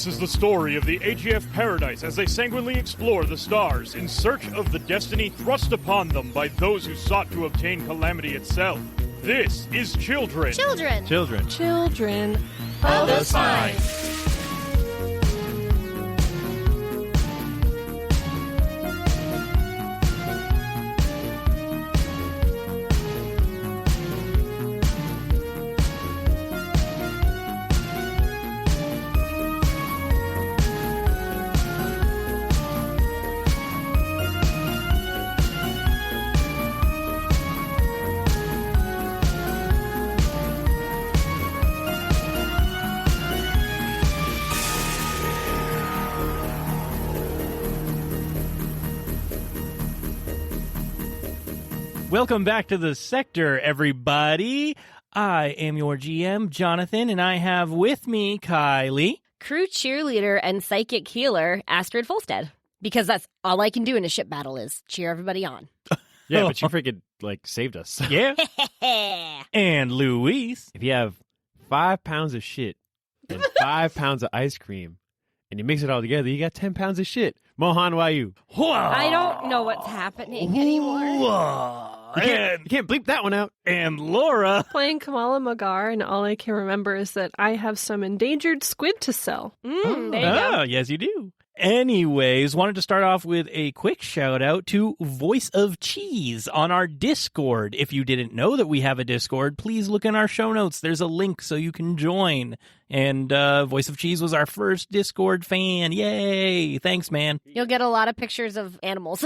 This is the story of the AGF Paradise as they sanguinely explore the stars in search of the destiny thrust upon them by those who sought to obtain calamity itself. This is Children. Children. Children. Children. Of the Spine. Welcome back to the sector, everybody. I am your GM, Jonathan, and I have with me Kylie. Crew cheerleader and psychic healer, Astrid Volstead. Because that's all I can do in a ship battle is cheer everybody on. Yeah, but you freaking, saved us. Yeah. And Luis. If you have 5 pounds of shit and 5 pounds of ice cream, and you mix it all together, you got 10 pounds of shit. Mohan, why you? I don't know what's happening anymore. You can't bleep that one out. And Laura. Playing Kamala Magar, and all I can remember is that I have some endangered squid to sell. There you go. Yes, you do. Anyways, wanted to start off with a quick shout out to Voice of Cheese on our Discord. If you didn't know that we have a Discord, please look in our show notes. There's a link so you can join. And Voice of Cheese was our first Discord fan. Yay! Thanks, man. You'll get a lot of pictures of animals.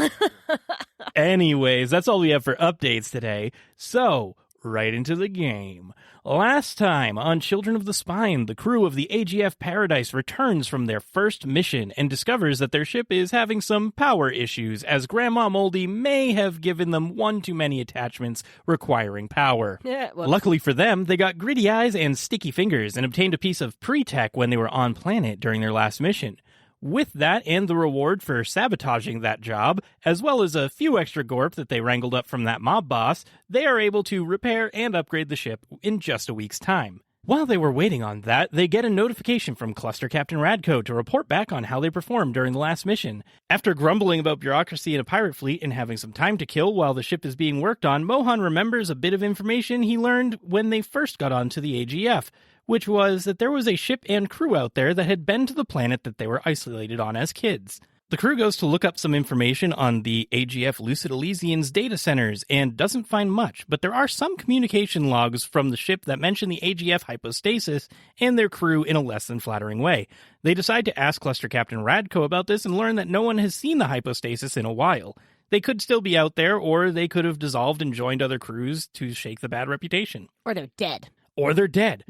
Anyways, that's all we have for updates today. So, right into the game. Last time on Children of the Spine, the crew of the AGF Paradise returns from their first mission and discovers that their ship is having some power issues, as Grandma Moldy may have given them one too many attachments requiring power. Luckily for them, they got gritty eyes and sticky fingers and obtained a piece of pre-tech when they were on planet during their last mission. With that and the reward for sabotaging that job, as well as a few extra gorp that they wrangled up from that mob boss, they are able to repair and upgrade the ship in just a week's time. While they were waiting on that, they get a notification from Cluster Captain Radko to report back on how they performed during the last mission. After grumbling about bureaucracy in a pirate fleet and having some time to kill while the ship is being worked on, Mohan remembers a bit of information he learned when they first got onto the AGF, which was that there was a ship and crew out there that had been to the planet that they were isolated on as kids. The crew goes to look up some information on the AGF Lucid Elysian's data centers and doesn't find much, but there are some communication logs from the ship that mention the AGF hypostasis and their crew in a less than flattering way. They decide to ask Cluster Captain Radko about this and learn that no one has seen the hypostasis in a while. They could still be out there, or they could have dissolved and joined other crews to shake the bad reputation. Or they're dead. Or they're dead.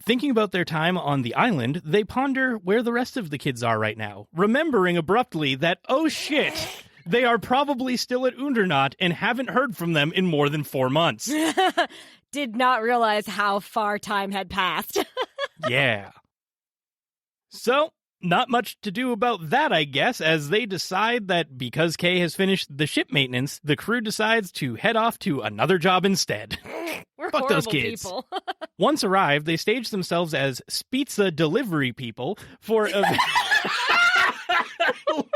Thinking about their time on the island, they ponder where the rest of the kids are right now, remembering abruptly that, oh shit, they are probably still at Undernaut and haven't heard from them in more than 4 months. Did not realize how far time had passed. Yeah. So, not much to do about that, I guess, as they decide that because Kay has finished the ship maintenance, the crew decides to head off to another job instead. We're Fuck horrible those kids. people. Once arrived, they stage themselves as pizza delivery people for a...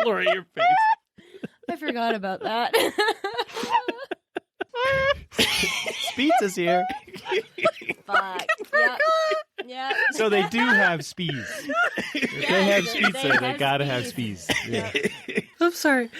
Laura, your face. I forgot about that. Pizza's here. Fuck. Yeah. So they do have spees. If they have pizza, they gotta have spees. Yeah. I'm sorry.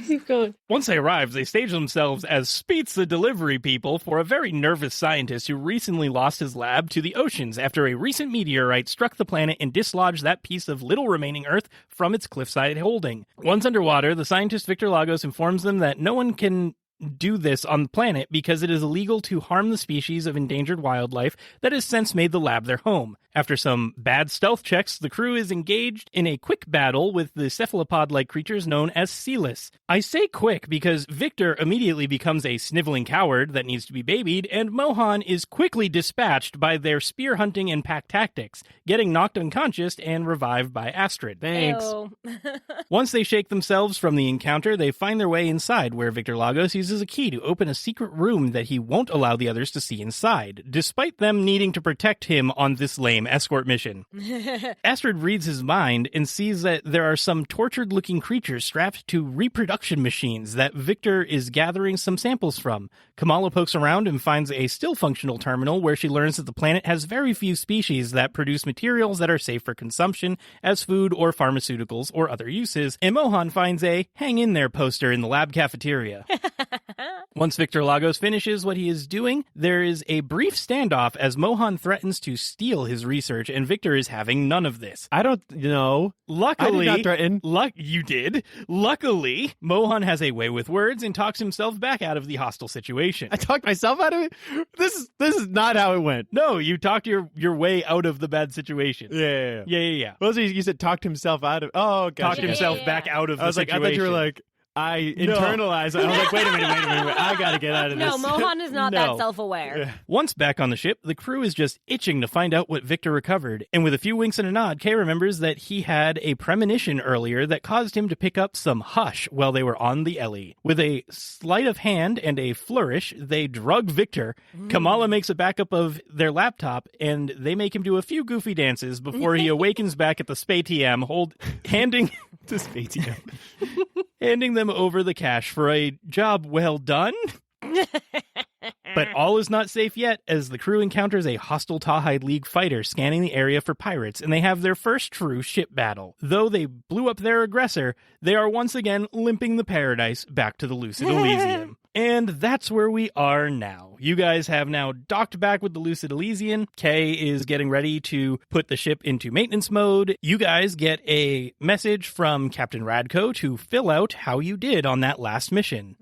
Keep going. Once they arrive, they stage themselves as pizza delivery people for a very nervous scientist who recently lost his lab to the oceans after a recent meteorite struck the planet and dislodged that piece of little remaining Earth from its cliffside holding. Once underwater, the scientist Victor Lagos informs them that no one can do this on the planet because it is illegal to harm the species of endangered wildlife that has since made the lab their home. After some bad stealth checks, the crew is engaged in a quick battle with the cephalopod-like creatures known as Celis. I say quick because Victor immediately becomes a sniveling coward that needs to be babied, and Mohan is quickly dispatched by their spear hunting and pack tactics, getting knocked unconscious and revived by Astrid. Thanks. Once they shake themselves from the encounter, they find their way inside, where Victor Lagos uses uses a key to open a secret room that he won't allow the others to see inside, despite them needing to protect him on this lame escort mission. Astrid reads his mind and sees that there are some tortured-looking creatures strapped to reproduction machines that Victor is gathering some samples from. Kamala pokes around and finds a still-functional terminal where she learns that the planet has very few species that produce materials that are safe for consumption as food or pharmaceuticals or other uses, and Mohan finds a hang in there poster in the lab cafeteria. Once Victor Lagos finishes what he is doing, there is a brief standoff as Mohan threatens to steal his research, and Victor is having none of this. I don't know. Luckily, I did not threaten. You did. Luckily, Mohan has a way with words and talks himself back out of the hostile situation. I talked myself out of it? This is not how it went. No, you talked your way out of the bad situation. Yeah. Well, Well, so you said talked himself out of... Oh, gotcha. talked himself back out of I was the like, situation. I thought you were like... I internalized it. I was like, wait a minute. I gotta get out of this. No, Mohan is not that self-aware. Once back on the ship, the crew is just itching to find out what Victor recovered, and with a few winks and a nod, Kay remembers that he had a premonition earlier that caused him to pick up some hush while they were on the Ellie. With a sleight of hand and a flourish, they drug Victor. Kamala makes a backup of their laptop, and they make him do a few goofy dances before he awakens back at the SPATM, handing... to SPATM. handing them over the cash for a job well done. But all is not safe yet, as the crew encounters a hostile Tawhide League fighter scanning the area for pirates, and they have their first true ship battle. Though they blew up their aggressor, they are once again limping the Paradise back to the Lucid Elysium. And that's where we are now. You guys have now docked back with the Lucid Elysian. Kay is getting ready to put the ship into maintenance mode. You guys get a message from Captain Radko to fill out how you did on that last mission.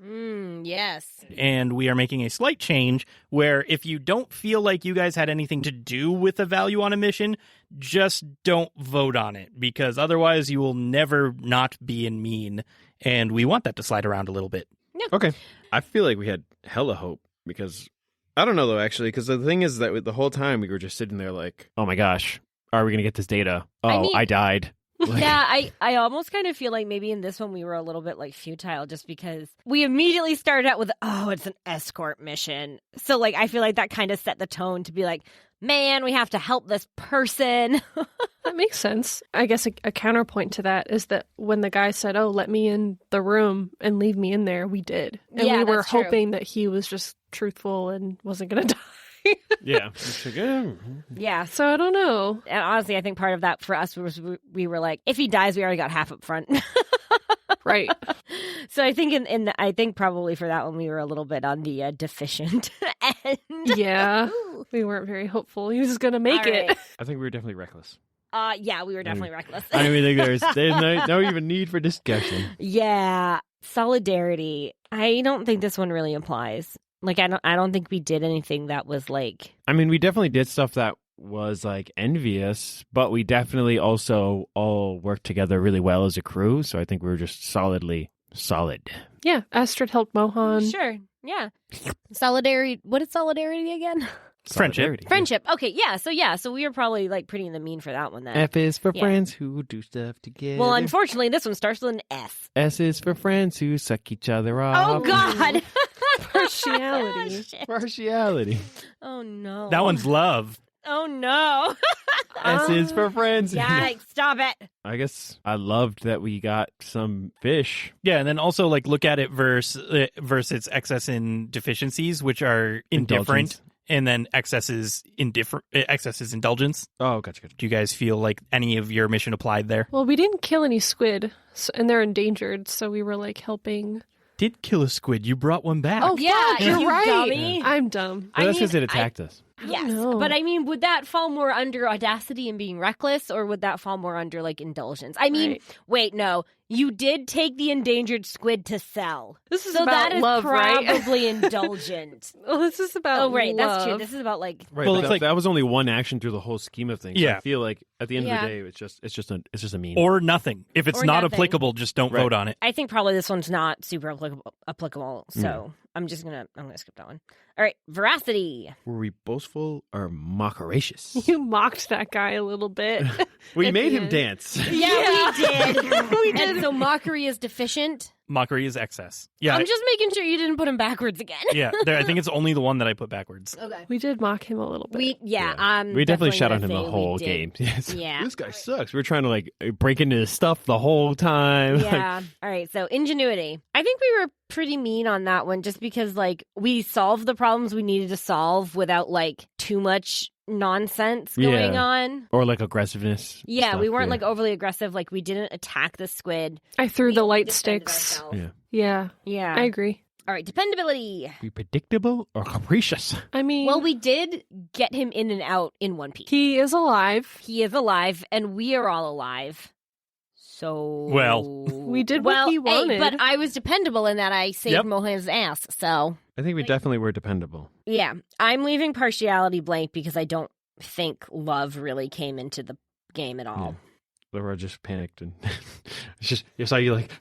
Yes. And we are making a slight change where if you don't feel like you guys had anything to do with the value on a mission, just don't vote on it, because otherwise you will never not be in mean, and we want that to slide around a little bit. Okay. I feel like we had hella hope because I don't know though, actually, because the thing is that the whole time we were just sitting there like, Oh my gosh. Are we going to get this data? Oh, I mean- I died. Yeah, I almost kind of feel like maybe in this one we were a little bit like futile just because we immediately started out with, it's an escort mission. So like I feel like that kind of set the tone to be like, man, we have to help this person. That makes sense. I guess a counterpoint to that is that when the guy said, let me in the room and leave me in there, we did. And Yeah, we were that's true. hoping that he was just truthful and wasn't going to die. Yeah. Yeah. So I don't know. And honestly, I think part of that for us was we were like, if he dies, we already got half up front. Right. So I think I think probably for that one we were a little bit on the deficient end. Yeah. We weren't very hopeful he was going to make All it. right. I think we were definitely reckless. Yeah, we were definitely reckless. I don't even think there's no even need for discussion. Yeah, solidarity. I don't think this one really applies. Like, I don't think we did anything that was like. I mean, we definitely did stuff that was like envious, but we definitely also all worked together really well as a crew. So I think we were just solidly solid. Yeah. Astrid helped Mohan. Sure. Yeah. Solidarity. What is solidarity again? Friendship. Solidarity. Friendship. Okay. Yeah. So we were probably like pretty in the mean for that one then. F is for Yeah. friends who do stuff together. Well, unfortunately, this one starts with an S. S is for friends who suck each other off. Oh God. Partiality. Shit. Partiality. Oh no. That one's love. Oh no. S is for friends. Yikes! Stop it. I guess I loved that we got some fish. Yeah, and then also like look at it versus its excess and deficiencies, which are indifferent, Indulgence. and then excess is indulgence. Oh, gotcha. Do you guys feel like any of your mission applied there? Well, we didn't kill any squid, and they're endangered, so we were like helping. Did kill a squid? You brought one back. Oh, Yeah, fuck, you're you right. dummy. I'm dumb. Well, that's mean, because it attacked us. Yes, know. but I mean, would that fall more under audacity and being reckless, or would that fall more under like indulgence? I mean, Right. wait, no, you did take the endangered squid to sell, This is so about that is love, right? probably indulgent. Well, this is about Oh, right, that's true. love. This is about like Right, Well, but it's that, like- that was only one action through the whole scheme of things. So Yeah. I feel like at the end Yeah. of the day, it's just a meme. Or nothing. If it's Or not nothing. applicable, just don't Right. vote on it. I think probably this one's not super applicable. So I'm gonna skip that one. All right, veracity. Were we boastful or mockeracious? You mocked that guy a little bit. We At made the him end. dance. Yeah, we did. We did. And so mockery is deficient. Mockery is excess. Yeah, I'm just making sure you didn't put him backwards again. yeah. I think it's only the one that I put backwards. Okay. We did mock him a little bit. We We definitely shot on him the whole game. Yes. Yeah. This guy sucks. We're trying to like break into his stuff the whole time. Yeah. All right. So ingenuity. I think we were pretty mean on that one just because like we solved the problems we needed to solve without like too much nonsense going on. Or like aggressiveness. Yeah, stuff, we weren't like overly aggressive. Like we didn't attack the squid. I threw the light defended sticks. ourselves. Yeah. Yeah. I agree. All right. Dependability. Be predictable or capricious. I mean, Well, we did get him in and out in one piece. he is alive. He is alive, and we are all alive. So We did what he wanted. Hey, but I was dependable in that I saved Yep. Mohan's ass. So I think we definitely were dependable. yeah, I'm leaving partiality blank because I don't think love really came into the game at all. Laura just panicked and it's just I saw you like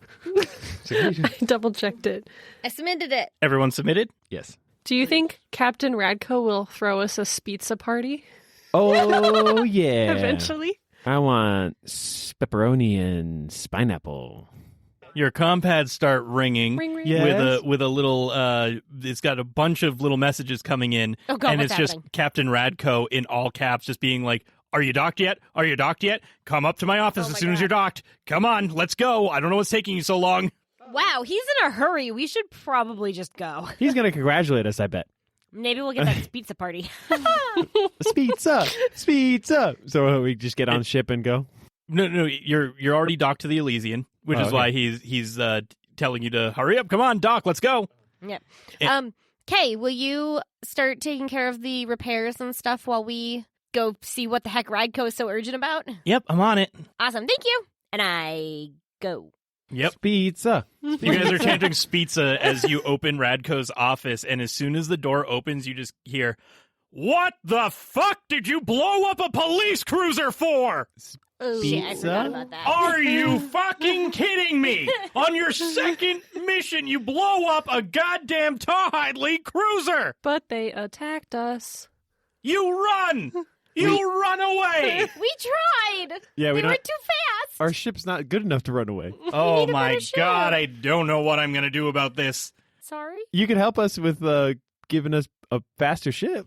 I double checked it. I submitted it. Everyone submitted? yes. Do you think Captain Radko will throw us a pizza party Oh yeah. eventually? I want pepperoni and pineapple. Your compads start ringing Ring, ring. Yes. with a little it's got a bunch of little messages coming in, Oh, God, and what's it's just happening? Captain Radko in all caps just being like, "Are you docked yet? Are you docked yet? Come up to my office Oh as my soon as God. you're docked. Come on, let's go. I don't know what's taking you so long." Wow, he's in a hurry. We should probably just go. He's gonna congratulate us, I bet. Maybe we'll get that pizza party. Pizza, pizza. So we just get on ship and go. No, you're already docked to the Elysian, which Oh, is okay. why he's telling you to hurry up. Come on, dock. Let's go. Yep. Eh. Kay, will you start taking care of the repairs and stuff while we go see what the heck Radko is so urgent about? Yep, I'm on it. Awesome. Thank you. And I go. Yep. Pizza. You guys are chanting Spizza as you open Radko's office, and as soon as the door opens, you just hear, "What the fuck did you blow up a police cruiser for? Oh, shit, I Pizza? forgot about that. Are you fucking kidding me? On your second mission, you blow up a goddamn Tawhide League cruiser! But they attacked us. You run! You run away! We tried. Yeah, We were too fast. Our ship's not good enough to run away. Oh need a my better ship. god, I don't know what I'm gonna do about this. Sorry. You could help us with giving us a faster ship.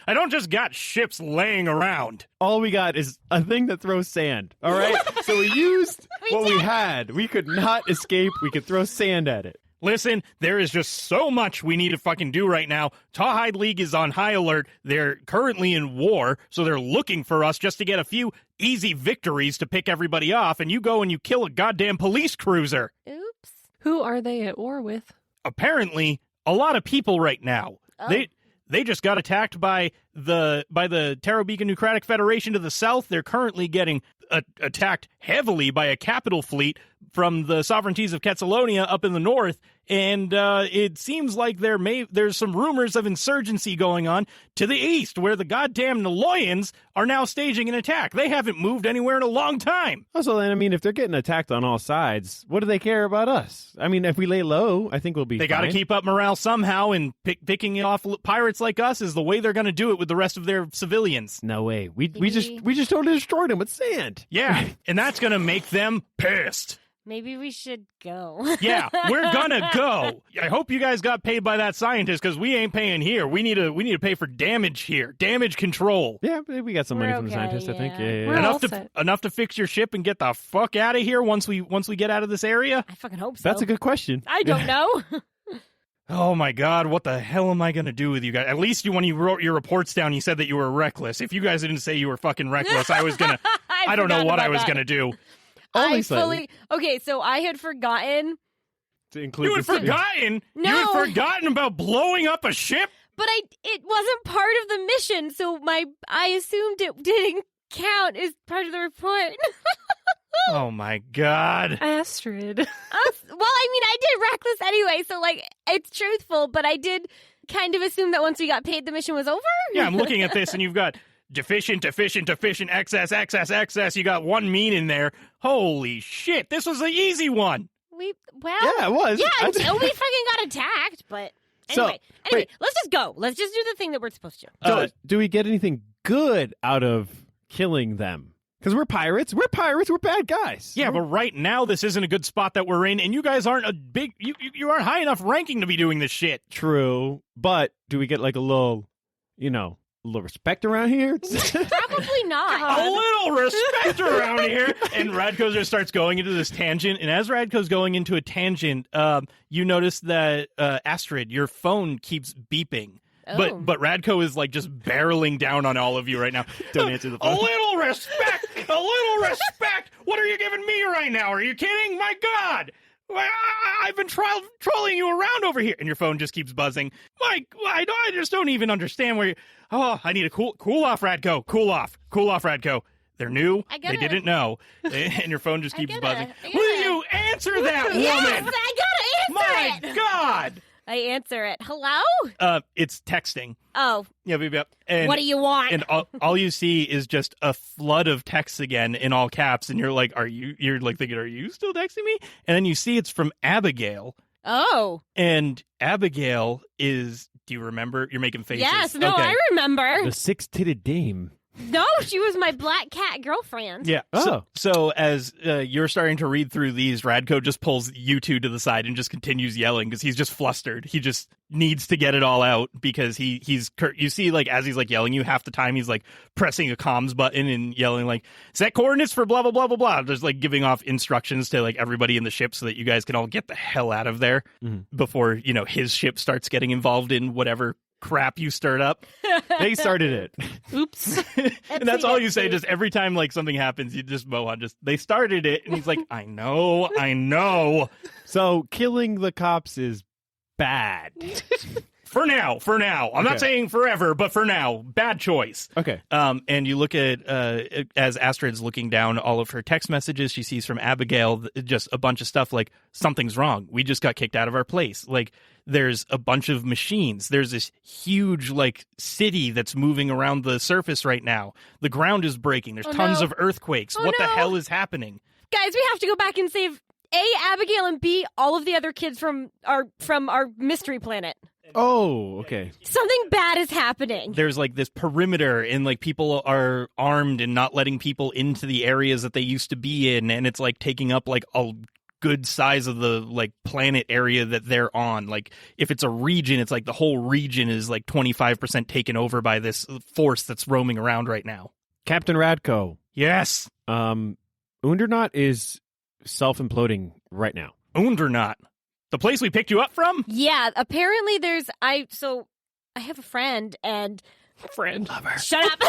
I don't just got ships laying around. All we got is a thing that throws sand. All right? So we used We what did. we had. We could not escape. We could throw sand at it. Listen, there is just so much we need to fucking do right now. Tawhide League is on high alert. They're currently in war, so they're looking for us just to get a few easy victories to pick everybody off, and you go and you kill a goddamn police cruiser. Oops. Who are they at war with? Apparently, a lot of people right now. Oh. They just got attacked by the Terabika Nucratic Federation to the south. They're currently getting attacked heavily by a capital fleet from the sovereignties of Quetzalonia up in the north, and it seems like there's some rumors of insurgency going on to the east, where the goddamn Niloyans are now staging an attack. They haven't moved anywhere in a long time. Also, then, I mean, if they're getting attacked on all sides, what do they care about us? I mean, if we lay low, I think we'll be They got to fine. keep up morale somehow, and picking off pirates like us is the way they're going to do it with the rest of their civilians. No way. We just totally destroyed them with sand. Yeah, and that's going to make them pissed. Maybe we should go. Yeah, we're gonna go. I hope you guys got paid by that scientist, because we ain't paying here. We need to pay for damage here, damage control. Yeah, we got some money We're from the okay, scientist, I think. yeah. Yeah. We're all set. Enough to fix your ship and get the fuck out of here once we get out of this area. I fucking hope so. That's a good question. I don't know. Oh my god, what the hell am I gonna do with you guys? At least when you wrote your reports down, you said that you were reckless. If you guys didn't say you were fucking reckless, I was gonna. I don't know forgot what I about was that. gonna do. Only I slightly. Okay, so I had forgotten, To include You had Oh, forgotten. No. You had forgotten about blowing up a ship. but it wasn't part of the mission, so I assumed it didn't count as part of the report. Oh my god. Astrid. Well, I mean, I did reckless anyway, so like it's truthful, but I did kind of assume that once we got paid, the mission was over. Yeah, I'm looking at this, and you've got deficient, excess. You got one mean in there. Holy shit, this was the easy one. Yeah, it was. Yeah, until we fucking got attacked. But So, anyway, wait. let's just go. Let's just do the thing that we're supposed to. So, do we get anything good out of killing them? Because we're pirates. We're pirates. We're bad guys. Yeah, but right now this isn't a good spot that we're in, and you guys aren't you aren't high enough ranking to be doing this shit. True. But do we get like a little, a little respect around here? Probably not. A little respect around here. And Radko just starts going into this tangent. And as Radko's going into a tangent, you notice that Astrid, your phone keeps beeping. Oh. But Radko is like just barreling down on all of you right now. Don't answer the phone. A little respect! A little respect! What are you giving me right now? Are you kidding? My God! I've been trolling you around over here. And your phone just keeps buzzing. I just don't even understand where you... Oh, I need a cool off, Radko. Cool off, Radko. They're new. They didn't know. And your phone just keeps buzzing. Will you answer that woman? Yes, I gotta answer My God! I answer it. Hello? It's texting. Oh. Yep. And, what do you want? And all you see is just a flood of texts again in all caps, and you're like, you're like thinking, are you still texting me? And then you see it's from Abigail. Oh. And Abigail is, do you remember? You're making faces. Yes, no, okay. I remember. The six-titted dame. No, she was my black cat girlfriend. Yeah. Oh. So as you're starting to read through these, Radko just pulls you two to the side and just continues yelling because he's just flustered. He just needs to get it all out because he's you see, like, as he's like yelling you, half the time he's like pressing a comms button and yelling like, set coordinates for blah blah blah blah blah, just like giving off instructions to like everybody in the ship so that you guys can all get the hell out of there before his ship starts getting involved in whatever crap you stirred up. They started it. Oops. And that's all you say. Just every time like something happens, you just Mohan they started it, and he's like, I know. So killing the cops is bad. For now. I'm not saying forever, but for now, bad choice. Okay. And you look at as Astrid's looking down all of her text messages, she sees from Abigail just a bunch of stuff like, something's wrong. We just got kicked out of our place. Like, there's a bunch of machines. There's this huge like city that's moving around the surface right now. The ground is breaking. There's tons of earthquakes. What the hell is happening? Guys, we have to go back and save A, Abigail, and B, all of the other kids from our mystery planet. Oh, okay. Something bad is happening. There's like this perimeter, and like people are armed and not letting people into the areas that they used to be in, and it's like taking up like a good size of the like planet area that they're on. Like if it's a region, it's like the whole region is like 25% taken over by this force that's roaming around right now. Captain Radko. Yes. Undernaut is self-imploding right now. Undernaut. The place we picked you up from? Yeah, apparently I have a friend and... Friend. Shut up!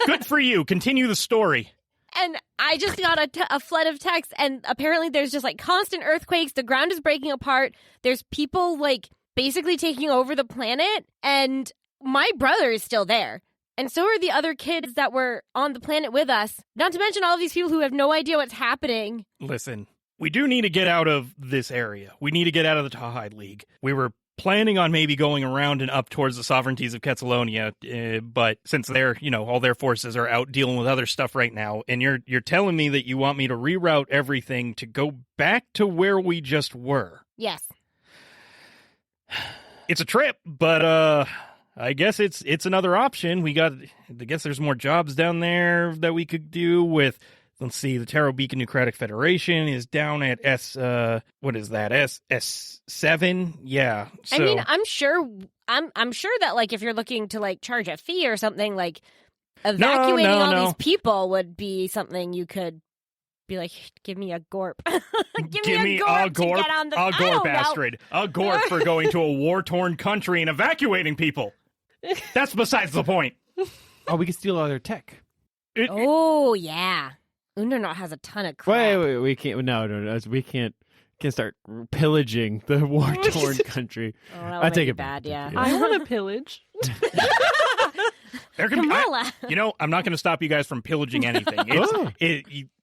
Good for you. Continue the story. And I just got a flood of texts, and apparently there's just like constant earthquakes, the ground is breaking apart, there's people like basically taking over the planet, and my brother is still there. And so are the other kids that were on the planet with us. Not to mention all of these people who have no idea what's happening. Listen, we do need to get out of this area. We need to get out of the Tawhide League. We were planning on maybe going around and up towards the sovereignties of Quetzalonia, but since they're, all their forces are out dealing with other stuff right now, and you're telling me that you want me to reroute everything to go back to where we just were. Yes. It's a trip, but I guess it's another option. I guess there's more jobs down there that we could do with. Let's see, the Taro Beacon Nucratic Federation is down at what is that? S7? Yeah. So, I mean, I'm sure that like if you're looking to like charge a fee or something, like evacuating all these people would be something you could be like, give me a gorp. give me a gorp to get on the a gorp, Astrid. A gorp for going to a war-torn country and evacuating people. That's besides the point. Oh, we can steal all their tech. Oh, yeah. Undernaut has a ton of crap. Wait, we can't. No, we can't start pillaging the war-torn country. Oh, that I take it bad, yeah. I want to pillage. There can Kamala. I'm not going to stop you guys from pillaging anything.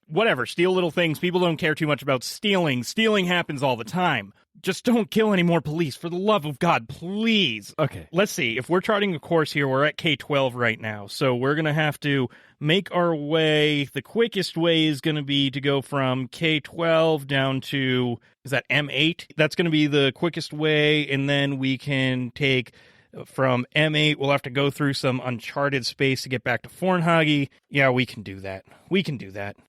Whatever, steal little things. People don't care too much about stealing. Stealing happens all the time. Just don't kill any more police, for the love of God, please. Okay. Let's see. If we're charting a course here, we're at K-12 right now, so we're going to have to make our way. The quickest way is going to be to go from K-12 down to, is that M8? That's going to be the quickest way, and then we can take from M8. We'll have to go through some uncharted space to get back to Fornhagi. Yeah, we can do that.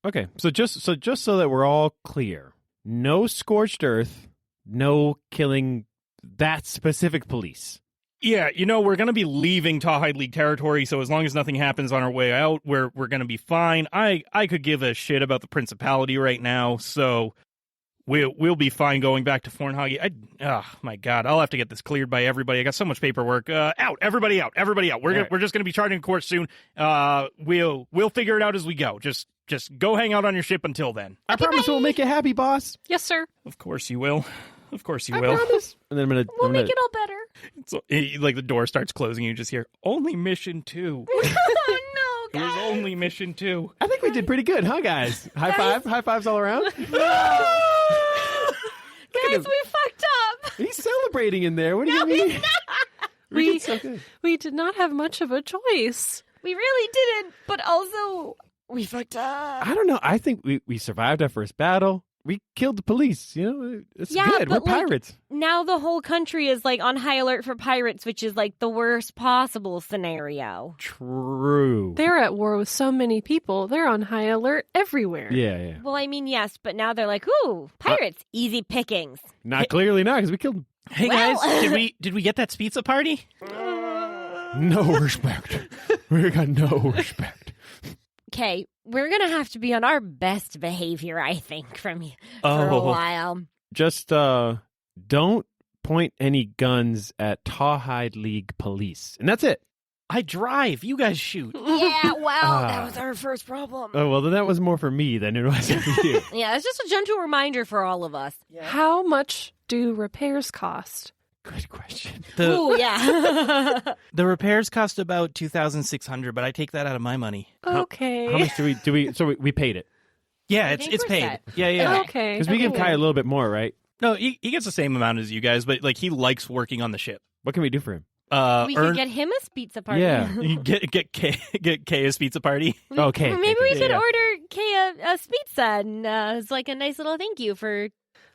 Okay, so just so that we're all clear, no scorched earth, no killing that specific police. Yeah, we're going to be leaving Tawhide League territory, so as long as nothing happens on our way out, we're going to be fine. I could give a shit about the Principality right now, so we'll be fine going back to Fornhagi. Oh, my God, I'll have to get this cleared by everybody. I got so much paperwork. Everybody out. We're just going to be charging court soon. We'll figure it out as we go. Just go hang out on your ship until then. I promise we'll make you happy, boss. Yes, sir. Of course you will. I promise. And then We'll make it all better. So, like the door starts closing, you just hear only mission 2. Oh, It no, was guys. only mission 2. I think we did pretty good, huh, guys? High fives all around. Guys, we fucked up. He's celebrating in there. What do you mean? We did so good. We did not have much of a choice. We really didn't, but also we fucked up. I don't know. I think we survived our first battle. We killed the police. It's Yeah, good. We're but, like, pirates. Now the whole country is like on high alert for pirates, which is like the worst possible scenario. True. They're at war with so many people. They're on high alert everywhere. Yeah. Well, I mean, yes, but now they're like, ooh, pirates, easy pickings. Clearly not, because we killed them. Hey Well- guys, did we get that pizza party? No respect. We got no respect. Okay, we're gonna have to be on our best behavior, I think, for a Oh. while. Just don't point any guns at Tawhide League police. And that's it. I drive. You guys shoot. Yeah, well, that Ah. was our first problem. Oh, well, then that was more for me than it was for you. Yeah, it's just a gentle reminder for all of us. How much do repairs cost? Good question. Ooh, yeah. The repairs cost about 2,600, but I take that out of my money. Okay. How much do we? So we paid it Yeah, I it's think we're paid. set. Yeah. Okay. because we give Kai a little bit more, right? No, he gets the same amount as you guys, but like he likes working on the ship. What can we do for him? We could get him a pizza party. Yeah. You get Kaya's pizza party. Okay. Or maybe we Yeah. could order Kay a pizza, and it's like a nice little thank you for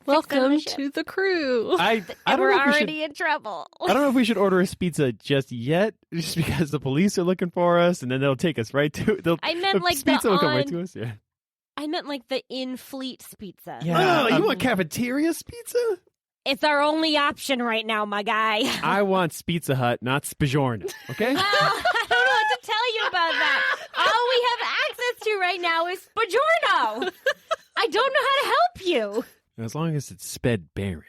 Welcome fixing the ship. to the crew. I And don't we're know if we should. already in trouble. I don't know if we should order a pizza just yet, just because the police are looking for us, and then they'll take us right to. I meant the like the pizza will come right on- to us. Yeah. I meant like the in-fleet pizza. Yeah. Oh, you want cafeteria's pizza? It's our only option right now, my guy. I want Pizza Hut, not Spajorno. Okay. Well, I don't know what to tell you about that. All we have access to right now is Bajorno. I don't know how to help you. As long as it's Sped Baron,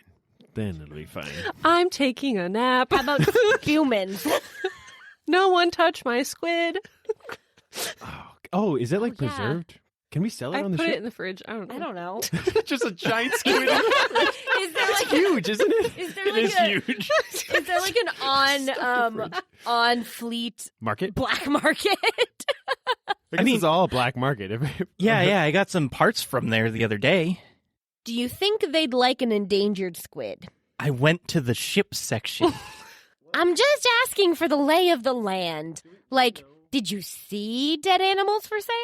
then it'll be fine. I'm taking a nap. How about humans? No one touch my squid. Oh, is it like yeah. preserved? Can we sell it I on the put ship? it in the fridge. I don't know. I don't know. Just a giant squid. Is there It's like huge, isn't it? is there It like is a, huge. is there like an on fleet Market? black market? I mean, it's all black market. Yeah. I got some parts from there the other day. Do you think they'd like an endangered squid? I went to the ship section. I'm just asking for the lay of the land. Like, did you see dead animals for sale?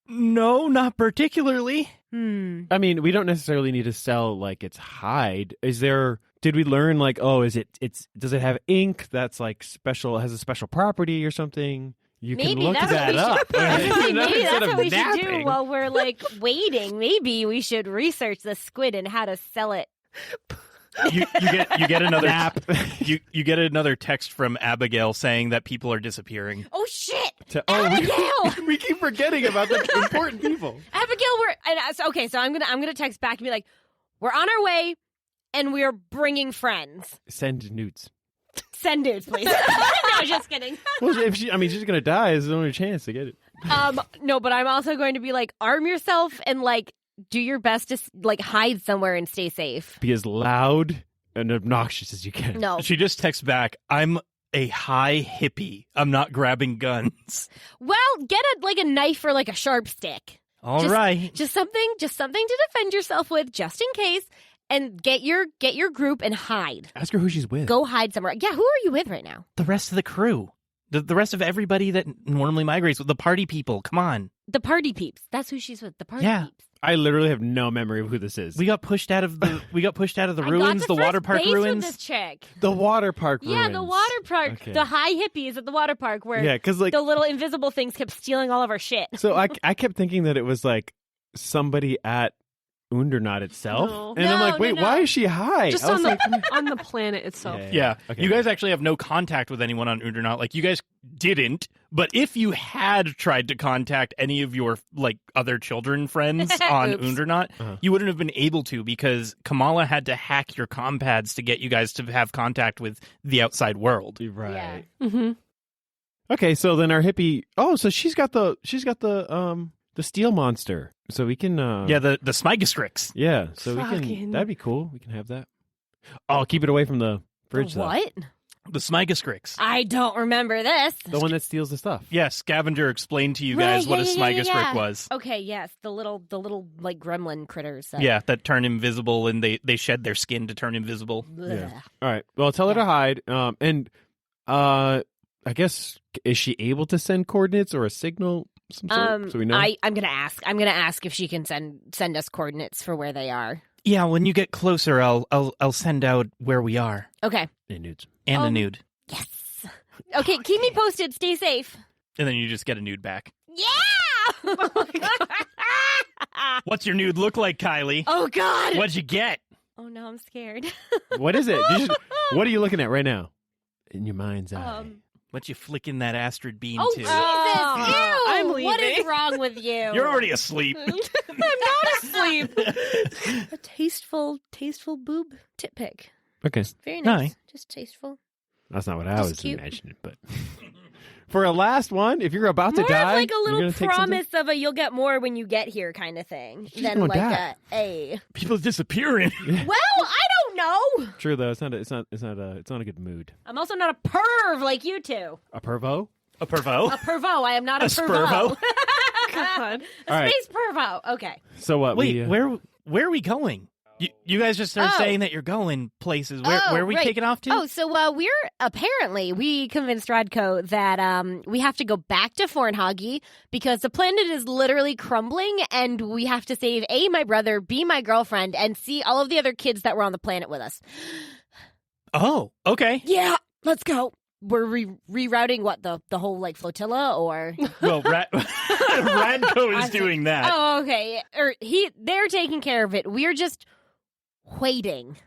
No, not particularly. I mean, we don't necessarily need to sell like its hide. Did we learn like, does it have ink that's like special, has a special property or something? You can Maybe look that's that what we up. should, I was gonna say, maybe Instead that's of what we should do napping. while we're like waiting. Maybe we should research the squid and how to sell it. You get another you get another text from Abigail saying that people are disappearing. Oh shit! Abigail! We keep forgetting about the important people. Abigail, so I'm gonna text back and be like, we're on our way, and we're bringing friends. Send nudes. Send dudes, please. No, just kidding. Well, if she's going to die. It's the only chance to get it. No, but I'm also going to be like, arm yourself and like do your best to like hide somewhere and stay safe. Be as loud and obnoxious as you can. No. She just texts back, I'm a high hippie. I'm not grabbing guns. Well, get a knife or like a sharp stick. All right. Just something to defend yourself with, just in case. And get your group and hide. Ask her who she's with. Go hide somewhere. Yeah, who are you with right now? The rest of the crew. The rest of everybody that normally migrates with the party people. Come on. The party peeps. That's who she's with. The party Yeah. peeps. I literally have no memory of who this is. We got pushed out of the I ruins, got the water first park base with ruins. this chick. The water park Yeah, ruins. the water park. Okay. The high hippies at the water park where Yeah, because like, the little invisible things kept stealing all of our shit. so I kept thinking that it was like somebody at Undernot itself, No. and I'm like, wait, No. why is she high? Just I was on like, the on the planet itself. Yeah, Okay. you guys actually have no contact with anyone on Undernot. Like, you guys didn't, but if you had tried to contact any of your, like, other children friends on Oops. Undernot, you wouldn't have been able to because Kamala had to hack your compads to get you guys to have contact with the outside world. right. Mm-hmm. Okay, so then our hippie. Oh, so she's got the steel monster. So we can. Yeah, the Smigastrix. Yeah. So we can. Fucking- That'd be cool. We can have that. Oh, keep it away from the fridge. though. What? The Smigastrix. I don't remember this. The one that steals the stuff. Yeah, Scavenger explained to you guys what a Smigastrick yeah. was. Okay, yes, the little like gremlin critters. That... Yeah, that turn invisible and they shed their skin to turn invisible. Blech. All right. Well, tell her to hide. And I guess, is she able to send coordinates or a signal? Some sort, so we know. I'm gonna ask. I'm gonna ask if she can send us coordinates for where they are. Yeah, when you get closer, I'll send out where we are Okay. And nudes. and a nude, Yes. Okay, keep me posted. Stay safe. and then you just get a nude back. Yeah. What's your nude look like, Kylie? Oh God. What'd you get? Oh no, I'm scared. What is it? What are you looking at right now? In your mind's eye. What you flicking that Astrid bean Oh to? Jesus! Oh, Ew! I'm What is leaving. wrong with you? You're already asleep. I'm not asleep. A tasteful boob tit pic. Okay. Very nice. Aye. Just tasteful. That's not what I Just was cute. imagining, but for a last one, if you're about More to die, of like a you're little gonna take something? promise of a you'll get more when you get here kind of thing. She's Than gonna like die. a People disappearing. well, I don't know. True though, it's not a good mood. I'm also not a perv like you two. A pervo? A pervo. A pervo. I am not a, A pervo. spurvo? God. A All right. space pervo. Okay. So what? Wait, where are we going? You guys just started Oh. saying that you're going places. Where are we right. taking off to? Oh, so we convinced Radko that we have to go back to Fornhagi because the planet is literally crumbling and we have to save A, my brother, B, my girlfriend, and C, all of the other kids that were on the planet with us. Oh, okay. Yeah, let's go. We're rerouting what, the whole like flotilla or Well, Radko is doing that. Oh, okay. Or they're taking care of it. We're just waiting.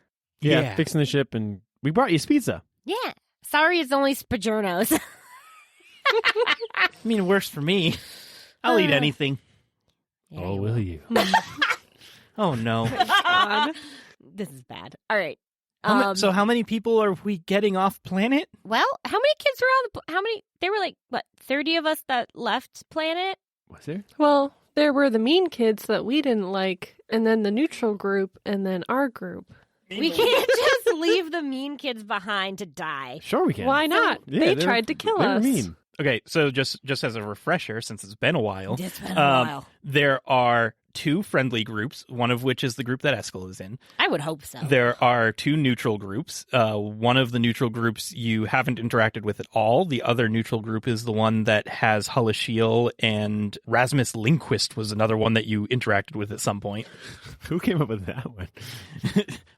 Yeah, fixing the ship, and we brought you pizza. Yeah. Sorry, it's only Spajernos. I mean, it works for me. I'll eat anything. Yeah, Oh, you will you? Oh no. God. This is bad. All right. So how many people are we getting off planet? Well, how many kids were on the? How many? There were like what? 30 of us that left planet. Was there? Well, there were the mean kids that we didn't like, and then the neutral group, and then our group. We can't just leave the mean kids behind to die. Sure, we can. Why not? Yeah, they they're- tried to kill they were us. mean. Okay, so just as a refresher, since it's been a while, It's been a while. there are 2 friendly groups, one of which is the group that Eskel is in. I would hope so. There are 2 neutral groups. One of the neutral groups you haven't interacted with at all. The other neutral group is the one that has Hulleshiel, and Rasmus Lindquist was another one that you interacted with at some point. Who came up with that one?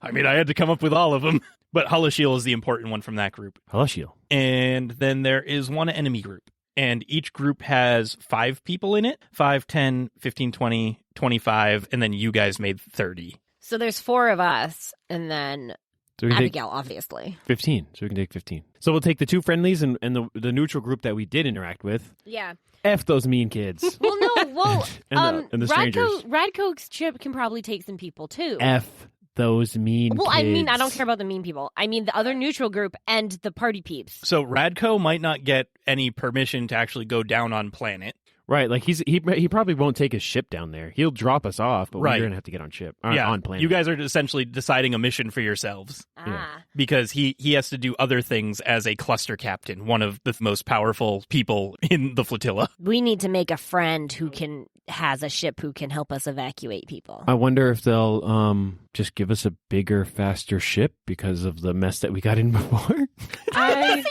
I mean, I had to come up with all of them. But Hulleshiel is the important one from that group. Hulleshiel. And then there is one enemy group. And each group has 5 people in it. 5, 10, 15, 20, 25. And then you guys made 30. So there's 4 of us, and then So we can take Abigail, obviously. 15. So we can take 15. So we'll take the 2 friendlies and the neutral group that we did interact with. Yeah. F those mean kids. Well, no. Well, And the strangers. Radko's ship can probably take some people too. F those mean Well, kids. I mean, I don't care about the mean people. I mean the other neutral group and the party peeps. So Radko might not get any permission to actually go down on planet. Right, like he probably won't take his ship down there. He'll drop us off, but Right. we're going to have to get on ship. Yeah, On planet. you guys are essentially deciding a mission for yourselves. Ah. Because he has to do other things as a cluster captain, one of the most powerful people in the flotilla. We need to make a friend who has a ship who can help us evacuate people. I wonder if they'll just give us a bigger, faster ship because of the mess that we got in before. That seems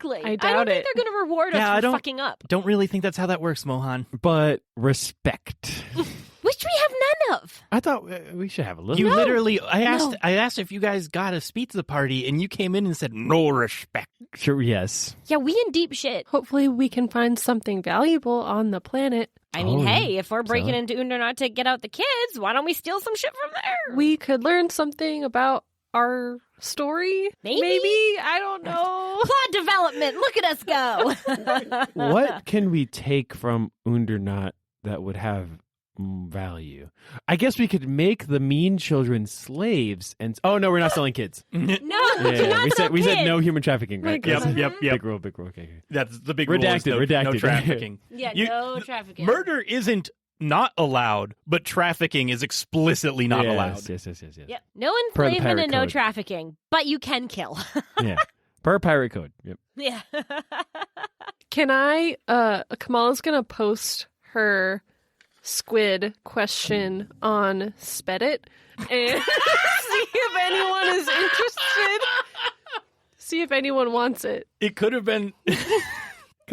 unlikely. I don't doubt think it. they're going to reward Yeah, us I for don't- fucking up. Don't really think that's how that works, Mohan. But respect. We which we have none of. I thought we should have a little. You literally, I asked if you guys got a pizza party, and you came in and said no respect. Sure, yes. Yeah, we in deep shit. Hopefully we can find something valuable on the planet. I mean, Oh, hey, if we're breaking so? into Undernot to get out the kids, why don't we steal some shit from there? We could learn something about our story. Maybe? I don't know. Plot development. Look at us go. What can we take from Undernot that would have value? I guess we could make the mean children slaves. And oh no, we're not selling kids. No, do Yeah, not we sell said no kids. human trafficking. Right? Yep, That's- yep. Big rule. Okay. That's the big Redacted, rule. Is no redacted. trafficking. Yeah, You- no trafficking. Murder isn't not allowed, but trafficking is explicitly not allowed. Yes. Yep. No Per the enslavement pirate and no code. trafficking, but you can kill. Yeah. Per pirate code. Yep. Yeah. Can I Kamala's gonna post her squid question on Spedit and see if anyone is interested. See if anyone wants it. It could have been. Could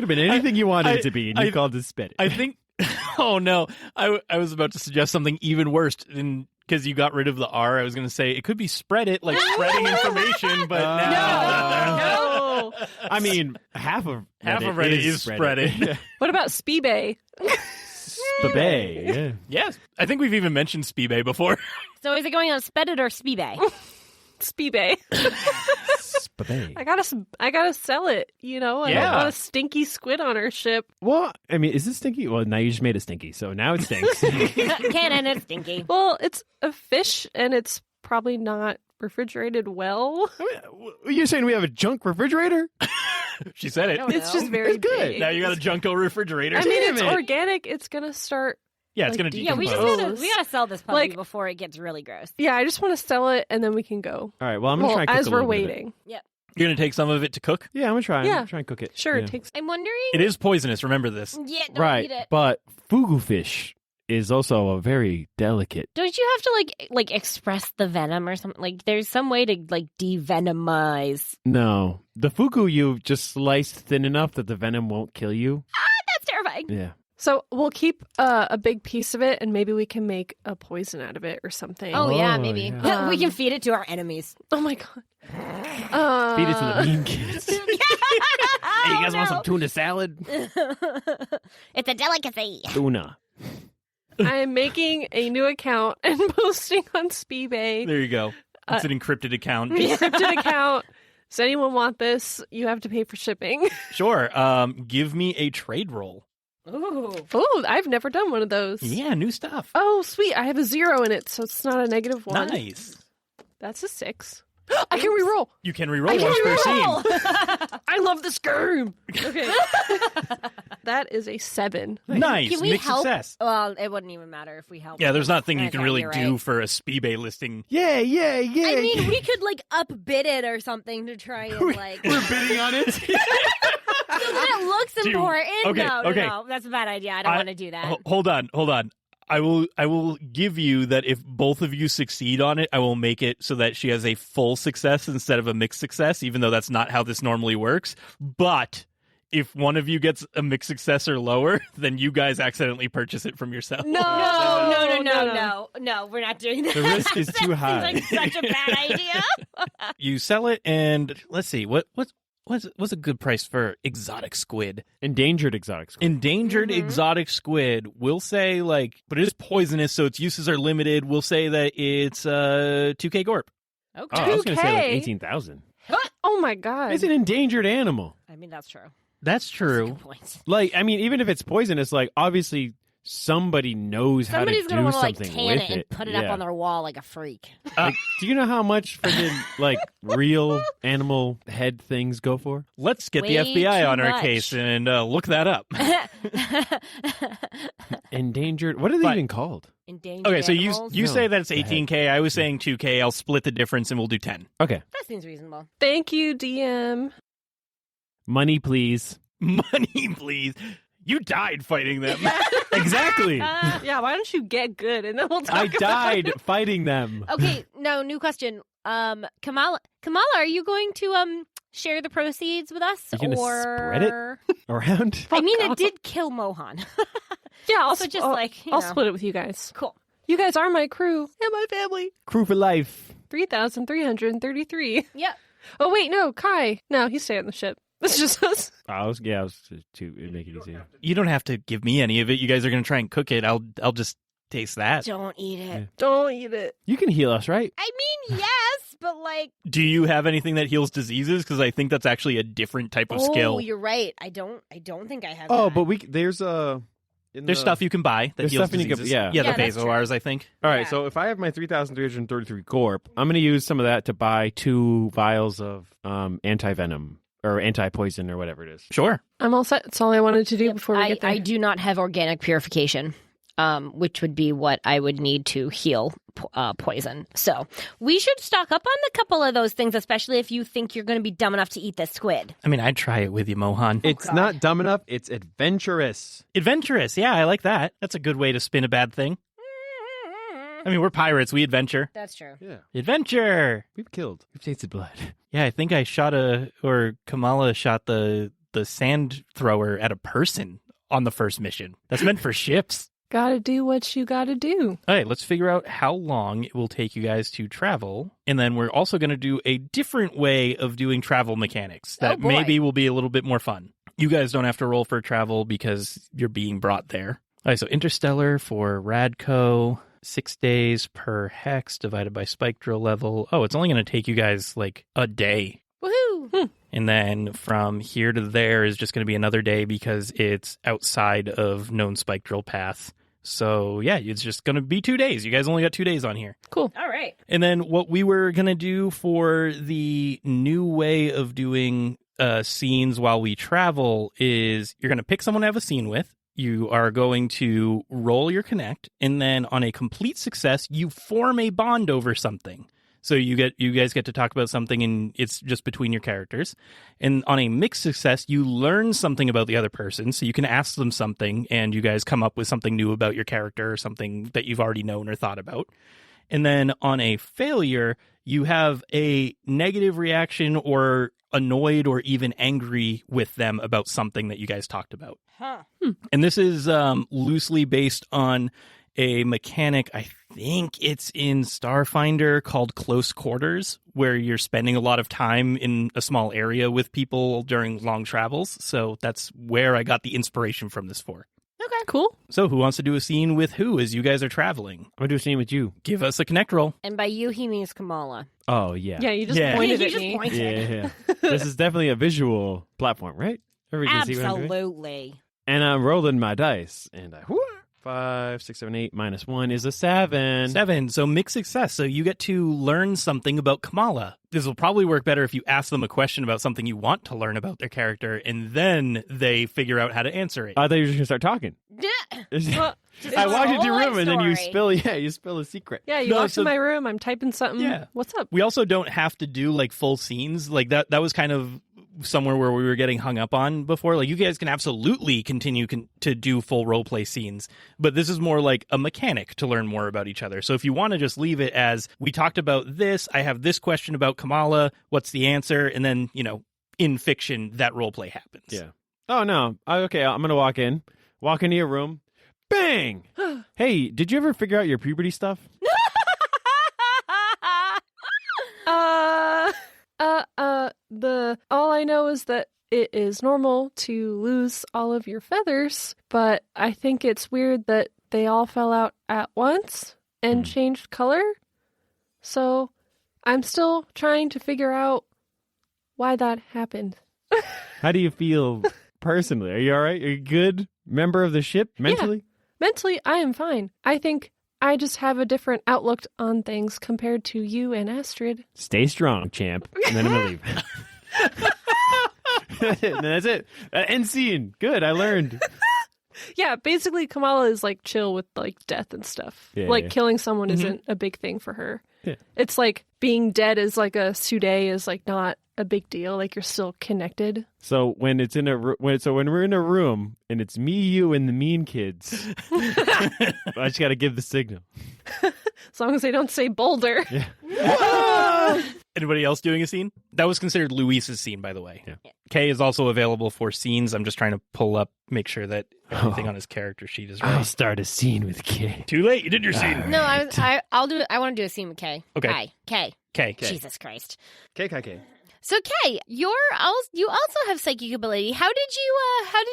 have been anything you wanted it to be, and you called it spit. I think. Oh no! I was about to suggest something even worse, because you got rid of the R. I was going to say it could be spread it, like spreading information, but No. I mean, half of Reddit is spread it. What about Speebay? Spabay, yeah. Yes, I think we've even mentioned Speebay before. So is it going on Spedit or Speebay? Speebay. Spabay. I gotta sell it. You know, I Yeah. don't want a stinky squid on our ship. Well, I mean, is it stinky? Well, now you just made it stinky, so now it stinks. Cannon, it's stinky. Well, it's a fish, and it's probably not refrigerated well. You're saying we have a junk refrigerator? She said it. don't It's know. just very It's good. big. Now you got a Junko refrigerator. I mean, it's Damn it. organic. It's gonna start. yeah, it's like, gonna Yeah, we decompose. just gotta sell this puppy Like- before it gets really gross. Yeah, I just want to sell it, and then we can go. All right, well, I'm going to try and cook as a we're little bit of it. waiting. You're gonna take some of it to cook. Yeah, I'm going to try. Yeah. Try and cook it. Sure, Yeah. it takes. I'm wondering. It is poisonous. Remember this. Yeah, don't Right, eat it. but fugu fish is also a very delicate. Don't you have to like express the venom or something? Like, there's some way to like devenomize. No, the fugu you just sliced thin enough that the venom won't kill you. That's terrifying. Yeah. So we'll keep a big piece of it, and maybe we can make a poison out of it or something. Oh yeah, Oh, maybe yeah. we can feed it to our enemies. Oh my god. Feed it to the mean kids. Hey, you guys want some tuna salad? It's a delicacy. Tuna. I am making a new account and posting on Speebay. There you go. It's an encrypted account. Encrypted account. Does anyone want this? You have to pay for shipping. Sure. Give me a trade roll. Ooh. Oh, I've never done one of those. Yeah, new stuff. Oh, sweet. I have a 0 in it, so it's not a -1. Nice. That's a 6. I can reroll. You can reroll once per scene. I love this game. Okay. That is a 7. Nice. Can we Mixed help? success. Well, it wouldn't even matter if we help. Yeah, there's nothing you can Okay, really you're do right. for a Speebay listing. Yeah. I mean, we could like upbid it or something to try and like. We're bidding on it. So that looks Do- important. okay, No, okay. that's a bad idea. I don't want to do that. Hold on. I will give you that if both of you succeed on it, I will make it so that she has a full success instead of a mixed success, even though that's not how this normally works. But if one of you gets a mixed success or lower, then you guys accidentally purchase it from yourself. No, we're not doing that. The risk is too high. Seems like such a bad idea. You sell it, and let's see what's a good price for exotic squid. Endangered exotic squid. Endangered exotic squid. We'll say but it is poisonous, so its uses are limited. We'll say that it's 2K Gorp. Oh, Okay. I was going to say like 2K? 18,000. Oh my god. It's an endangered animal. I mean, that's true. That's true. Good point. Like, I mean, even if it's poisonous, like, obviously somebody knows Somebody's how to gonna do want to like something tan with it and put it up Yeah. on their wall like a freak. Like, do you know how much freaking, like, real animal head things go for? Let's get Way the FBI too on our much. case and look that up. Endangered. What are they But- even called? Endangered Okay, so animals? you No, say that's the head. 18K. I was saying 2K. I'll split the difference and we'll do 10. Okay. That seems reasonable. Thank you, DM. Money, please. Money, please. You died fighting them. Exactly. Yeah, why don't you get good and then we'll talk I about died it. fighting them. Okay, no, new question. Kamala, are you going to share the proceeds with us, You gonna or spread it? Around? I mean, it did kill Mohan. Yeah, I'll Also, just like, you I'll know. split it with you guys. Cool. You guys are my crew. And my family. Crew for life. 3,333. Yep. Oh wait, no, Kai. No, he's staying on the ship. It's just us. I was to make it easy. You don't have to give me any of it. You guys are going to try and cook it. I'll just taste that. Don't eat it. Don't eat it. You can heal us, right? I mean, yes, but like. Do you have anything that heals diseases? Because I think that's actually a different type of skill. Oh, you're right. I don't think I have. Oh, that. but there's There's stuff you can buy that There's heals stuff you can- diseases. yeah. the Yeah, that's Vasoars, I think. All right, Yeah. so if I have my 3,333 corp, I'm going to use some of that to buy 2 vials of anti-venom or anti-poison or whatever it is. Sure. I'm all set. That's all I wanted to do Yep, before we get there. I do not have organic purification, which would be what I would need to heal poison. So we should stock up on a couple of those things, especially if you think you're going to be dumb enough to eat this squid. I mean, I'd try it with you, Mohan. It's God. not dumb enough. It's adventurous. Adventurous. Yeah, I like that. That's a good way to spin a bad thing. I mean, we're pirates. We adventure. That's true. Yeah. Adventure. We've killed. We've tasted blood. Yeah, I think I Kamala shot the sand thrower at a person on the first mission. That's meant for ships. Gotta do what you gotta do. All right, let's figure out how long it will take you guys to travel. And then we're also going to do a different way of doing travel mechanics that boy. maybe will be a little bit more fun. You guys don't have to roll for travel because you're being brought there. All right, so Interstellar for Radko, 6 days per hex divided by spike drill level. Oh, it's only going to take you guys like a day. Woohoo! And then from here to there is just going to be another day because it's outside of known spike drill path. So, yeah, it's just going to be 2 days. You guys only got 2 days on here. Cool. All right. And then what we were going to do for the new way of doing scenes while we travel is you're going to pick someone to have a scene with. You are going to roll your connect. And then on a complete success, you form a bond over something. So you guys get to talk about something and it's just between your characters. And on a mixed success, you learn something about the other person. So you can ask them something and you guys come up with something new about your character or something that you've already known or thought about. And then on a failure, you have a negative reaction or annoyed or even angry with them about something that you guys talked about. Huh. And this is loosely based on a mechanic, I think it's in Starfinder, called Close Quarters, where you're spending a lot of time in a small area with people during long travels. So that's where I got the inspiration from this for. Okay. Cool. So who wants to do a scene with who as you guys are traveling? I'm going to do a scene with you. Give us a connect roll. And by you, he means Kamala. Oh, yeah. Yeah, you just Yeah. pointed You at just me. pointed. Yeah. This is definitely a visual platform, right? Everybody can see what I'm doing. Absolutely. And I'm rolling my dice. And 5, 6, 7, 8 minus 1 is a 7. 7. So mixed success. So you get to learn something about Kamala. This will probably work better if you ask them a question about something you want to learn about their character, and then they figure out how to answer it. I thought you were just going to start talking. Well, I walked into your whole room and then you story. spill a secret. Yeah, you No, walked so- in my room. I'm typing something. Yeah. What's up? We also don't have to do like full scenes. Like that was kind of somewhere where we were getting hung up on before. Like you guys can absolutely continue to do full role play scenes, but this is more like a mechanic to learn more about each other. So if you want to just leave it as we talked about this, I have this question about Kamala, what's the answer? And then, in fiction, that role play happens. Yeah. Oh, no. Okay, I'm going to walk into your room. Bang! Hey, did you ever figure out your puberty stuff? All I know is that it is normal to lose all of your feathers, but I think it's weird that they all fell out at once and changed color. So I'm still trying to figure out why that happened. How do you feel personally? Are you all right? Are you a good member of the ship mentally? Mentally, I am fine. I think I just have a different outlook on things compared to you and Astrid. Stay strong, champ. And then I'm going to leave. And that's it. End scene. Good, I learned. Yeah, basically Kamala is like chill with like death and stuff. Yeah, like yeah. killing someone isn't a big thing for her. Yeah. It's like being dead is like a Sude is like not a big deal. Like you're still connected. So when it's in when we're in a room and it's me, you, and the mean kids, I just got to give the signal. As long as they don't say boulder. Anybody else doing a scene? That was considered Luis's scene, by the way. Yeah. Kay is also available for scenes. I'm just trying to pull up, make sure that everything on his character sheet is right. I'll start a scene with Kay. Too late. You did your scene. No, I'll do it. I want to do a scene with Kay. Okay. Kay. Kay. Jesus Christ. KKK. So Kay, you also have psychic ability. How did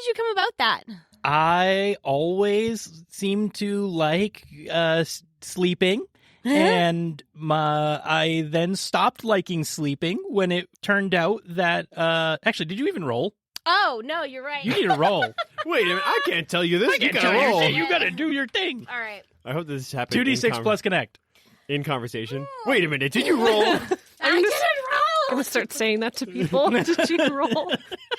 you come about that? I always seem to like sleeping. And I then stopped liking sleeping when it turned out that... actually, did you even roll? Oh, no, you're right. You need to roll. Wait a minute, I can't tell you this. I can't you tell gotta you roll. your thing. You gotta do your thing. All right. I hope this happens. 2d6 plus connect. In conversation. Wait a minute, did you roll? I didn't I'm roll. going to start saying that to people. Did you roll?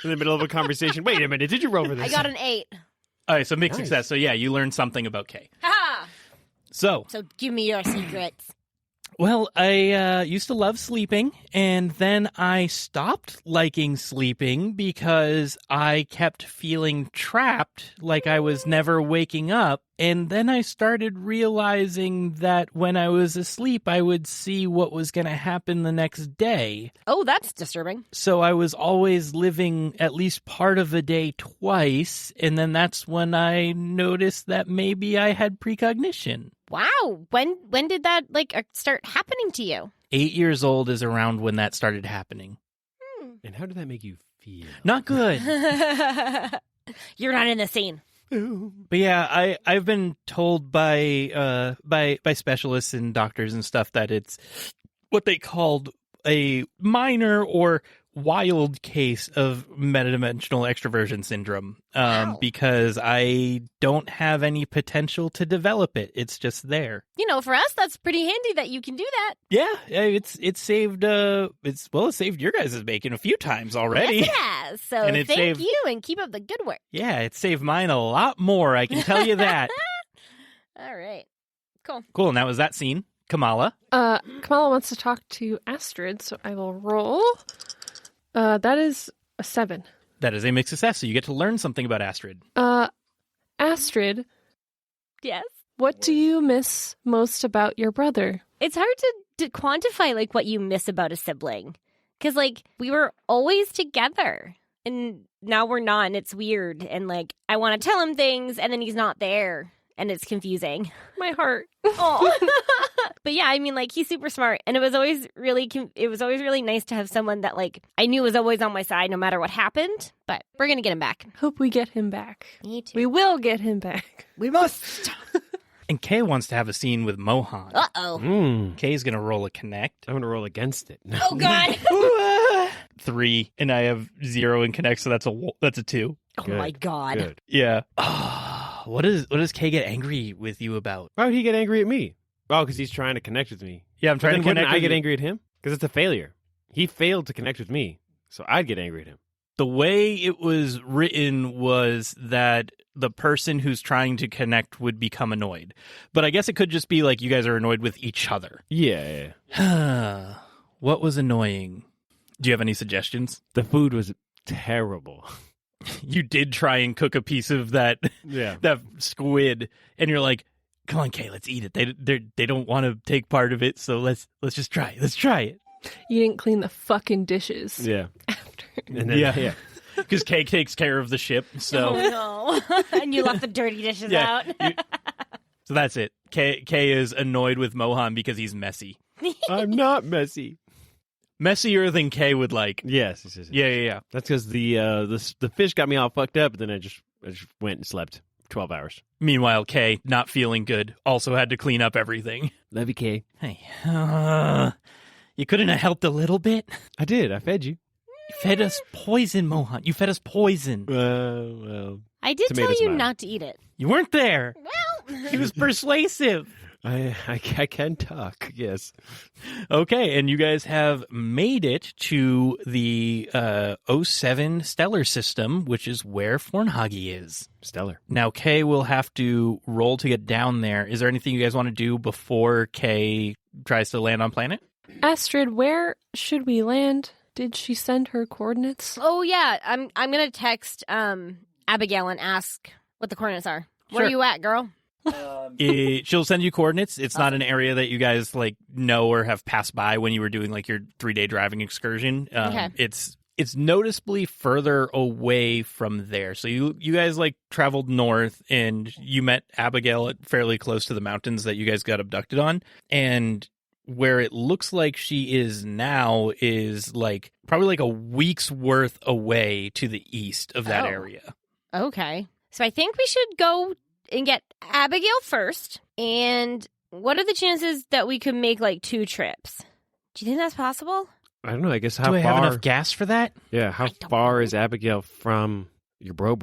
In the middle of a conversation. Wait a minute, did you roll for this? I got an 8. All right, so mixed Nice. success. So yeah, you learned something about Kay. Ha! So give me your secrets. well, I used to love sleeping, and then I stopped liking sleeping because I kept feeling trapped, like I was never waking up. And then I started realizing that when I was asleep, I would see what was going to happen the next day. Oh, that's disturbing. So I was always living at least part of a day twice, and then that's when I noticed that maybe I had precognition. Wow. When did that start happening to you? 8 years old is around when that started happening. And how did that make you feel? Not good. You're not in the scene. But yeah, I've been told by specialists and doctors and stuff that it's what they called a minor or wild case of metadimensional extroversion syndrome, Wow. because I don't have any potential to develop it. It's just there. For us, that's pretty handy that you can do that. Yeah, it's saved it saved your guys' bacon a few times already. Yes, it has. So And it thank saved- you and keep up the good work. Yeah, it saved mine a lot more, I can tell you that. All right. Cool. Cool, and that was that scene. Kamala. Kamala wants to talk to Astrid, so I will roll. That is a 7. That is a mixed success, so you get to learn something about Astrid. Astrid, Yes. what do you miss most about your brother? It's hard to quantify what you miss about a sibling. Because we were always together. And now we're not, and it's weird. And I want to tell him things, and then he's not there. And it's confusing. My heart. Oh. But yeah, he's super smart, and it was always really nice to have someone that I knew was always on my side no matter what happened. But we're gonna get him back. Hope we get him back. Me too. We will get him back. We must. And Kay wants to have a scene with Mohan. Uh-oh. Kay's going to roll a connect. I'm going to roll against it. Oh God. 3, and I have 0 in connect, so that's a 2. Oh Good. my God. Good. Yeah. What does Kay get angry with you about? Why would he get angry at me? Oh, because he's trying to connect with me. Yeah, I'm trying Then to connect wouldn't I with get you. angry at him? Because it's a failure. He failed to connect with me, so I'd get angry at him. The way it was written was that the person who's trying to connect would become annoyed. But I guess it could just be you guys are annoyed with each other. Yeah. What was annoying? Do you have any suggestions? The food was terrible. You did try and cook a piece of that Yeah. that squid, and you're like, "Come on, Kay, let's eat it." They don't want to take part of it, so let's just try it. Let's try it. You didn't clean the fucking dishes. Yeah. After. And then, Yeah. Because Kay takes care of the ship, so Oh no. And you left the dirty dishes out. So that's it. Kay is annoyed with Mohan because he's messy, I'm not messy. messier than Kay would like. Yes. Yeah. That's because the fish got me all fucked up, and then I just went and slept 12 hours. Meanwhile, Kay, not feeling good, also had to clean up everything. Love you, Kay. Hey, you couldn't have helped a little bit? I did. I fed you. You fed us poison, Mohan. You fed us poison. Well, I did Tomato tell you smile. not to eat it. You weren't there. Well, He was persuasive. I can talk. Yes. Okay, and you guys have made it to the 07 stellar system, which is where Fornhagi is. Stellar. Now, Kay will have to roll to get down there. Is there anything you guys want to do before Kay tries to land on planet? Astrid, where should we land? Did she send her coordinates? oh yeah, I'm gonna text Abigail and ask what the coordinates are. Where Sure. are you at, girl? She'll send you coordinates. It's not an area that you guys know or have passed by when you were doing your 3-day driving excursion. Okay. It's noticeably further away from there. So you guys traveled north and you met Abigail fairly close to the mountains that you guys got abducted on. And where it looks like she is now is probably a week's worth away to the east of that area. Okay. So I think we should go and get Abigail first. And what are the chances that we could make 2 trips? Do you think that's possible? I don't know. I guess how Do I far? have enough gas for that? Yeah, how far is Abigail from your bro?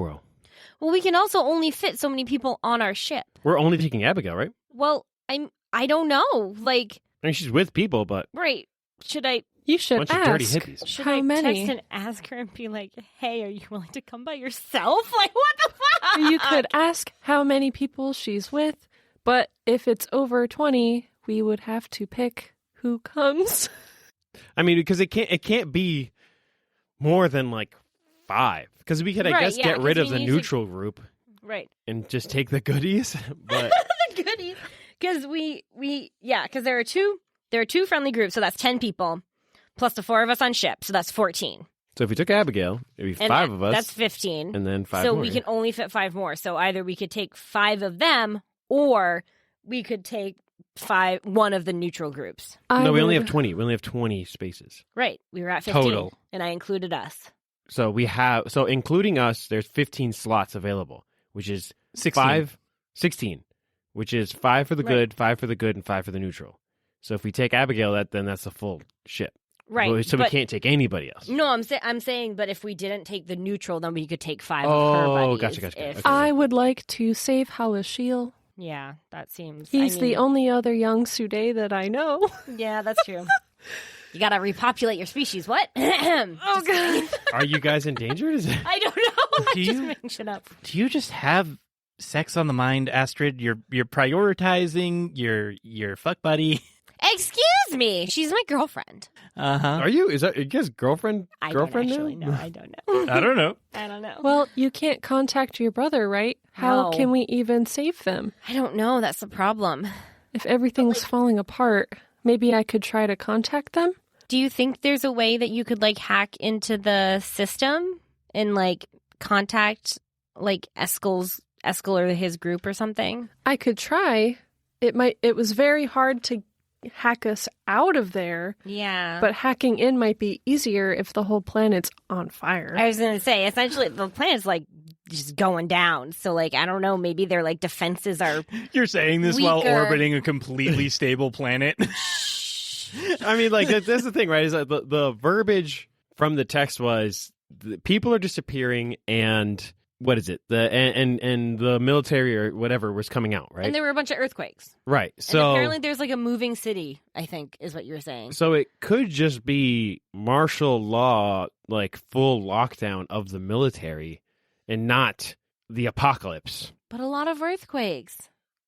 Well, we can also only fit so many people on our ship. We're only taking Abigail, right? Well, I don't know. I mean, she's with people, but Right. Should I You should bunch of ask. dirty hippies. should How I many? text and ask her and be like, "Hey, are you willing to come by yourself?" What the fuck? You could ask how many people she's with, but if it's over 20, we would have to pick who comes. I mean, because it can't be more than 5. Because we could, I Right, guess, yeah, get rid 'cause of we the need to- neutral group Right. and just take the goodies. But The goodies. Because because there are two friendly groups, so that's 10 people, plus the 4 of us on ship, so that's 14. so if we took Abigail, it'd be And 5 of us, That's 15. and then 5 so more. we can only fit 5 more. So either we could take 5 of them, or we could take one of the neutral groups. No, we only have 20. We only have 20 spaces. Right. We were at 15. Total. And I included us. So including us, there's 15 slots available, which is 16, which is 5 for the good, 5 for the good, and 5 for the neutral. So if we take Abigail, then that's a full ship. Right. So we can't take anybody else. No, I'm saying, but if we didn't take the neutral, then we could take 5 Oh, of her buddies. gotcha. if- Okay. I would like to save Hawashiel. Yeah, that seems... He's the only other young Sude that I know. Yeah, that's true. You gotta repopulate your species. What? Oh, God. Are you guys endangered? I don't know. I'm Do just you- making shit up. Do you just have sex on the mind, Astrid? You're prioritizing your fuck buddy. Excuse me. She's my girlfriend. Uh-huh. Are you? Is that you guys girlfriend I girlfriend don't actually now? know. I don't know. I don't know. I don't know. Well, you can't contact your brother, right? How No. can we even save them? I don't know. That's the problem. If everything's falling apart, maybe I could try to contact them? Do you think there's a way that you could hack into the system and contact Eskel or his group or something? I could try. It was very hard to hack us out of there, Yeah. but hacking in might be easier if the whole planet's on fire. I was going to say, essentially, the planet's just going down. So, I don't know, maybe their defenses are. You're saying this while Weaker. orbiting a completely stable planet. I mean, that's the thing, right? Is that the verbiage from the text was people are disappearing, and what is it? And the military or whatever was coming out, right? And there were a bunch of earthquakes. Right. And So apparently there's a moving city, I think, is what you're saying. So it could just be martial law, full lockdown of the military, and not the apocalypse. But a lot of earthquakes.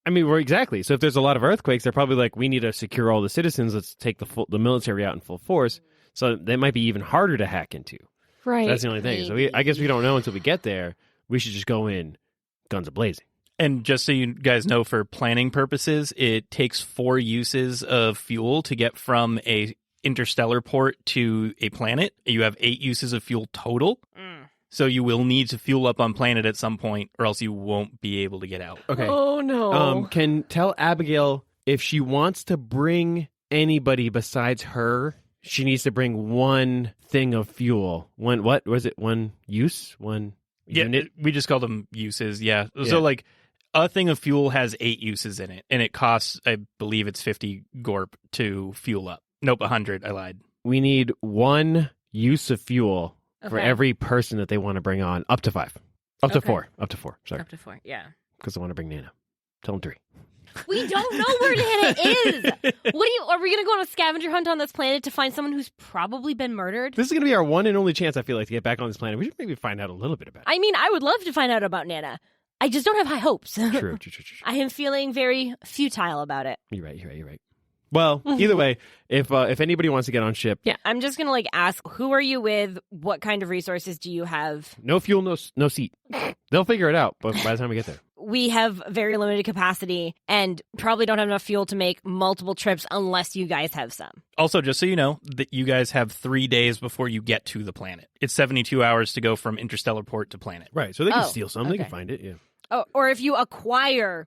I mean, exactly. So if there's a lot of earthquakes, they're probably we need to secure all the citizens. Let's take the military out in full force. So that might be even harder to hack into. Right. That's the only thing. So I guess we don't know until we get there. We should just go in guns a-blazing. And just so you guys know, for planning purposes, it takes 4 uses of fuel to get from a interstellar port to a planet. You have 8 uses of fuel total. So you will need to fuel up on planet at some point, or else you won't be able to get out. Okay. Oh, no. Can tell Abigail if she wants to bring anybody besides her, she needs to bring 1 thing of fuel. What was it? 1 use? 1 unit? We just call them uses, yeah. So, a thing of fuel has 8 uses in it, and it costs, I believe it's 50 gorp to fuel up. Nope, 100, I lied. We need 1 use of fuel for Okay. every person that they want to bring on, up to 5. Up to Okay. 4. Up to 4, sorry. Up to 4, yeah. Because I want to bring Nana. Tell them 3. We don't know where Nana is. Are we going to go on a scavenger hunt on this planet to find someone who's probably been murdered? This is going to be our one and only chance, I feel like, to get back on this planet. We should maybe find out a little bit about it. I mean, I would love to find out about Nana. I just don't have high hopes. True. I am feeling very futile about it. You're right. Well, either way, if anybody wants to get on ship, I'm just gonna ask, who are you with? What kind of resources do you have? no fuel, no seat. They'll figure it out, but by the time we get there. We have very limited capacity and probably don't have enough fuel to make multiple trips unless you guys have some. Also, just so you know, that you guys have 3 days before you get to the planet. It's 72 hours to go from interstellar port to planet. Right, so they can Oh, steal some. They okay. can find it, yeah. Oh, or if you acquire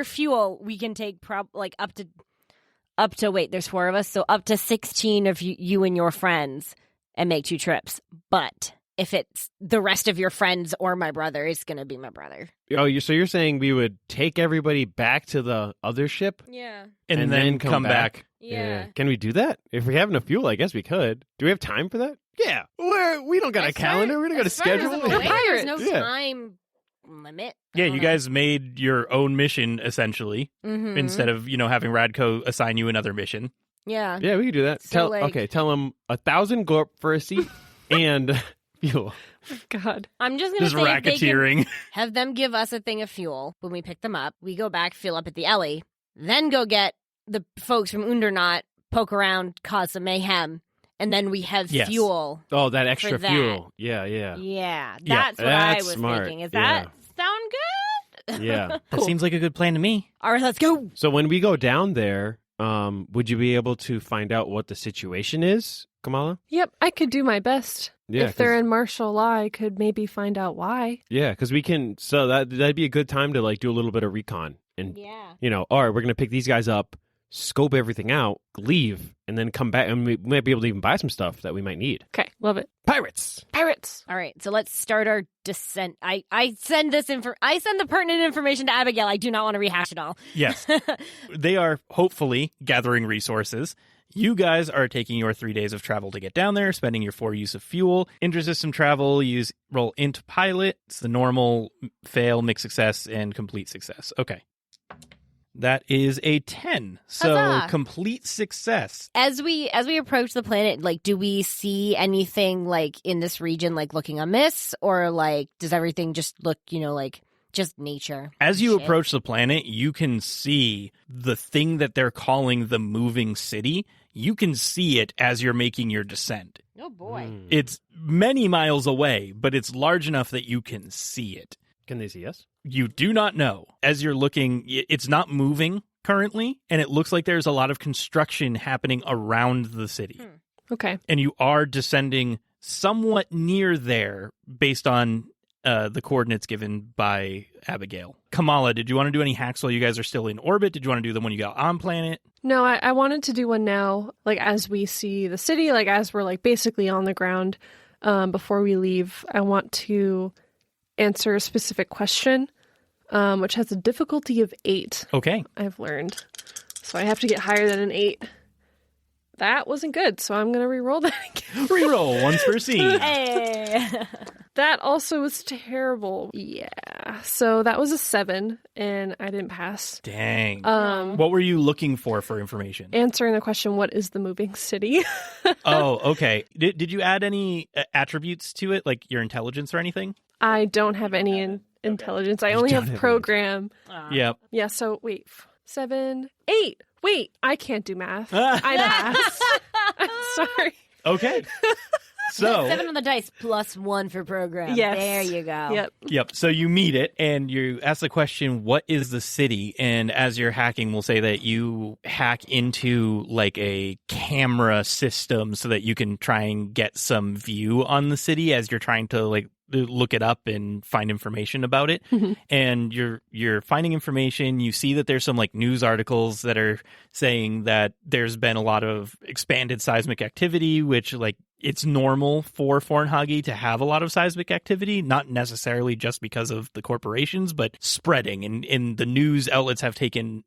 fuel, we can take up to wait, there's 4 of us, so up to 16 of you and your friends and make 2 trips. But if it's the rest of your friends or my brother, it's going to be my brother. Oh, so you're saying we would take everybody back to the other ship? Yeah. And then come back. Yeah. Can we do that? If we have enough fuel, I guess we could. Do we have time for that? Yeah. We don't got a calendar. We don't got a schedule. There's no Yeah. time limit. Yeah, you guys made your own mission, essentially, Mm-hmm. instead of, having Radko assign you another mission. Yeah. Yeah, we could do that. So, Tell them 1,000 gorp for a seat and fuel. God. I'm just going to Just say if they can racketeering. have them give us a thing of fuel when we pick them up. We go back, fill up at the Ellie, then go get the folks from Undernaut, poke around, cause some mayhem, and then we have Yes. fuel. Oh, that extra that. fuel. Yeah, yeah. Yeah, Yeah, that's what I that's was smart. thinking. Is that sound good? Yeah. That seems like a good plan to me. All right, let's go. So when we go down there, would you be able to find out what the situation is, Kamala? Yep, I could do my best. Yeah, If they're in martial law, I could maybe find out why. Yeah, because we can. So that'd be a good time to do a little bit of recon and Yeah. all right, we're gonna pick these guys up, scope everything out, leave, and then come back, and we might be able to even buy some stuff that we might need. Okay, love it. Pirates. Pirates. All right, so let's start our descent. I send the pertinent information to Abigail. I do not want to rehash it all. Yes. They are hopefully gathering resources. You guys are taking your 3 days of travel to get down there, spending your 4 use of fuel. Intersystem travel, roll into pilot. It's the normal fail, mixed success, and complete success. Okay. That is a 10. So Huzzah. complete success. As we approach the planet, do we see anything in this region looking amiss, or does everything just look just nature? As you Shit. approach the planet, you can see the thing that they're calling the moving city. You can see it as you're making your descent. Oh boy. It's many miles away, but it's large enough that you can see it. Can they see us? You do not know. As you're looking, it's not moving currently, and it looks like there's a lot of construction happening around the city. Okay. And you are descending somewhat near there based on the coordinates given by Abigail. Kamala, did you want to do any hacks while you guys are still in orbit? Did you want to do them when you got on planet? No, I wanted to do one now, as we see the city, as we're basically on the ground before we leave. I want to answer a specific question, which has a difficulty of 8. Okay. I've learned. So I have to get higher than an 8. That wasn't good, so I'm going to re-roll that again. Reroll once per scene. Hey. That also was terrible. Yeah. So that was a 7, and I didn't pass. Dang. Um, What were you looking for information? Answering the question, what is the moving city? Oh, okay. Did you add any attributes to it, like your intelligence or anything? I don't have any intelligence. I only don't have have program. Yep. Yeah, so wait. 7, 8. Wait, I can't do math. I pass. I'm sorry. Okay. So 7 on the dice plus 1 for program. Yes. There you go. Yep. So you meet it and you ask the question, what is the city? And as you're hacking, we'll say that you hack into a camera system so that you can try and get some view on the city as you're trying to look it up and find information about it. And you're finding information. You see that there's some news articles that are saying that there's been a lot of expanded seismic activity, which it's normal for Fornhagi to have a lot of seismic activity, not necessarily just because of the corporations, but spreading. And the news outlets have taken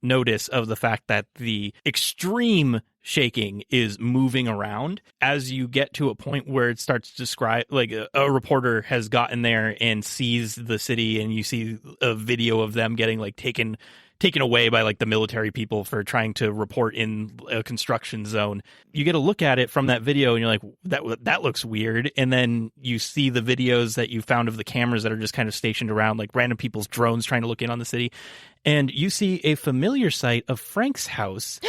notice of the fact that the extreme shaking is moving around. As you get to a point where it starts to describe, a reporter has gotten there and sees the city, and you see a video of them getting taken taken away by like the military people for trying to report in a construction zone. You get a look at it from that video and you're like, that looks weird. And then you see the videos that you found of the cameras that are just kind of stationed around, like random people's drones trying to look in on the city. And you see a familiar sight of Frank's house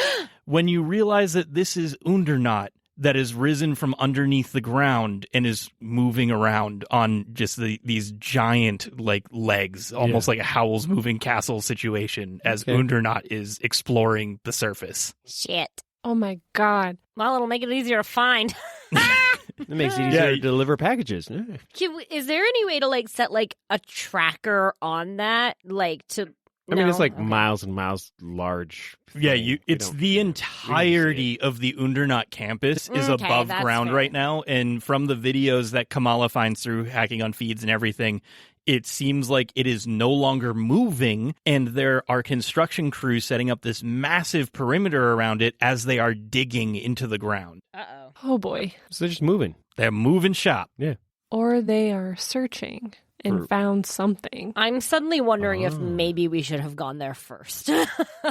when you realize that this is Undernot that has risen from underneath the ground and is moving around on just these giant like legs, almost like a Howl's Moving Castle situation as Undernot is exploring the surface. Shit. Oh my god. Well, it'll make it easier to find. It makes it easier to deliver packages. Is there any way to like set like a tracker on that, like to? I mean, it's like miles and miles large. Yeah, it's the entirety of the Undernot campus is above ground right now. And from the videos that Kamala finds through hacking on feeds and everything, it seems like it is no longer moving. And there are construction crews setting up this massive perimeter around it as they are digging into the ground. Uh-oh. Oh boy. So they're just moving. They're moving shop. Yeah. Or they are searching and found something. I'm suddenly wondering if maybe we should have gone there first.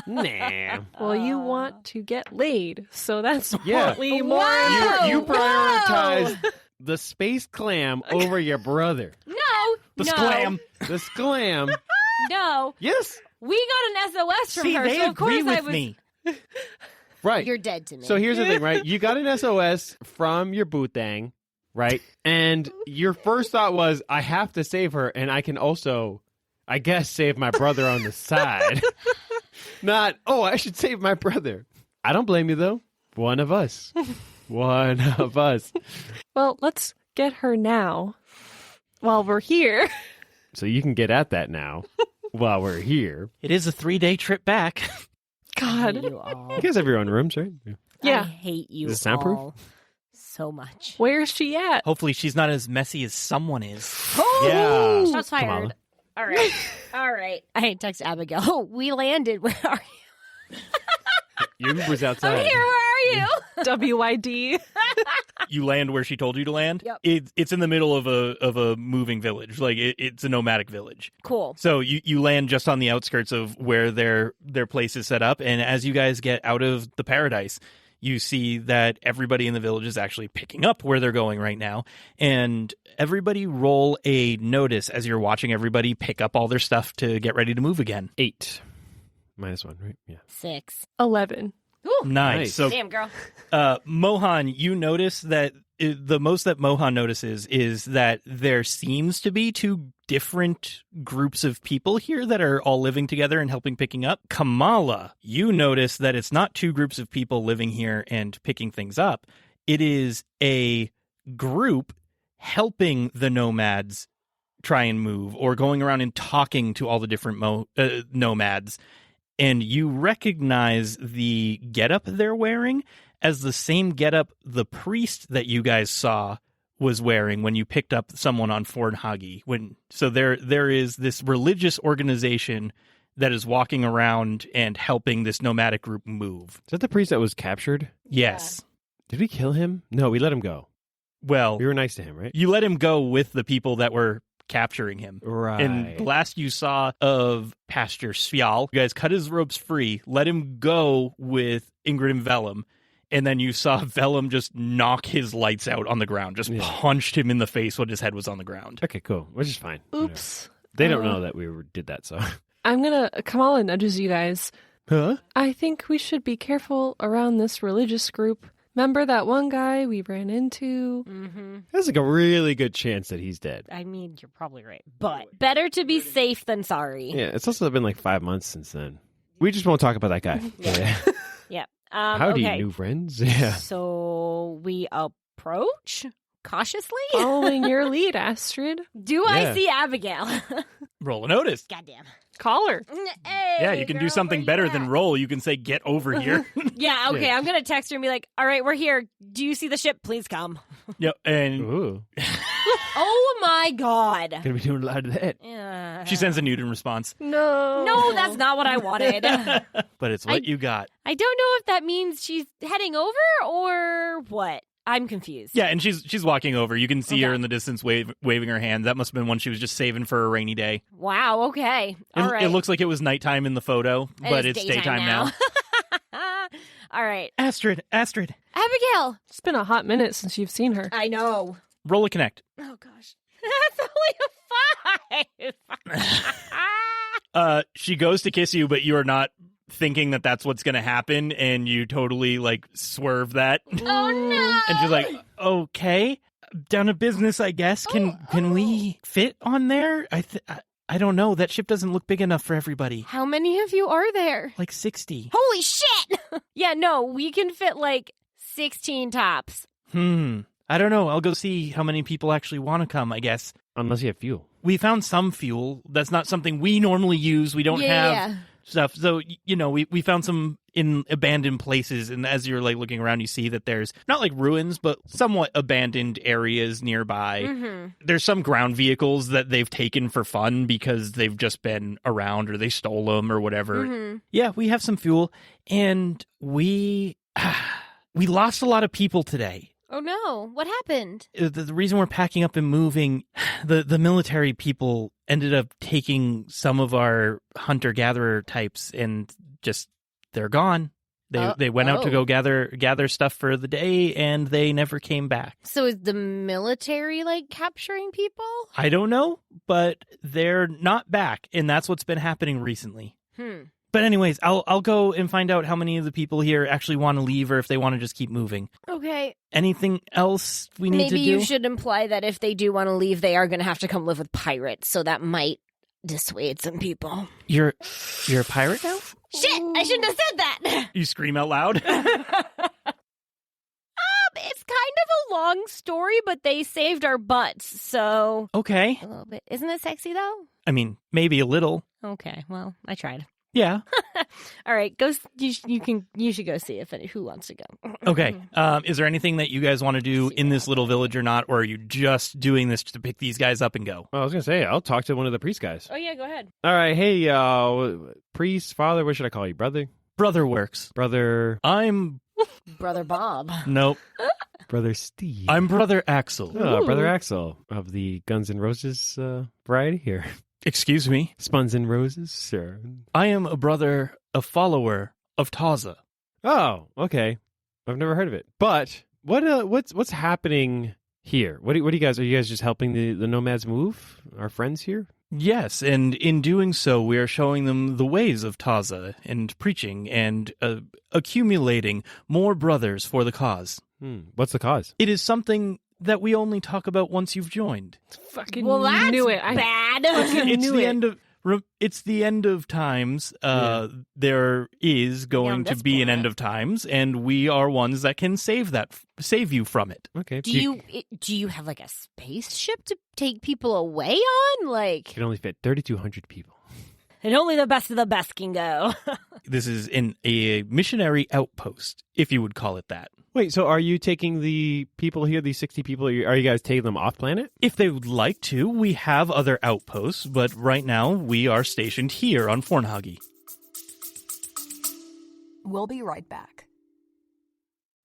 Nah. Well, you want to get laid, so that's Yeah. slightly more. You prioritize the space clam over your brother. The sclam. The sclam. No. Yes. We got an SOS from her, they so of course agree with I was. me. Right. You're dead to me. So here's the thing, right? You got an SOS from your bootang, right? And your first thought was, I have to save her, and I can also, I guess, save my brother on the side. Not, I should save my brother. I don't blame you, though. One of us. One of us. Well, let's get her now while we're here. So you can get at that now while we're here. It is a 3-day trip back. God. You all. You guys have your own rooms, right? Yeah. I hate you Is it soundproof? all so much. Where's she at? Hopefully she's not as messy as someone is. Yeah. Shots fired. Kamala. All right. All right. I text Abigail. Oh, we landed. Where are you? Your Uber's outside. I'm here. Where are you? WYD. You land where she told you to land. Yep. It's in the middle of a moving village. Like it's a nomadic village. Cool. So you land just on the outskirts of where their place is set up, and as you guys get out of the paradise, you see that everybody in the village is actually picking up where they're going right now. And everybody roll a notice as you're watching everybody pick up all their stuff to get ready to move again. 8. -1, right? Yeah. 6. 11. Ooh. Nice. So, Damn, girl. Mohan, you notice that the most that Mohan notices is that there seems to be 2 different groups of people here that are all living together and helping picking up. Kamala, you notice that it's not 2 groups of people living here and picking things up. It is a group helping the nomads try and move, or going around and talking to all the different nomads. And you recognize the getup they're wearing as the same getup the priest that you guys saw was wearing when you picked up someone on Fornhagi. So there is this religious organization that is walking around and helping this nomadic group move. Is that the priest that was captured? Yes. Did we kill him? No, we let him go. Well, We were nice to him, right? you let him go with the people that were capturing him. Right. And the last you saw of Pastor Svial, you guys cut his ropes free, let him go with Ingrid and Vellum, and then you saw Vellum just knock his lights out on the ground, just punched him in the face when his head was on the ground. Okay, cool. Which is fine. Oops. They don't know that we did that, so. I'm gonna. Kamala nudges you guys. Huh? I think we should be careful around this religious group. Remember that one guy we ran into? Mm-hmm. There's like a really good chance that he's dead. I mean, you're probably right. But better to be safe than sorry. Yeah, it's also been like 5 months since then. We just won't talk about that guy. Yeah. Yeah. Howdy, okay. new friends. Yeah. So we approach cautiously? Following your lead, Astrid. Do I see Abigail? Roll a notice. Goddamn. Call her. Hey, Yeah, you can do girl, something where better you than at? roll. You can say, get over here. Yeah, okay. I'm going to text her and be like, all right, we're here. Do you see the ship? Please come. Yep. And Ooh. Oh, my God. Gonna be doing a lot of that. Yeah. she sends a nude in response. No, that's not what I wanted. But it's what you got. I don't know if that means she's heading over or what. I'm confused. Yeah, and she's walking over. You can see her Okay. in the distance waving her hand. That must have been one she was just saving for a rainy day. Wow, okay. All right. It looks like it was nighttime in the photo, And but it's daytime now. All right. Astrid. Abigail. It's been a hot minute since you've seen her. I know. Roll a connect. Oh, gosh. That's only a 5. She goes to kiss you, but you are not thinking that that's what's going to happen, and you totally, like, swerve that. Oh, no. And she's like, okay, down to business, I guess. Can we fit on there? I don't know. That ship doesn't look big enough for everybody. How many of you are there? Like 60. Holy shit! Yeah, no, we can fit like 16 tops. I don't know. I'll go see how many people actually want to come, I guess. Unless you have fuel. We found some fuel. That's not something we normally use. We don't have stuff. So, we found some in abandoned places. And as you're like looking around, you see that there's not like ruins, but somewhat abandoned areas nearby. Mm-hmm. There's some ground vehicles that they've taken for fun because they've just been around or they stole them or whatever. Mm-hmm. Yeah, we have some fuel. And we lost a lot of people today. Oh no, what happened? The reason we're packing up and moving, the military people ended up taking some of our hunter-gatherer types and just, they're gone. They went out to go gather stuff for the day, and they never came back. So is the military like capturing people? I don't know, but they're not back, and that's what's been happening recently. But anyways, I'll go and find out how many of the people here actually want to leave or if they want to just keep moving. Okay. Anything else we need to do? Maybe you should imply that if they do want to leave, they are going to have to come live with pirates, so that might dissuade some people. You're a pirate now? Shit! I shouldn't have said that! You scream out loud. It's kind of a long story, but they saved our butts, so... Okay. A little bit. Isn't it sexy, though? I mean, maybe a little. Okay, well, I tried. Yeah. All right, go. You should go see who wants to go. Okay. Is there anything that you guys want to do in this little village or not, or are you just doing this to pick these guys up and go? Well, I was going to say, I'll talk to one of the priest guys. Oh, yeah, go ahead. All right, hey, priest, father, what should I call you? Brother? Brother works. Brother... I'm... Brother Bob. Nope. Brother Steve. I'm Brother Axel. Oh, Brother Axel of the Guns N' Roses variety here. Excuse me? Spuns and Roses, sir. I am a follower of Taza. Oh, okay. I've never heard of it. But what's happening here? What do you guys, are you guys just helping the nomads move? Our friends here? Yes, and in doing so, we are showing them the ways of Taza and preaching and accumulating more brothers for the cause. What's the cause? It is something that we only talk about once you've joined. Fucking Well, that's knew it. bad. It's the end of times. There is going to this be an planet. end of times, and we are ones that can save you from it. Okay. Do you have like a spaceship to take people away on? Like, can only fit 3,200 people. and only the best of the best can go. This is a missionary outpost, if you would call it that. Wait, so are you taking the people here, these 60 people, are you guys taking them off planet? If they would like to, we have other outposts, but right now we are stationed here on Fornhagi. We'll be right back.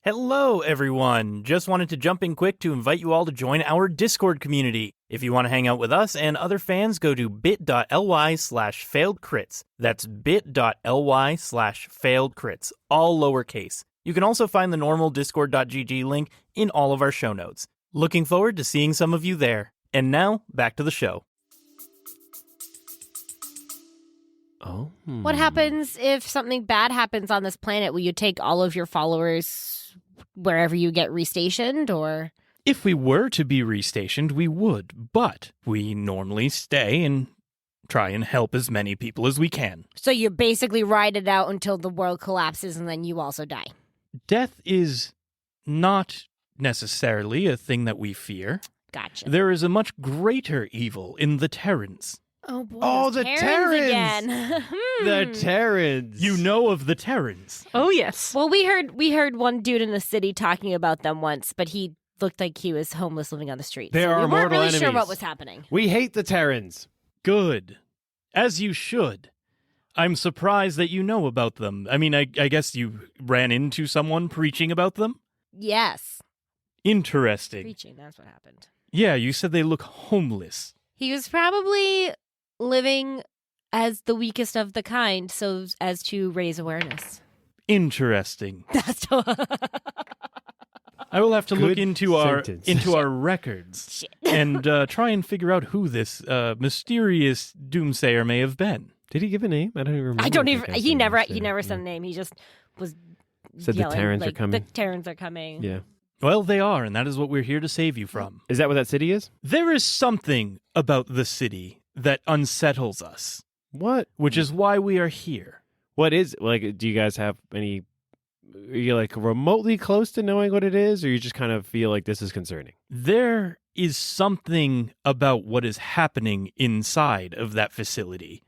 Hello, everyone. Just wanted to jump in quick to invite you all to join our Discord community. If you want to hang out with us and other fans, go to bit.ly/failedcrits. That's bit.ly/failedcrits, all lowercase. You can also find the normal discord.gg link in all of our show notes. Looking forward to seeing some of you there. And now, back to the show. Oh. What happens if something bad happens on this planet? Will you take all of your followers wherever you get restationed, or? If we were to be restationed, we would, but we normally stay and try and help as many people as we can. So you basically ride it out until the world collapses and then you also die. Death is not necessarily a thing that we fear. Gotcha. There is a much greater evil in the Terrans. Oh, boy. Oh, those the Terrans Terrans! again. The Terrans. You know of the Terrans. Oh, yes. Well, we heard one dude in the city talking about them once, but he looked like he was homeless living on the street. They so are we weren't mortal really sure enemies. what was happening. We hate the Terrans. Good. As you should. I'm surprised that you know about them. I mean, I guess you ran into someone preaching about them? Yes. Interesting. Preaching, that's what happened. Yeah, you said they look homeless. He was probably living as the weakest of the kind, so as to raise awareness. Interesting. That's I will have to look Good into sentence. our records Shit. and try and figure out who this mysterious doomsayer may have been. Did he give a name? I don't even remember. I don't what even. that guy's He name never. was. He never said a name. He just was Said the yelling, Terrans are like, coming. The Terrans are coming. Yeah. Well, they are, and that is what we're here to save you from. Is that what that city is? There is something about the city that unsettles us, What? which is why we are here. What is, like, do you guys have any, are you, like, remotely close to knowing what it is, or you just kind of feel like this is concerning? There is something about what is happening inside of that facility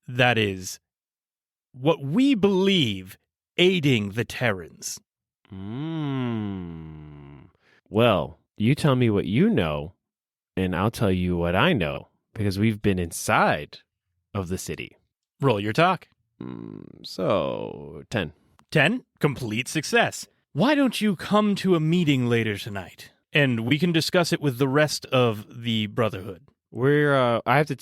that is what we believe aiding the Terrans. Well, you tell me what you know, and I'll tell you what I know, because we've been inside of the city. Roll your talk. So, 10. 10, complete success. Why don't you come to a meeting later tonight, and we can discuss it with the rest of the Brotherhood. We're,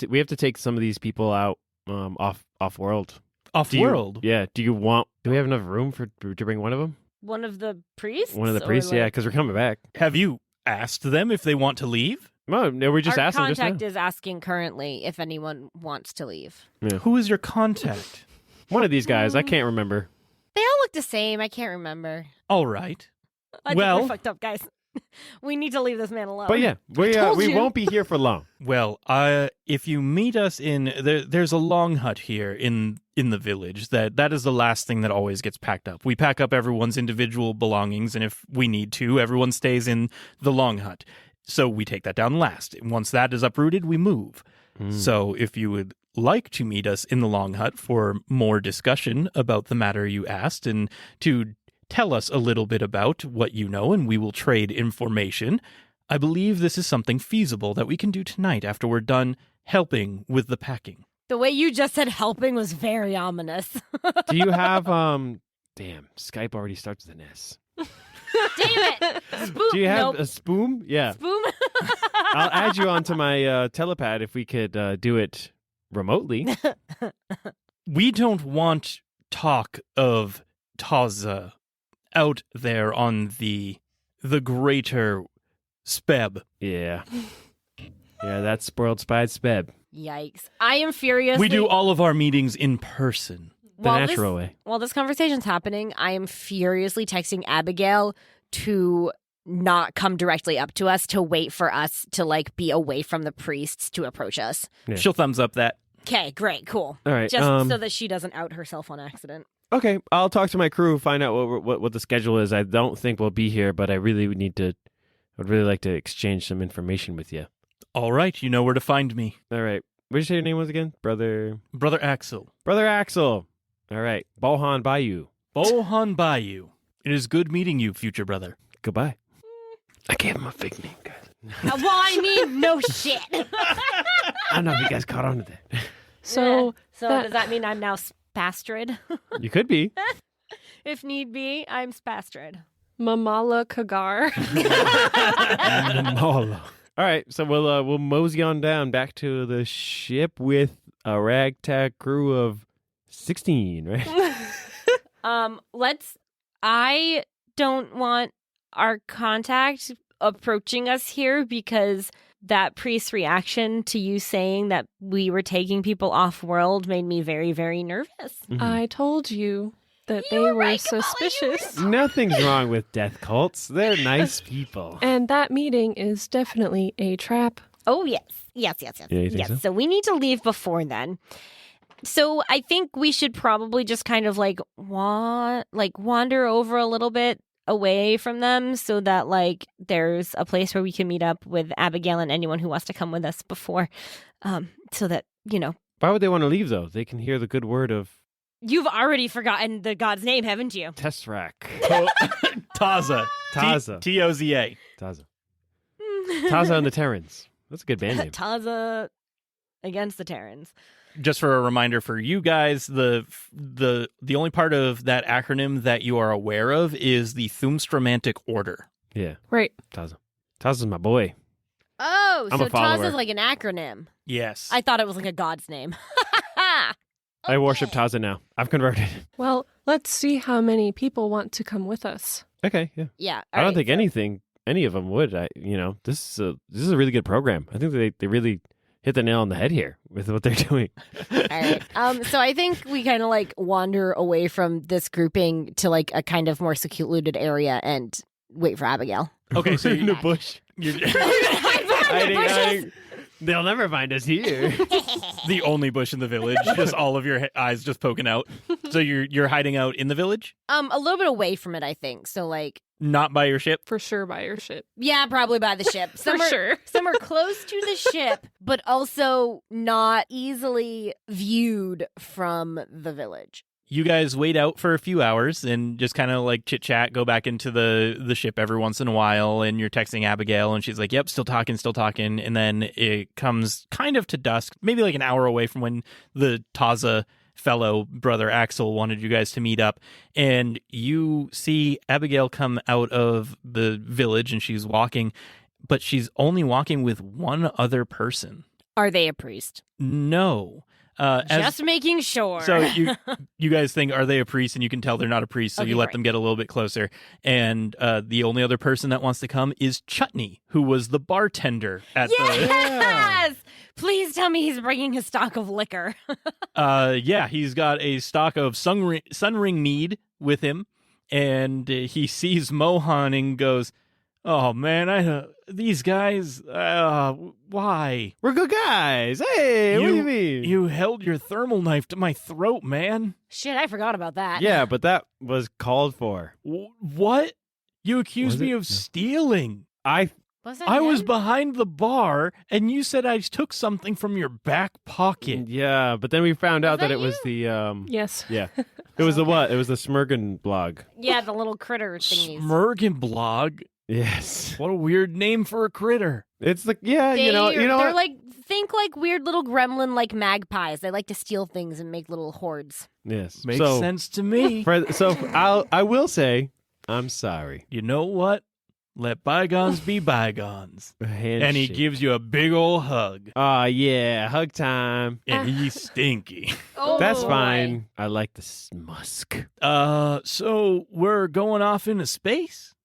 we have to take some of these people out, off world. Off-world? Yeah. Do we have enough room to bring one of them? One of the priests. One of the Or, priests? Yeah, like- because we're coming back. Have you asked them if they want to leave? No, we just Our asked them just now. contact is asking currently if anyone wants to leave. Who is your contact? One of these guys, I can't remember. They all look the same. I can't remember. All right. I think Well- we're fucked up, guys. We need to leave this man alone. But yeah, told we you. won't be here for long. Well, if you meet us in there's a long hut here in the village. That is the last thing that always gets packed up. We pack up everyone's individual belongings, and if we need to, everyone stays in the long hut. So we take that down last. Once that is uprooted, we move. So if you would like to meet us in the long hut for more discussion about the matter you asked, and to tell us a little bit about what you know, and we will trade information, I believe this is something feasible that we can do tonight after we're done helping with the packing. The way you just said helping was very ominous. Do you have damn, Skype already starts with an S. Damn it! Spook. Do you have Nope. a spoon? Yeah. Spoon? I'll add you onto my telepad if we could do it remotely. We don't want talk of Taza out there on the greater Speb. Yeah. Yeah, that's spoiled spied speb. Yikes! I am furious. We do all of our meetings in person. The natural way. While this conversation's happening, I am furiously texting Abigail to not come directly up to us, to wait for us to like be away from the priests to approach us. Yeah. She'll thumbs up that. Okay, great, cool. All right. Just so that she doesn't out herself on accident. Okay, I'll talk to my crew, find out what the schedule is. I don't think we'll be here, but I really would really like to exchange some information with you. All right, you know where to find me. All right. What did you say your name was again? Brother Axel. Brother Axel. All right. Mohan Bayou. Bohan Bayou. It is good meeting you, future brother. Goodbye. I gave him a fake name, guys. Well, I mean, no shit. I don't know if you guys caught on to that. So Does that mean I'm now Spastrid? You could be. If need be, I'm Spastrid. Mamala Kagar. All right, so we'll mosey on down back to the ship with a ragtag crew of 16, right? I don't want our contact approaching us here because that priest's reaction to you saying that we were taking people off world made me very, very nervous. I told you that You they were were right, Kamala, suspicious. Nothing's wrong with death cults. They're nice people. And that meeting is definitely a trap. Oh, yes. Yes. Yeah, you think so? So we need to leave before then. So I think we should probably just kind of wander over a little bit away from them so that there's a place where we can meet up with Abigail and anyone who wants to come with us before, so that, Why would they want to leave, though? They can hear the good word of You've already forgotten the god's name, haven't you? Tesseract. Taza. Taza. T-O-Z-A. Taza. Taza and the Terrans. That's a good band name. Taza against the Terrans. Just for a reminder for you guys, the only part of that acronym that you are aware of is the Thumstramantic Order. Yeah, Right. Taza. Taza's my boy. Oh, I'm so a follower. Taz is like an acronym. Yes. I thought it was like a god's name. I worship Taza now. I've converted. Well, let's see how many people want to come with us. Okay, yeah. Yeah. I don't think any of them would. This is a really good program. I think they really hit the nail on the head here with what they're doing. All right. So I think we kind of like wander away from this grouping to like a kind of more secluded area and wait for Abigail. Okay, so in the bush. Hiding. They'll never find us here. the only bush in the village, just all of your eyes just poking out. So you're hiding out in the village, A little bit away from it, I think. So like, not by your ship. For sure by your ship. yeah, probably by the ship. For sure. Somewhere close to the ship, but also not easily viewed from the village. You guys wait out for a few hours and just kind of like chit chat, go back into the ship every once in a while, and you're texting Abigail, and she's like, "Yep, still talking," and then it comes kind of to dusk, maybe like an hour away from when the Taza fellow brother Axel wanted you guys to meet up, and you see Abigail come out of the village, and she's walking, but she's only walking with one other person. Are they a priest? No. Just making sure. So you guys think, are they a priest? And you can tell they're not a priest, so Okay, you let right. them get a little bit closer. And the only other person that wants to come is Chutney, who was the bartender at Yes! Please tell me he's bringing a stock of liquor. yeah, he's got a stock of Sunring mead with him, and he sees Mohan and goes, "Oh man, these guys, why? We're good guys. Hey, what do you mean? You held your thermal knife to my throat, man. Shit, I forgot about that. Yeah, but that was called for. What? You accused Was me it? of stealing. Was that I was him? behind the bar, and you said I took something from your back pocket. Yeah, but then we found out that that it was the Yes. yeah. It was the what? It was the Smurgen blog. Yeah, the little critter thingies. Smurgenblog? Yes. What a weird name for a critter. It's like you know They're what? like, think like weird little gremlin like magpies. They like to steal things and make little hordes. Yes. Makes so, sense to me. I will say I'm sorry. You know what? Let bygones be bygones. A And he handshake. gives you a big old hug. Oh yeah, hug time. And he's stinky. Oh, That's boy. fine. I like the musk. So we're going off into space?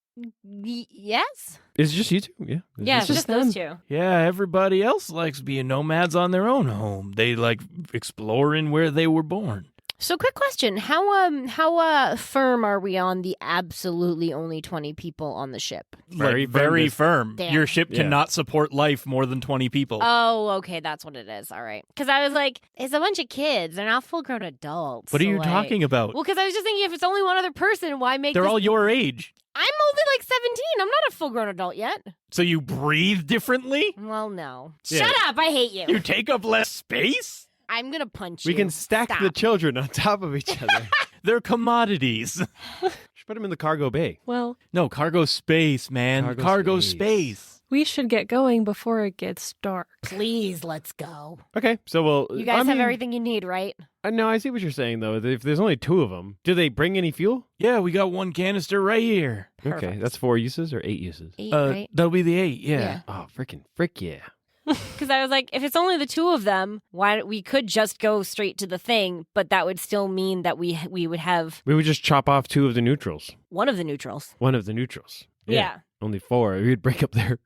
Yes? It's just you two. Yeah. Yeah, just just those two. Yeah, everybody else likes being nomads on their own home. They like exploring where they were born. So, quick question: How firm are we on the absolutely only 20 people on the ship? Very Very firm. firm. Damn. Your ship Yeah. cannot support life more than 20 people. Oh, okay, that's what it is. All right, because I was like, it's a bunch of kids; they're not full-grown adults. What are so, you like- talking about? Well, because I was just thinking, if it's only one other person, why make? They're this... all your age. I'm only like 17. I'm not a full-grown adult yet. So you breathe differently? Well, no. Yeah. Shut up! I hate you. You take up less space? I'm gonna punch you. We can stack Stop. the children on top of each other. They're commodities. Should put them in the cargo bay. Well, No, cargo space, man. Cargo space. we should get going before it gets dark. Please, let's go. Okay, so we'll. You guys have everything you need, right? No, I see what you're saying though. If there's only two of them, do they bring any fuel? Yeah, we got one canister right here. Okay, Perfect. that's 4 uses or 8 uses. 8, right? That'll be the 8, yeah. Oh, frick yeah. Because I was like, if it's only the two of them, why we could just go straight to the thing, but that would still mean that we would have We would just chop off 2 of the neutrals. one of the neutrals. One of the neutrals. Yeah. Only 4. We'd break up their.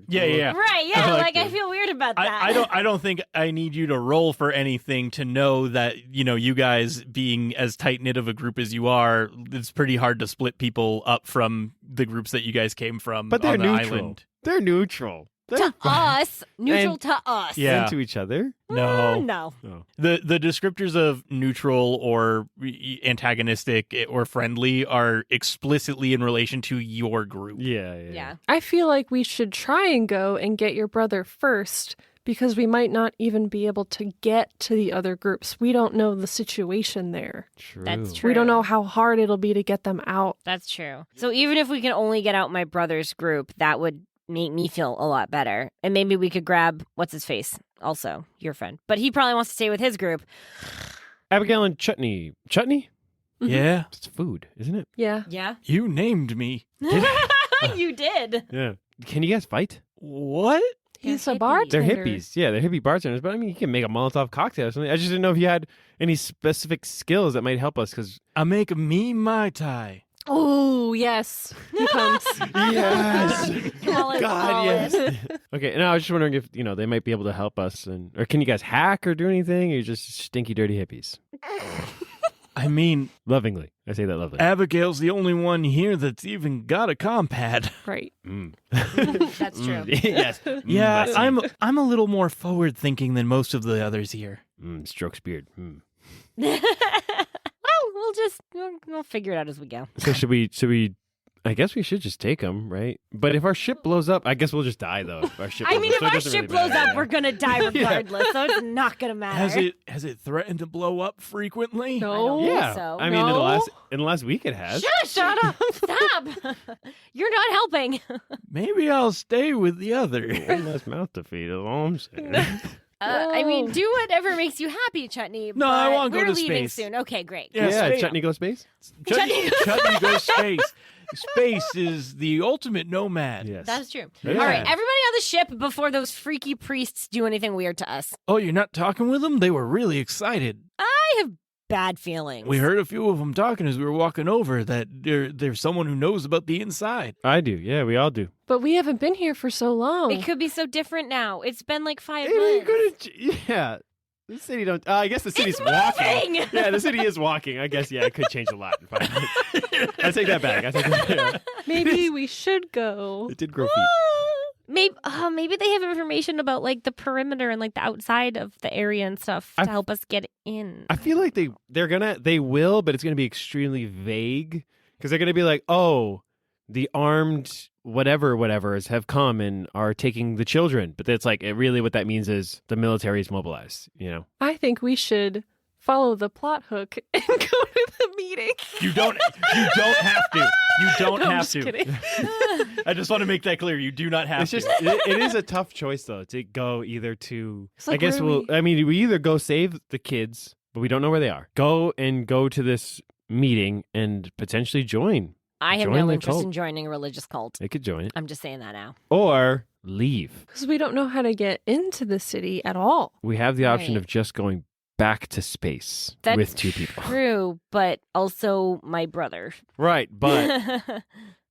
Yeah. Right, yeah, I like like I feel weird about that. I don't think I need you to roll for anything to know that, you guys being as tight knit of a group as you are, it's pretty hard to split people up from the groups that you guys came from But they're on the neutral. island. They're neutral. They're to us, neutral And- to us. Yeah. into each other. No. No. The descriptors of neutral or antagonistic or friendly are explicitly in relation to your group. Yeah. I feel like we should try and go and get your brother first because we might not even be able to get to the other groups. We don't know the situation there. True. That's true. We don't know how hard it'll be to get them out. That's true. So even if we can only get out my brother's group, that would make me feel a lot better. And maybe we could grab, what's his face? Also, your friend. But he probably wants to stay with his group. Abigail and Chutney. Chutney? Yeah. It's food, isn't it? Yeah. Yeah. You named me. You did. Yeah. Can you guys fight? What? He's They're a bartender. They're hippies. Yeah, they're hippie bartenders. But I mean, you can make a Molotov cocktail or something. I just didn't know if you had any specific skills that might help us. Because I make a me Mai Tai. Oh, yes. He comes. yes, Kamala's God, all yes. in. Okay, and I was just wondering if they might be able to help us, or can you guys hack or do anything? Or you're just stinky, dirty hippies. I mean, Lovingly, I say that lovely. Abigail's the only one here that's even got a compad. Right. That's true. yes. Yeah, That's I'm a little more forward thinking than most of the others here. Strokes beard. Well, we'll figure it out as we go. So should we? I guess we should just take them, right? But if our ship blows up, I guess we'll just die though. If our ship I blows mean, up. if So it our doesn't ship really blows matter. up, we're gonna die regardless, so it's not gonna matter. Has it threatened to blow up frequently? No. think Yeah, so. I mean, in the No. last week it has. Shut up! Stop! You're not helping. Maybe I'll stay with the other. One less mouth to feed. Is all I'm saying. I mean, do whatever makes you happy, Chutney. No, I but wanna go we're to leaving space. soon. Okay, great. Yeah, Yeah, space. Chutney go space. Chutney goes space. Space is the ultimate nomad. Yes, That's true. Yeah. All right, everybody on the ship before those freaky priests do anything weird to us. Oh, you're not talking with them? They were really excited. I have bad feelings. We heard a few of them talking as we were walking over that there's someone who knows about the inside. I do. Yeah, we all do. But we haven't been here for so long. It could be so different now. It's been like 5 Hey, you months. could've- yeah. The city don't. I guess the city's It's walking. moving! Yeah, the city is walking. I guess. Yeah, it could change a lot in 5 minutes. I take that back. Maybe we should go. It did grow feet. Maybe they have information about like the perimeter and like the outside of the area and stuff to help us get in. I feel like they will, but it's gonna be extremely vague because they're gonna be like, oh, the armed whatever's have come and are taking the children, but that's like really what that means is the military is mobilized. I think we should follow the plot hook and go to the meeting. You don't have to. You don't No, I'm have just to. kidding. I just want to make that clear. You do not have It's just to. it is a tough choice though to go either to. It's like, I guess where are we? we either go save the kids, but we don't know where they are. Go to this meeting and potentially join. I have Join no the interest cult. in joining a religious cult. They could join it I'm just saying that now. or leave. Because we don't know how to get into the city at all. We have the option Right. of just going back to space That's with 2 people. True, but also my brother. Right, but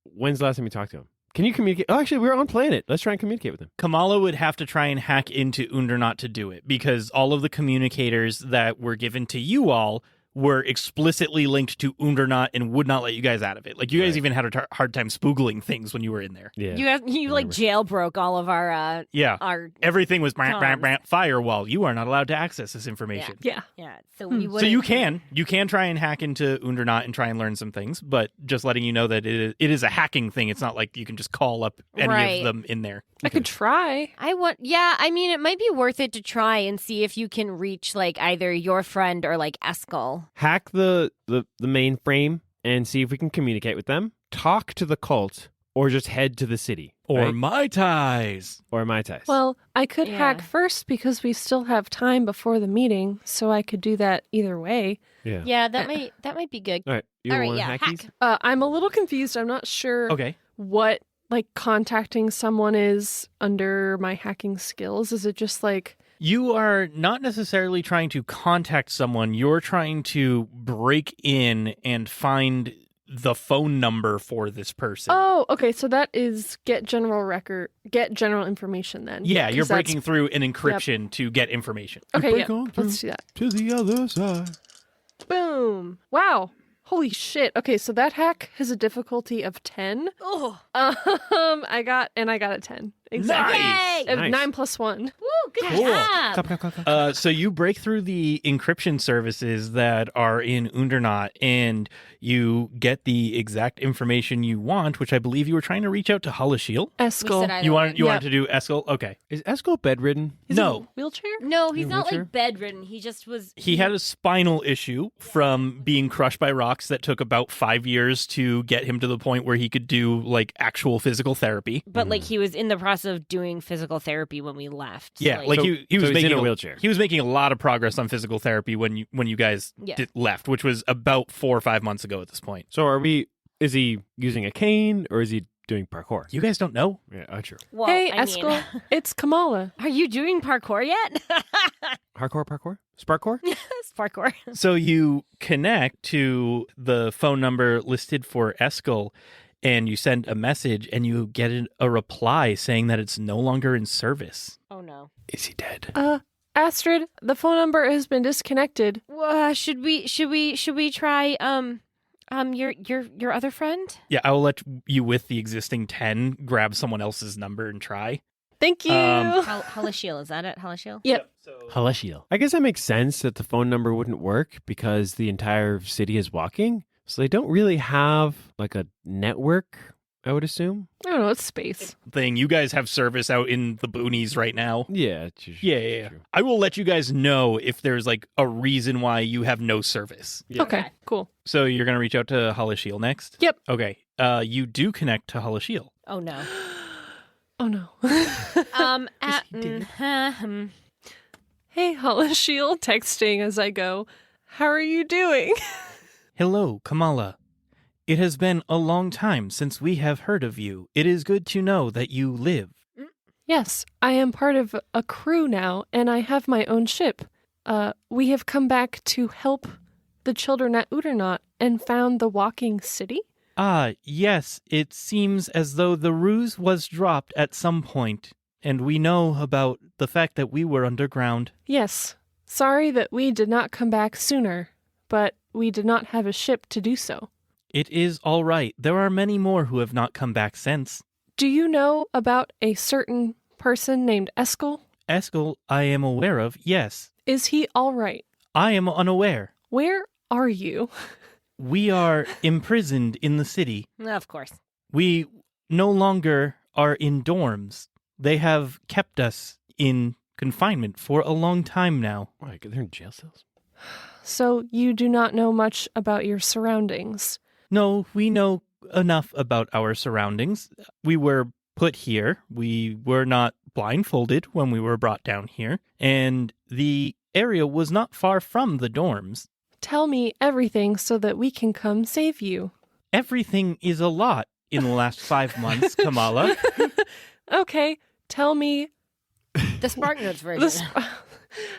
when's the last time you talked to him? Can you communicate? Oh, actually, we're on planet. Let's try and communicate with him. Kamala would have to try and hack into Undernot to do it because all of the communicators that were given to you all were explicitly linked to Undernot and would not let you guys out of it. Like, you guys Right. even had a hard time spoogling things when you were in there. Yeah. You like jailbroke all of our Yeah. our Everything was brant, brant, Comms. brant, firewall. You are not allowed to access this information. Yeah. yeah. So we would So you can try and hack into Undernot and try and learn some things, but just letting you know that it is a hacking thing. It's not like you can just call up any Right. of them in there. I could try. I mean, it might be worth it to try and see if you can reach like either your friend or like Eskel. Hack the mainframe and see if we can communicate with them. Talk to the cult or just head to the city. Or right? Mai Tais. Or Mai Tais. Well, I could Yeah. hack first because we still have time before the meeting, so I could do that either way. yeah. Yeah, that might be good. All right. You All right, want yeah, hackies? hack. I'm a little confused. I'm not sure Okay. what like contacting someone is under my hacking skills. Is it just like You are not necessarily trying to contact someone. You're trying to break in and find the phone number for this person. oh, okay, so that is get general information then. Yeah, 'Cause you're that's- breaking through an encryption to get information. Okay, break yeah, on through. let's do that. To the other side. Boom! Wow, holy shit. Okay, so that hack has a difficulty of 10. Oh, I got a 10. Exactly. Nice! yay! Nice. 9 plus 1. Woo, good Cool. job. So you break through the encryption services that are in Undernot, and you get the exact information you want, which I believe you were trying to reach out to Halashiel. We Eskel. said either You way. wanted to do Eskel? Okay. Is Eskel bedridden? Is he No. in a wheelchair? No, he's In a not wheelchair? like bedridden. He just was. He had a spinal issue from being crushed by rocks that took about 5 years to get him to the point where he could do like actual physical therapy. But like he was in the process of doing physical therapy when we left. Yeah, like So- he was so he's making in a wheelchair. He was making a lot of progress on physical therapy when you guys Yeah. left, which was about 4 or 5 months ago at this point. So is he using a cane or is he doing parkour. You guys don't know? Yeah, true. Well, Hey, I mean, Eskel, it's Kamala. are you doing parkour yet? Parkour? Sparkour? It's parkour. So you connect to the phone number listed for Eskel, and you send a message, and you get a reply saying that it's no longer in service. Oh no. Is he dead? Astrid, the phone number has been disconnected. Should we try your other friend? Yeah, I will let you with the existing 10 grab someone else's number and try. Thank you. Halashiel, is that it? Halashiel? Yep. Halashiel. I guess that makes sense that the phone number wouldn't work because the entire city is walking. So they don't really have like a network, I would assume. I don't know, it's space. Thing, you guys have service out in the boonies right now. Yeah. Yeah. True. I will let you guys know if there's like a reason why you have no service. Yeah. Okay, cool. So you're going to reach out to Halashiel next? Yep. Okay. You do connect to Halashiel. Oh no. Oh no. did. Hey, Halashiel, texting as I go. How are you doing? Hello, Kamala. It has been a long time since we have heard of you. It is good to know that you live. Yes, I am part of a crew now, and I have my own ship. We have come back to help the children at Udernaut and found the walking city. Ah, yes, it seems as though the ruse was dropped at some point, and we know about the fact that we were underground. Yes, sorry that we did not come back sooner, but we did not have a ship to do so. It is all right. There are many more who have not come back since. Do you know about a certain person named Eskel? Eskel, I am aware of, yes. Is he all right? I am unaware. Where are you? We are imprisoned in the city. Of course. We no longer are in dorms. They have kept us in confinement for a long time now. Why? They're in jail cells? So you do not know much about your surroundings. No, we know enough about our surroundings. We were put here. We were not blindfolded when we were brought down here. And the area was not far from the dorms. Tell me everything so that we can come save you. Everything is a lot in the last 5 months, Kamala. Okay, tell me The Spark Notes version. this, Do they get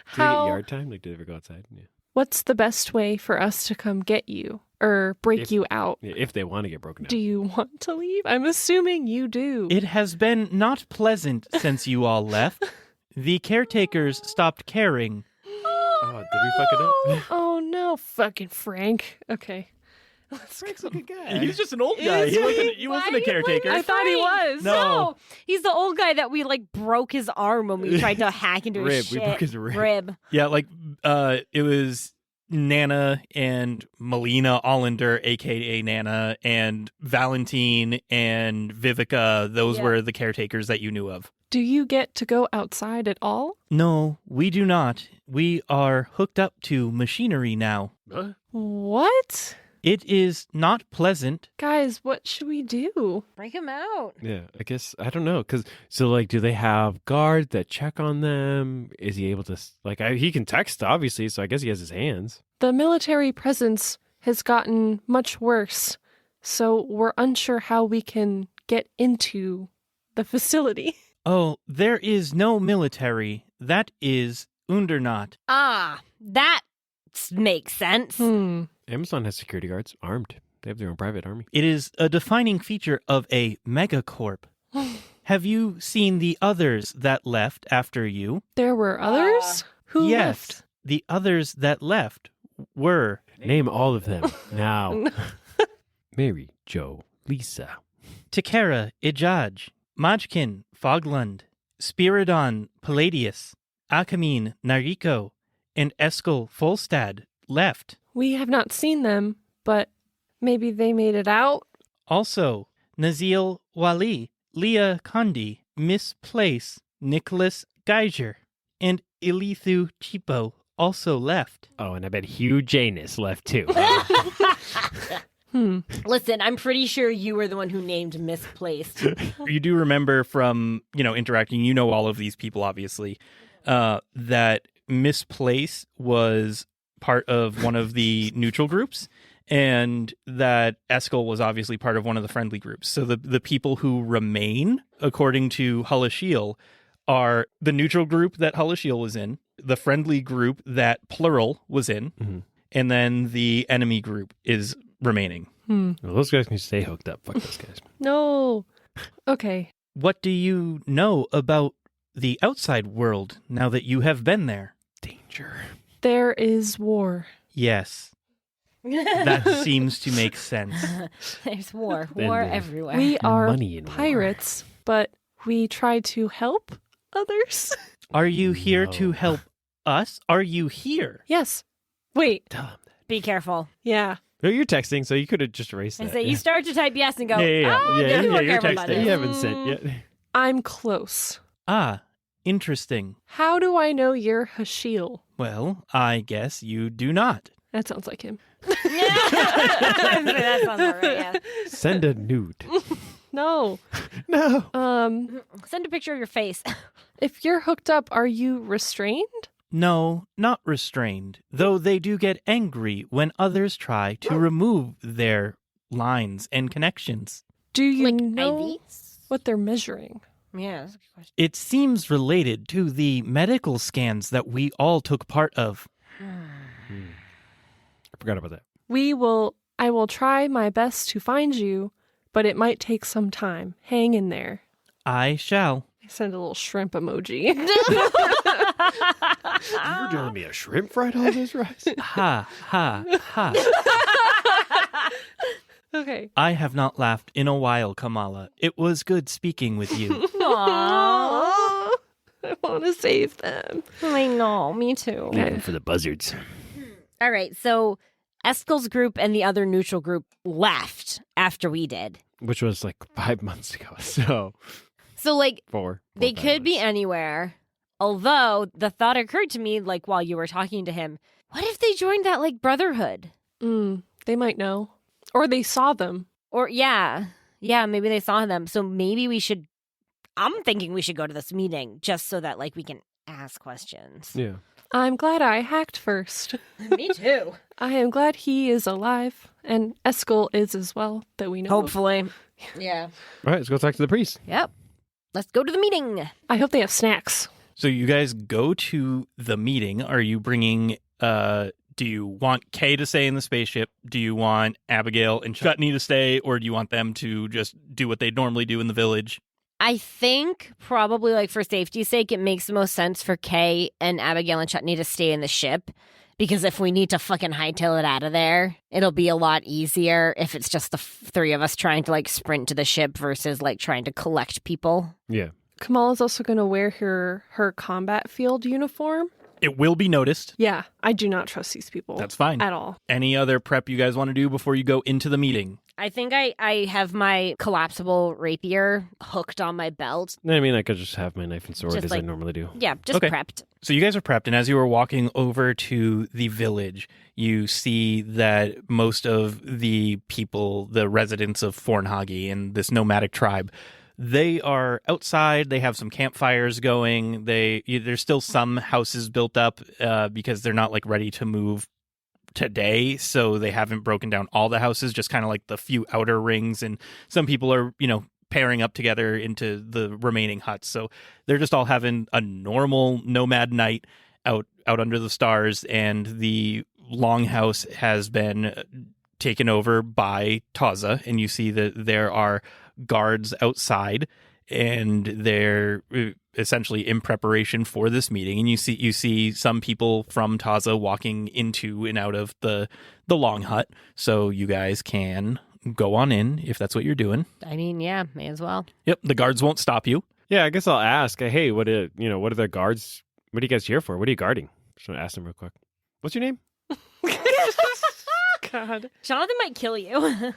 how. yard time? Like, do they ever go outside? Yeah. What's the best way for us to come get you or break you out? Yeah, if they want to get broken Do down. you want to leave? I'm assuming you do. It has been not pleasant since you all left. The caretakers stopped caring. Oh, did we fuck it up? Oh no, fucking Frank. Okay. Frank's a good guy. He's just an old guy. He wasn't a caretaker. I thought he was. No. He's the old guy that we like broke his arm when we tried to hack into his Rib. shit. We broke his rib. Yeah, like it was Nana and Melina Allender, aka Nana, and Valentine and Vivica. Those Yeah. were the caretakers that you knew of. Do you get to go outside at all? No, we do not. We are hooked up to machinery now. Huh? What? It is not pleasant. Guys, what should we do? Break him out. Yeah, I guess, I don't know. So, like, do they have guards that check on them? Is he able to, like, he can text, obviously, so I guess he has his hands. The military presence has gotten much worse, so we're unsure how we can get into the facility. Oh, there is no military. That is Undernaut. Ah, that makes sense. Amazon has security guards, armed. They have their own private army. It is a defining feature of a megacorp. Have you seen the others that left after you? There were others? Who Yes, left? the others that left were Name all of them now. Mary, Joe, Lisa. Tekera, Ijaj, Majkin, Foglund, Spiridon, Palladius, Akamine, Nariko, and Eskel Folstad left. We have not seen them, but maybe they made it out? Also, Nazil Wali, Leah Kondi, Miss Place, Nicholas Geiger, and Ilithu Chipo also left. Oh, and I bet Hugh Janus left too. Listen, I'm pretty sure you were the one who named Misplaced. You do remember from, interacting, all of these people, obviously, that Miss Place was part of one of the neutral groups, and that Eskel was obviously part of one of the friendly groups. So the people who remain, according to Hulleshiel, are the neutral group that Hulleshiel was in, the friendly group that Plural was in, and then the enemy group is remaining. Well, those guys can stay hooked up. Fuck those guys. No. Okay. What do you know about the outside world now that you have been there? Danger. There is war. Yes. That seems to make sense. There's war. Then War there's- everywhere. We are money in war. pirates, but we try to help others. Are you here No. to help us? Are you here? Yes. Wait. Tell them. Be careful. Yeah. No, you're texting, so you could have just erased And that. so you start to type yes and go, Yeah. oh, Yeah, be more you're careful about texting. it. You haven't sent yet. I'm close. Ah, interesting. How do I know you're Hashiel? Well, I guess you do not. That sounds like him. That sounds about right, yeah. Send a nude. No. No. Send a picture of your face. If you're hooked up, are you restrained? No, not restrained, though they do get angry when others try to remove their lines and connections. Do you Like know IVs? what they're measuring? Yeah, that's a good question. It seems related to the medical scans that we all took part of. I forgot about that. I will try my best to find you, but it might take some time. Hang in there. I shall. I send a little shrimp emoji. You were telling me a shrimp fried all this rice? Ha, ha, ha. Okay. I have not laughed in a while, Kamala. It was good speaking with you. Aww. I want to save them. I know, me too. Leaving for the buzzards. All right, so Eskel's group and the other neutral group left after we did. Which was like 5 months ago. So So, like, four. they 5 could be months. anywhere. Although the thought occurred to me, like, while you were talking to him, what if they joined that, like, brotherhood? They might know. Or they saw them. Or, yeah, maybe they saw them. So maybe I'm thinking we should go to this meeting just so that, like, we can ask questions. Yeah. I'm glad I hacked first. Me too. I am glad he is alive. And Eskel is as well, that we know. of. Hopefully. Yeah. All right, let's go talk to the priest. Yep. Let's go to the meeting. I hope they have snacks. So you guys go to the meeting. Are you bringing, do you want Kay to stay in the spaceship? Do you want Abigail and Chutney to stay? Or do you want them to just do what they normally do in the village? I think probably, like, for safety's sake, it makes the most sense for Kay and Abigail and Chutney to stay in the ship. Because if we need to fucking hightail it out of there, it'll be a lot easier if it's just the three of us trying to, like, sprint to the ship versus, like, trying to collect people. Yeah. Kamala's also going to wear her combat field uniform. It will be noticed. Yeah, I do not trust these people. That's fine. At all. Any other prep you guys want to do before you go into the meeting? I think I have my collapsible rapier hooked on my belt. I mean, I could just have my knife and sword Just as I like- normally do. Yeah, just Okay. prepped. So you guys are prepped, and as you were walking over to the village, you see that most of the people, the residents of Fornhagi and this nomadic tribe, they are outside. They have some campfires going. There's still some houses built up because they're not like ready to move today, so they haven't broken down all the houses, just kind of like the few outer rings, and some people are, pairing up together into the remaining huts. So they're just all having a normal nomad night out under the stars, and the longhouse has been taken over by Taza, and you see that there are guards outside, and they're essentially in preparation for this meeting. And you see some people from Taza walking into and out of the long hut, so you guys can go on in if that's what you're doing. I mean, yeah, may as well. Yep, the guards won't stop you. Yeah, I guess I'll ask. Hey, what are the guards? What are you guys here for? What are you guarding? Just want to ask them real quick. What's your name? God. Jonathan might kill you.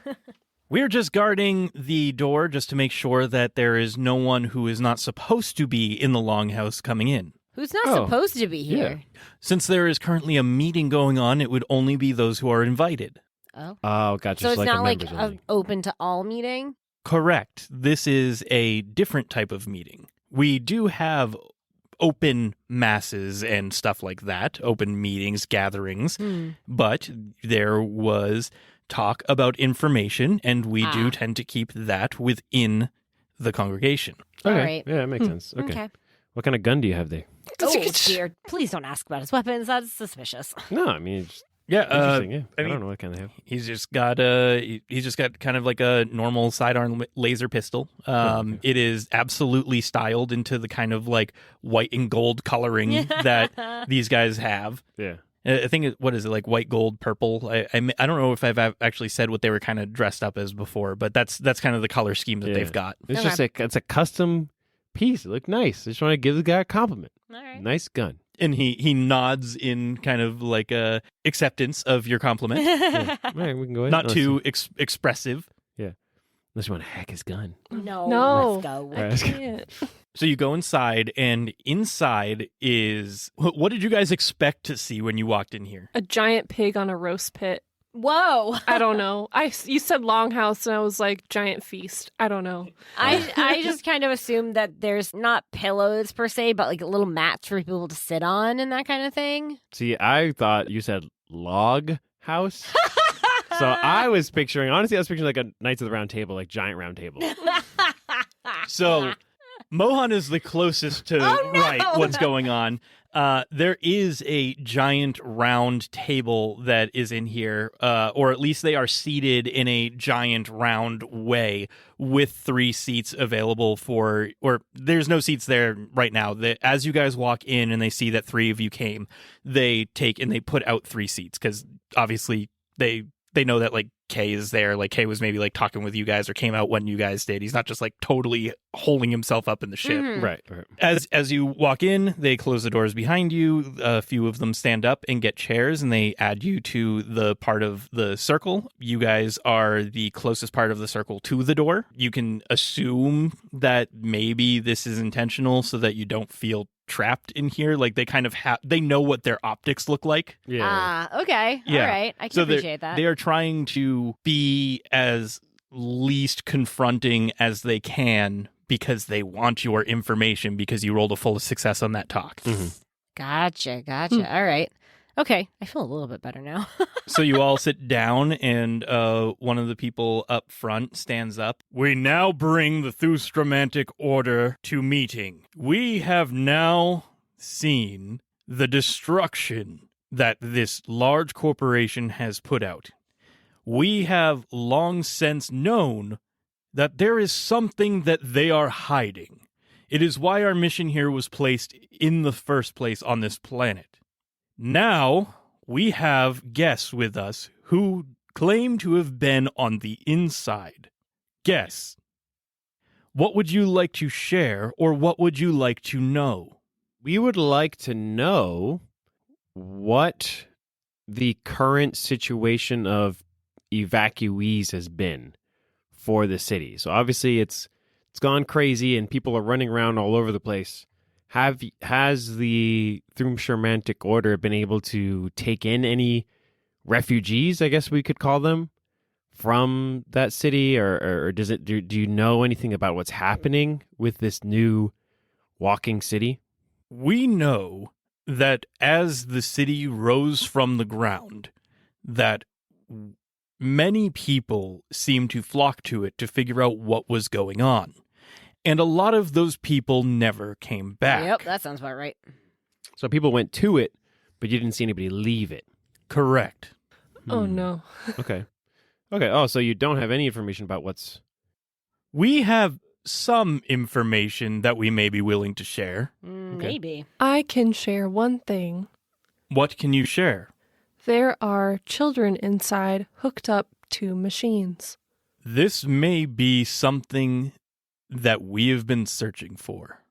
We're just guarding the door just to make sure that there is no one who is not supposed to be in the longhouse coming in. Who's not Oh, supposed to be here? Since there is currently a meeting going on, it would only be those who are invited. Oh. Oh, gotcha. So it's like not a like members a only. open to all meeting? Correct. This is a different type of meeting. We do have open masses and stuff like that, open meetings, gatherings, but there was talk about information, and we do Ah. tend to keep that within the congregation. All Okay. right. Yeah, that makes sense. Okay. What kind of gun do you have there? Oh, dear. Please don't ask about his weapons. That's suspicious. No, I mean, it's Yeah, interesting. Yeah, I I mean, don't know what kind they have. he's just got kind of like a normal sidearm laser pistol. Okay. It is absolutely styled into the kind of like white and gold coloring that these guys have. Yeah. I think what is it, like white, gold, purple? I don't know if I've actually said what they were kind of dressed up as before, but that's kind of the color scheme that Yeah. they've got. It's Okay. just it's a custom piece. It looked nice. I just want to give the guy a compliment. All right. Nice gun. And he nods in kind of like a acceptance of your compliment. All right, we can go ahead. Not too expressive. Unless you want to hack his gun. No. No. Let's go. All right, I let's go. can't. So you go inside, and inside is... What did you guys expect to see when you walked in here? A giant pig on a roast pit. Whoa. I don't know. You said longhouse, and I was like giant feast. I don't know. I just kind of assumed that there's not pillows per se, but like little mats for people to sit on and that kind of thing. See, I thought you said log house. So I was picturing like a Knights of the Round Table, like giant round table. So Mohan is the closest to Oh, no! right what's going on. There is a giant round table that is in here, or at least they are seated in a giant round way with 3 seats available for, or there's no seats there right now. As you guys walk in and they see that 3 of you came, they take and they put out 3 seats because obviously they know that like Kay is there. Like Kay was maybe like talking with you guys or came out when you guys did. He's not just like totally holding himself up in the ship. Mhm. Right. As you walk in, they close the doors behind you. A few of them stand up and get chairs, and they add you to the part of the circle. You guys are the closest part of the circle to the door. You can assume that maybe this is intentional so that you don't feel trapped in here. Like they kind of they know what their optics look like. Yeah. Ah, okay. Yeah. All right. I can So appreciate that. They are trying to be as least confronting as they can because they want your information because you rolled a full success on that talk. Mhm. Gotcha. All right. Okay. I feel a little bit better now. So you all sit down, and one of the people up front stands up. We now bring the Thustromantic Order to meeting. We have now seen the destruction that this large corporation has put out. We have long since known that there is something that they are hiding. It is why our mission here was placed in the first place on this planet. Now, we have guests with us who claim to have been on the inside. Guests, what would you like to share, or what would you like to know? We would like to know what the current situation of evacuees has been for the city. So obviously it's gone crazy and people are running around all over the place. Has the Thustromantic Order been able to take in any refugees, I guess we could call them, from that city, or does it do you know anything about what's happening with this new walking city? We know that as the city rose from the ground, that many people seemed to flock to it to figure out what was going on. And a lot of those people never came back. Yep, that sounds about right. So people went to it, but you didn't see anybody leave it. Correct. Oh Hmm. no. Okay. Oh, so you don't have any information about what's... We have some information that we may be willing to share. Maybe. I can share one thing. What can you share? There are children inside hooked up to machines. This may be something that we have been searching for.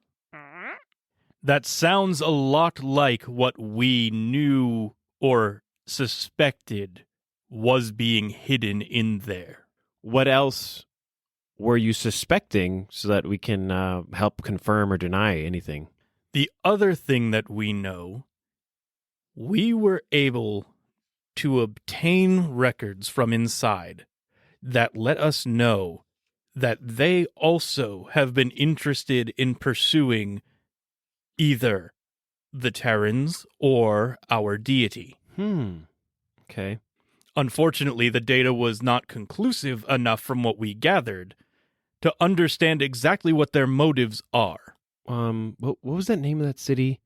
That sounds a lot like what we knew or suspected was being hidden in there. What else were you suspecting so that we can help confirm or deny anything? The other thing that we know, we were able to obtain records from inside that let us know that they also have been interested in pursuing either the Terrans or our deity. Okay. Unfortunately, the data was not conclusive enough from what we gathered to understand exactly what their motives are. What was that name of that city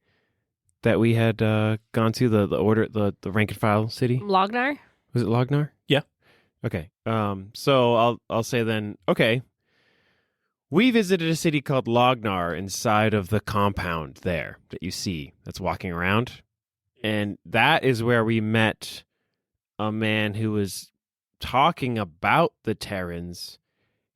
that we had gone to? The rank and file city? Lognar? Was it Lognar? Yeah. Okay. So I'll say then, okay. We visited a city called Lognar inside of the compound there that you see that's walking around. And that is where we met a man who was talking about the Terrans.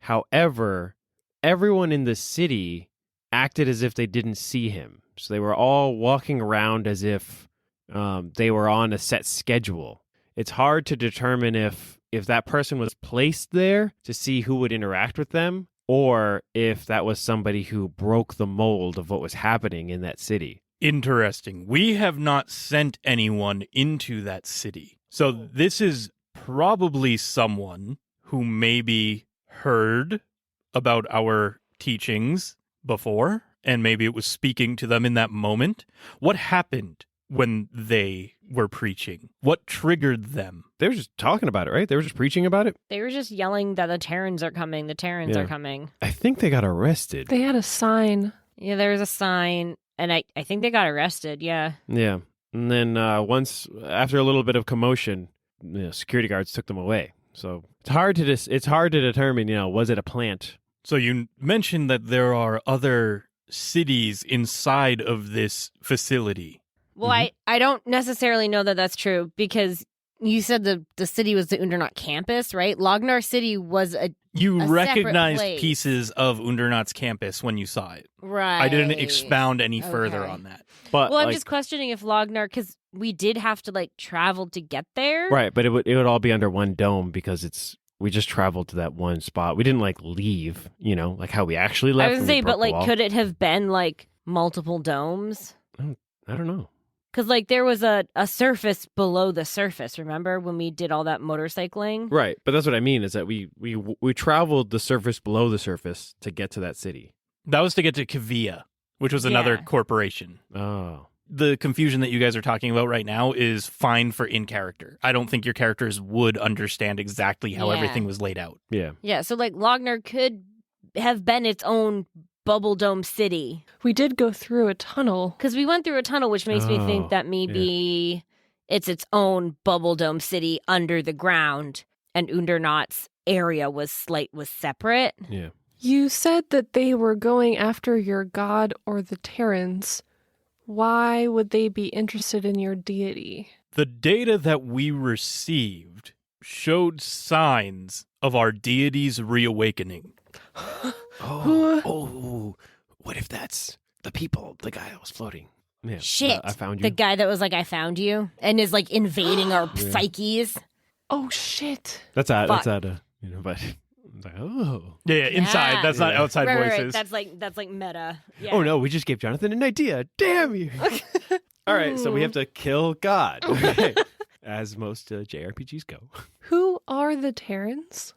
However, everyone in the city acted as if they didn't see him. So they were all walking around as if they were on a set schedule. It's hard to determine if that person was placed there to see who would interact with them, or if that was somebody who broke the mold of what was happening in that city. Interesting. We have not sent anyone into that city. So this is probably someone who maybe heard about our teachings before, and maybe it was speaking to them in that moment. What happened when they were preaching? What triggered them? They were just talking about it, right? They were just preaching about it? They were just yelling that the Terrans are coming. The Terrans are coming. I think they got arrested. They had a sign. Yeah, there was a sign, and I think they got arrested, yeah. Yeah. And then after a little bit of commotion, security guards took them away. So it's hard to determine, was it a plant? So you mentioned that there are other cities inside of this facility. Well, I don't necessarily know that that's true, because you said the city was the Undernot campus, right? Lognar City was You a recognized separate place. pieces of Undernot's campus when you saw it. Right. I didn't expound any further Okay. on that. But Well, I'm just questioning if Lognar, because we did have to travel to get there. right, but it would all be under one dome because we just traveled to that one spot. We didn't leave, like how we actually left. I was when gonna we say, but broke the wall. could it have been multiple domes? I don't know. Because there was a surface below the surface. Remember when we did all that motorcycling? Right, but that's what I mean is that we traveled the surface below the surface to get to that city. That was to get to Kavia, which was another Yeah. corporation. Oh. The confusion that you guys are talking about right now is fine for in character. I don't think your characters would understand exactly how Yeah. everything was laid out. Yeah. Yeah, so Lognar could have been its own bubble dome city. We did go through a tunnel. Because we went through a tunnel, which makes me think Oh, that maybe it's its own bubble dome city under the ground, and Undernot's area was separate. Yeah. You said that they were going after your god or the Terrans. Why would they be interested in your deity? The data that we received showed signs of our deity's reawakening. Oh, what if that's the guy that was floating? Yeah, Shit. I found you. The guy that was I found you, and is invading our psyches. Oh, shit. That's Fuck. but it's like, oh. Yeah, inside. Yeah. That's not Yeah. outside Right, voices. That's meta. Yeah. Oh no, we just gave Jonathan an idea. Damn you. All right, so we have to kill God. Okay. As most JRPGs go. Who are the Terrans?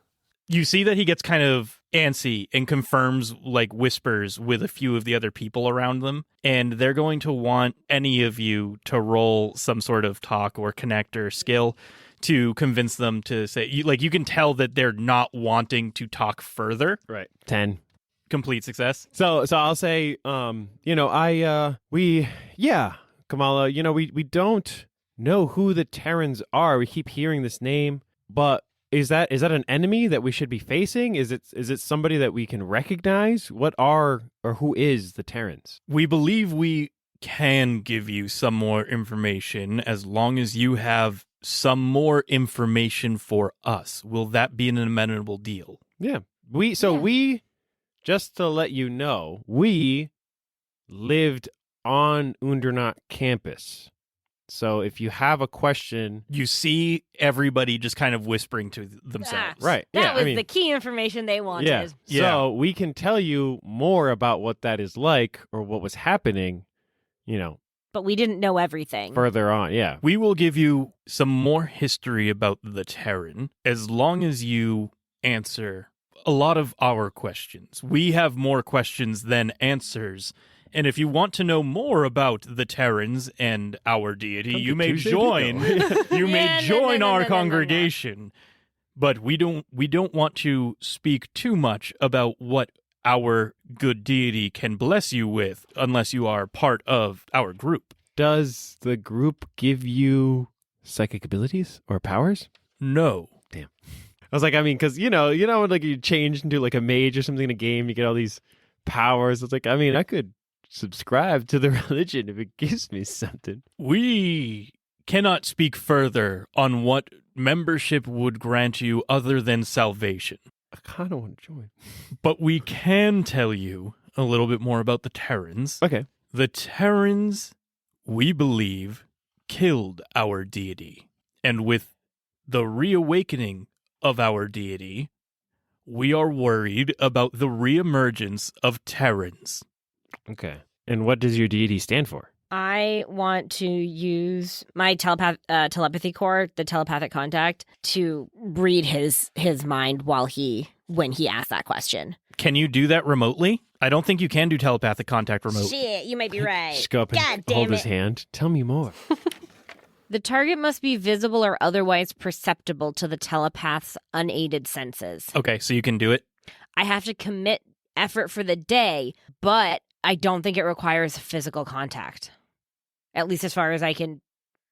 You see that he gets kind of antsy and confirms whispers with a few of the other people around them, and they're going to want any of you to roll some sort of talk or connect or skill to convince them to say you can tell that they're not wanting to talk further. Right. 10. Complete success. So I'll say Kamala, we don't know who the Terrans are. We keep hearing this name, but is that an enemy that we should be facing? Is it somebody that we can recognize? Who is the Terrans? We believe we can give you some more information as long as you have some more information for us. Will that be an amenable deal? Yeah. We just to let you know, we lived on Undernot campus. So if you have a question, You see everybody just kind of whispering to themselves. right? That was the key information they wanted. Yeah. Yeah. So we can tell you more about what that is like or what was happening, But we didn't know everything. further on. Yeah. We will give you some more history about the Terran as long as you answer a lot of our questions. We have more questions than answers, And if you want to know more about the Terrans and our deity, Come you to may Tuesday join. You may join our no. congregation. But we don't want to speak too much about what our good deity can bless you with unless you are part of our group. Does the group give you psychic abilities or powers? No. Damn. I was like, I mean, because when like you change into like a mage or something in a game, you get all these powers. It's like, I mean, I could subscribe to the religion if it gives me something. We cannot speak further on what membership would grant you other than salvation. I kind of want to join. But we can tell you a little bit more about the Terrans. Okay. The Terrans, we believe, killed our deity. And with the reawakening of our deity, we are worried about the reemergence of Terrans. Okay. And what does your deity stand for? I want to use my telepathy core, the telepathic contact, to read his mind when he asks that question. Can you do that remotely? I don't think you can do telepathic contact remotely. Shit, you might be right. Just go up and God damn hold his it. hand. Tell me more. The target must be visible or otherwise perceptible to the telepath's unaided senses. Okay, so you can do it? I have to commit effort for the day, but I don't think it requires physical contact. At least as far as I can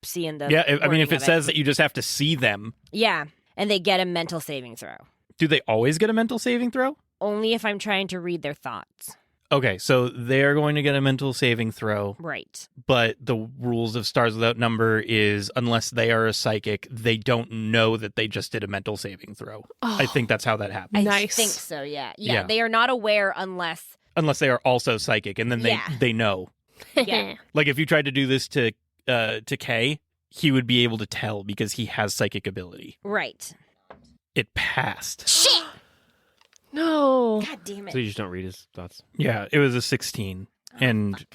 see in the Yeah, I mean, if wording it of says that you just have to see them, Yeah, and they get a mental saving throw. do they always get a mental saving throw? Only if I'm trying to read their thoughts. Okay, so they're going to get a mental saving throw, Right. but the rules of Stars Without Number is unless they are a psychic, they don't know that they just did a mental saving throw. Oh, I think that's how that happens. I Nice. think so, yeah. Yeah. They are not aware unless... Unless they are also psychic, and then Yeah. they know. Yeah. Like if you tried to do this to Kay, he would be able to tell because he has psychic ability. Right. It passed. Shit! No. God damn it. So you just don't read his thoughts? Yeah, it was a 16. And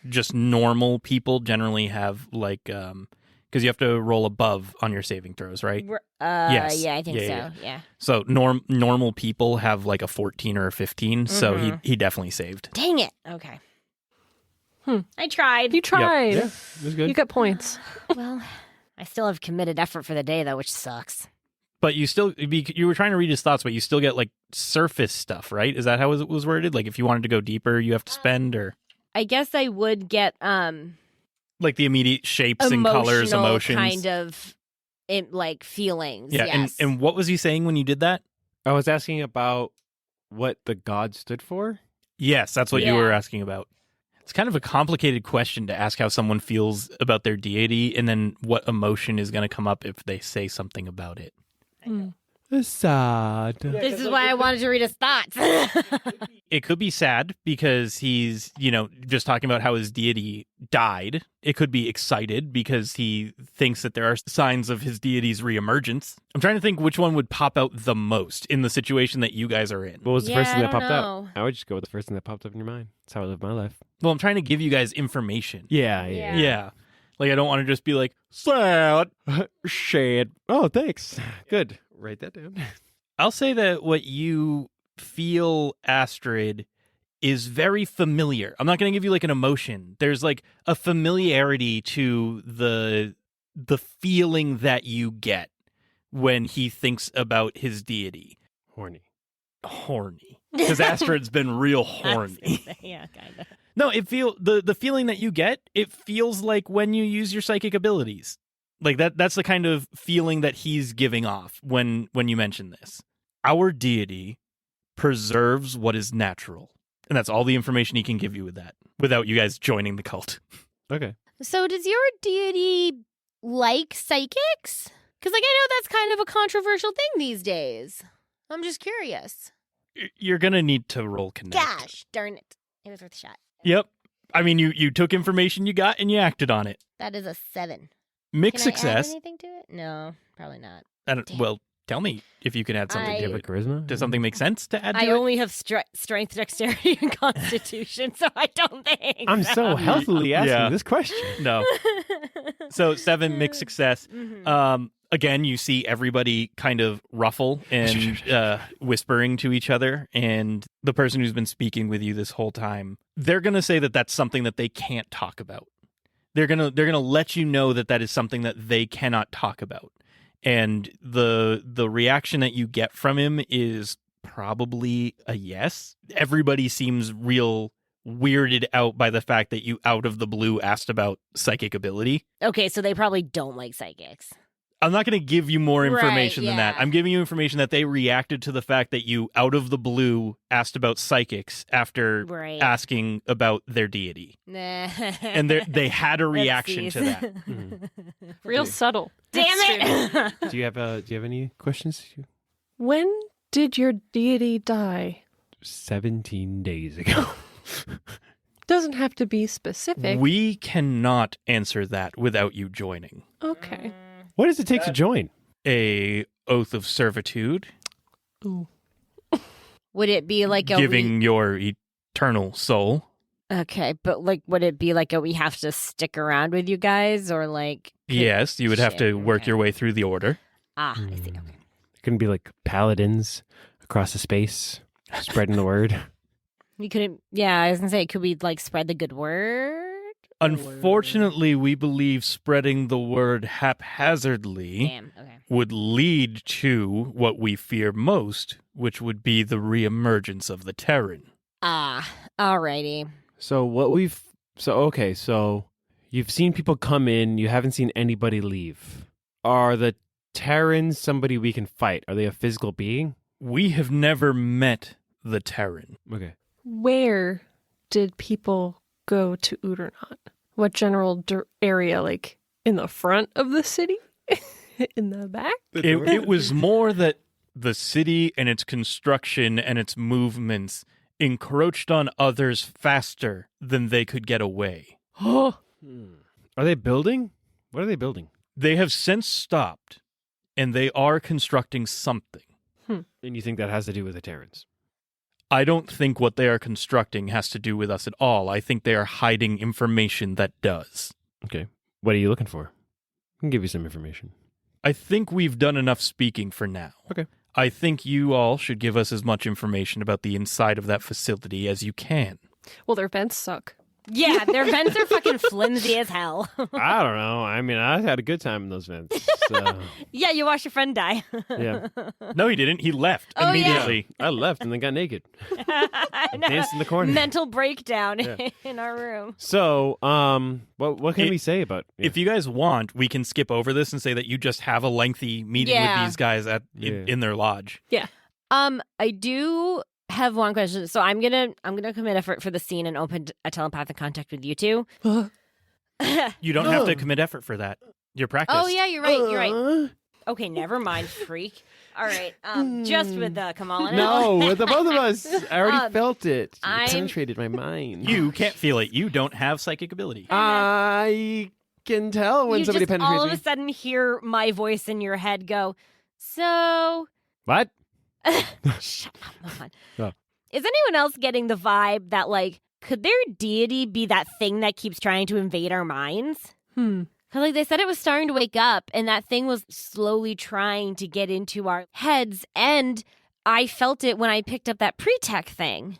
just normal people generally have like because you have to roll above on your saving throws, right? Yes. Yeah, I think Yeah, so. Yeah. So normal people have like a 14 or a 15, so he definitely saved. Dang it. Okay. I tried. You tried. Yeah, it was good. You get points. Well, I still have committed effort for the day, though, which sucks. But you were trying to read his thoughts, but you still get like surface stuff, right? Is that how it was worded? Like if you wanted to go deeper, you have to spend, or I guess I would get like the immediate shapes and colors, emotions, kind of like feelings. Yeah, Yes. and what was he saying when you did that? I was asking about what the god stood for. Yes, that's what you Yeah. were asking about. It's kind of a complicated question to ask how someone feels about their deity, and then what emotion is going to come up if they say something about it. Sad. This is why I wanted to read his thoughts. It could be sad because he's, just talking about how his deity died. It could be excited because he thinks that there are signs of his deity's reemergence. I'm trying to think which one would pop out the most in the situation that you guys are in. What was the Yeah, first thing I that don't popped know. up? I would just go with the first thing that popped up in your mind. That's how I live my life. Well, I'm trying to give you guys information. Yeah. Yeah. Like, I don't want to just be like, sad. Shade. Oh, thanks. Good. Write that down. I'll say that what you feel, Astrid, is very familiar. I'm not going to give you like an emotion. There's like a familiarity to the feeling that you get when he thinks about his deity. Horny. Because Astrid's been real horny. Yeah, kind of. No, the feeling that you get, it feels like when you use your psychic abilities. Like that's the kind of feeling that he's giving off when you mention this. Our deity preserves what is natural. And that's all the information he can give you with that, without you guys joining the cult. Okay. So does your deity like psychics? Because, I know that's kind of a controversial thing these days. I'm just curious. You're going to need to roll connect. Gosh, darn it. It was worth a shot. Yep. I mean, you took information you got and you acted on it. That is a 7. Mixed Can I add success. anything to it? No, probably not. I don't, Damn. well, Tell me if you can add something I- to Do you have it. a charisma? Does something make sense to add to I it? only have strength, dexterity, and constitution, so I don't think. I'm so healthily asking Yeah. this question. No. So 7 mixed success. Again, you see everybody kind of ruffle and whispering to each other, and the person who's been speaking with you this whole time, they're going to say that that's something that they can't talk about. They're going to let you know that that is something that they cannot talk about. And the reaction that you get from him is probably a yes. Everybody seems real weirded out by the fact that you out of the blue asked about psychic ability. Okay, so they probably don't like psychics. I'm not going to give you more Right, information than that. yeah. I'm giving you information that they reacted to the fact that you out of the blue asked about psychics after Right. asking about their deity. Nah. And they had a reaction to that. Real subtle. Damn Astrid. it! Do you have any questions? When did your deity die? 17 days ago. Doesn't have to be specific. We cannot answer that without you joining. Okay. What does it take to join? A oath of servitude, Ooh. Would it be like a giving your eternal soul. Okay, but like, would it be like a we have to stick around with you guys, or like? Yes, you would have Shit, to work okay. your way through the order. I see. Okay. It couldn't be like paladins across the space spreading the word. We couldn't. Yeah, I was gonna say, could we like spread the good word? Unfortunately, we believe spreading the word haphazardly Damn. Okay. would lead to what we fear most, which would be the reemergence of the Terran. Alrighty. So you've seen people come in, you haven't seen anybody leave. Are the Terrans somebody we can fight? Are they a physical being? We have never met the Terran. Okay. Where did people go to Udernaut? What general area? Like in the front of the city? In the back? It was more that the city and its construction and its movements encroached on others faster than they could get away. Are they building? What are they building? They have since stopped, and they are constructing something. And you think that has to do with the Terrans? I don't think what they are constructing has to do with us at all. I think they are hiding information that does. Okay. What are you looking for? I can give you some information. I think we've done enough speaking for now. Okay. I think you all should give us as much information about the inside of that facility as you can. Well, their vents suck. Yeah, their vents are fucking flimsy as hell. I don't know. I mean, I had a good time in those vents. So, Yeah, you watched your friend die. yeah. No, he didn't. He left Oh, yeah. immediately. I left and then got naked. I know. Danced in the corner. Mental breakdown Yeah. in our room. So, what can we say about If you guys want, we can skip over this and say that you just have a lengthy meeting Yeah. with these guys in their lodge. I do have one question. So I'm gonna commit effort for the scene and open a telepathic contact with you two. You don't have to commit effort for that. You're practiced. Oh yeah, you're right. You're right. Okay, never mind, freak. All right, just with Kamala. No, with the both of us. I already Um, felt it. It I'm- penetrated my mind. You can't feel it. You don't have psychic ability. I can tell when you somebody just penetrates all of me. a sudden hear my voice in your head go, so What? shut up, Mohan. Oh. Is anyone else getting the vibe that like could their deity be that thing that keeps trying to invade our minds? Because like they said it was starting to wake up and that thing was slowly trying to get into our heads, and I felt it when I picked up that pre-tech thing.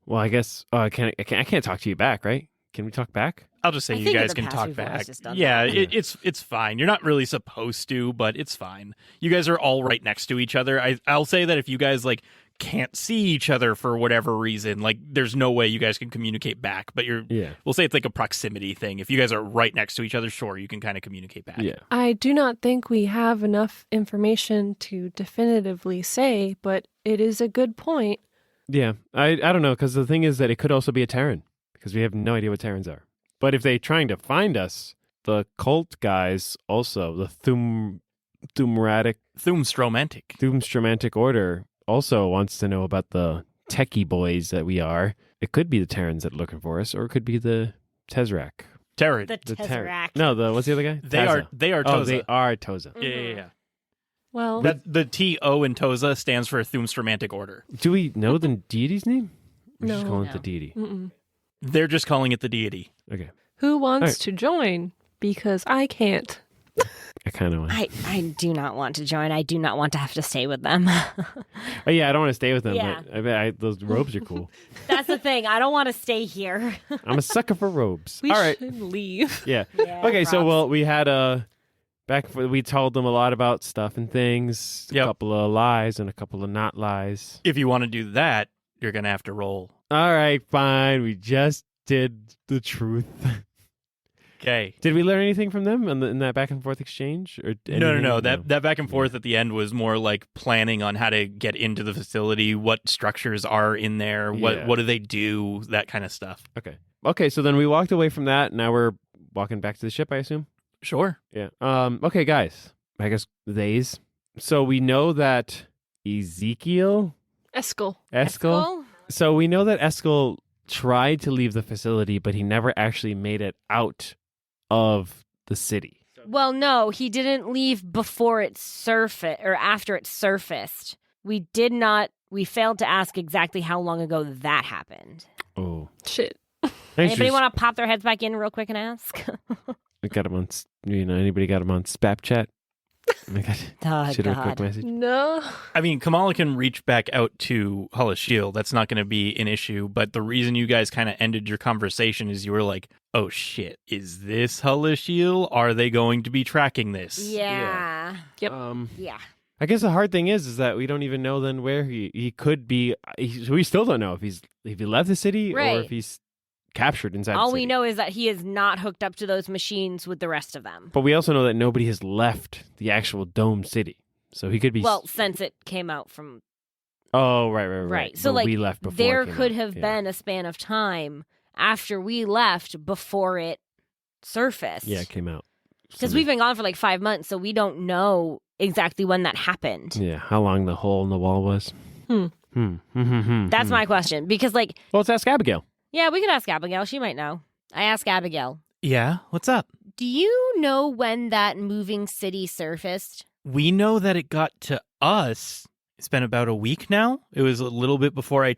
Well, I guess I can't talk to you back, right? Can we talk back? I'll just say I you think in guys the can past talk we've always back. just done Yeah, that. it's fine. You're not really supposed to, but it's fine. You guys are all right next to each other. I'll say that if you guys like can't see each other for whatever reason, like there's no way you guys can communicate back. But we'll say it's like a proximity thing. If you guys are right next to each other, sure, you can kind of communicate back. Yeah. I do not think we have enough information to definitively say, but it is a good point. Yeah. I don't know, because the thing is that it could also be a Terran, because we have no idea what Terrans are. But if they're trying to find us, the cult guys also, the Thumstromantic Order also wants to know about the techie boys that we are. It could be the Terrans that are looking for us, or it could be the Tezrak. Terran. The The Terran. Tesseract. No, what's the other guy? They are Oh, Toza. they are Toza. Yeah. Well, The T-O in Toza stands for Thumstramantic Order. Do we know the deity's name? We're just No. calling it the deity. mm-mm. They're just calling it the deity. Okay. Who wants All right. to join? Because I can't. I kind of want. I do not want to join. I do not want to have to stay with them. Oh yeah, I don't want to stay with them, Yeah. but I bet those robes are cool. That's the thing. I don't want to stay here. I'm a sucker for robes. We All right. should leave. Yeah. Yeah, Okay, so props. we had we told them a lot about stuff and things, a Yep. couple of lies and a couple of not lies. If you want to do that, you're going to have to roll. All right, fine. We just did the truth. Okay. Did we learn anything from them in that back and forth exchange? Or No. anything? That back and forth at the end was more like planning on how to get into the facility, what structures are in there, Yeah. what do they do, that kind of stuff. Okay, so then we walked away from that. Now we're walking back to the ship, I assume. Sure. Yeah. Okay, guys. I guess theys. So we know that Eskel. Eskel. So we know that Eskel tried to leave the facility, but he never actually made it out of the city. Well, no, he didn't leave before it surfaced or after it surfaced. We failed to ask exactly how long ago that happened. Oh. Shit. Anybody want to pop their heads back in real quick and ask? We got him on, anybody got him on Spapchat? Oh, Shoot her a quick God. message. No. I mean, Kamala can reach back out to Hulla Shield. That's not going to be an issue. But the reason you guys kind of ended your conversation is you were like, oh, shit, is this Hulla Shield? Are they going to be tracking this? Yeah. Yep. Yeah. I guess the hard thing is that we don't even know then where he could be. We still don't know if he left the city or Right. if he's captured inside All the city. we know is that he is not hooked up to those machines with the rest of them. But we also know that nobody has left the actual dome city. So he could be... Well, since it came out from... Oh, right. So, But like, we left before there it came could out. have Yeah. been a span of time after we left before it surfaced. Yeah, it came out. Because we've been gone for like 5 months, so we don't know exactly when that happened. Yeah, how long the hole in the wall was. That's my question. Because, like, Well, let's ask Abigail. yeah, we could ask Abigail. She might know. I ask Abigail, Yeah? What's up? do you know when that moving city surfaced? We know that it got to us. It's been about a week now. It was a little bit before I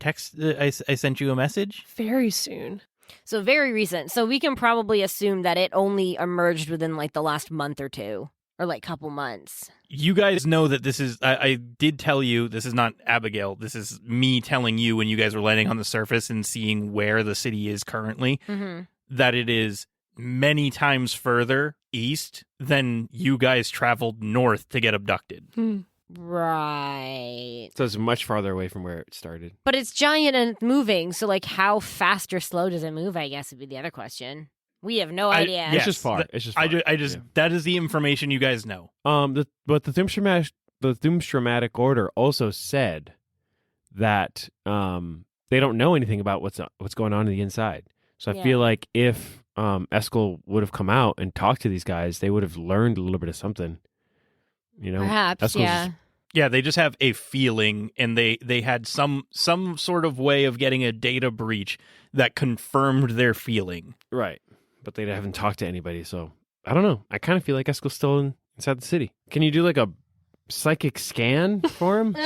sent you a message. Very soon. So very recent. So we can probably assume that it only emerged within like the last month or two, or like couple months. You guys know that this is, I did tell you, this is not Abigail. This is me telling you when you guys were landing on the surface and seeing where the city is currently, that it is many times further east than you guys traveled north to get abducted. Right. So it's much farther away from where it started. But it's giant and it's moving, so like how fast or slow does it move, I guess would be the other question. We have no idea. yes, It's just far. that- It's just far. I just that is the information you guys know. But the Thumstramatic Order also said that they don't know anything about what's going on in the inside. So I Yeah. feel like if Eskel would have come out and talked to these guys, they would have learned a little bit of something. You know, Perhaps, Eskel's yeah. Yeah, they just have a feeling, and they had some sort of way of getting a data breach that confirmed their feeling. right, but they haven't talked to anybody. So I don't know. I kind of feel like Eskel's still inside the city. Can you do like a psychic scan for him?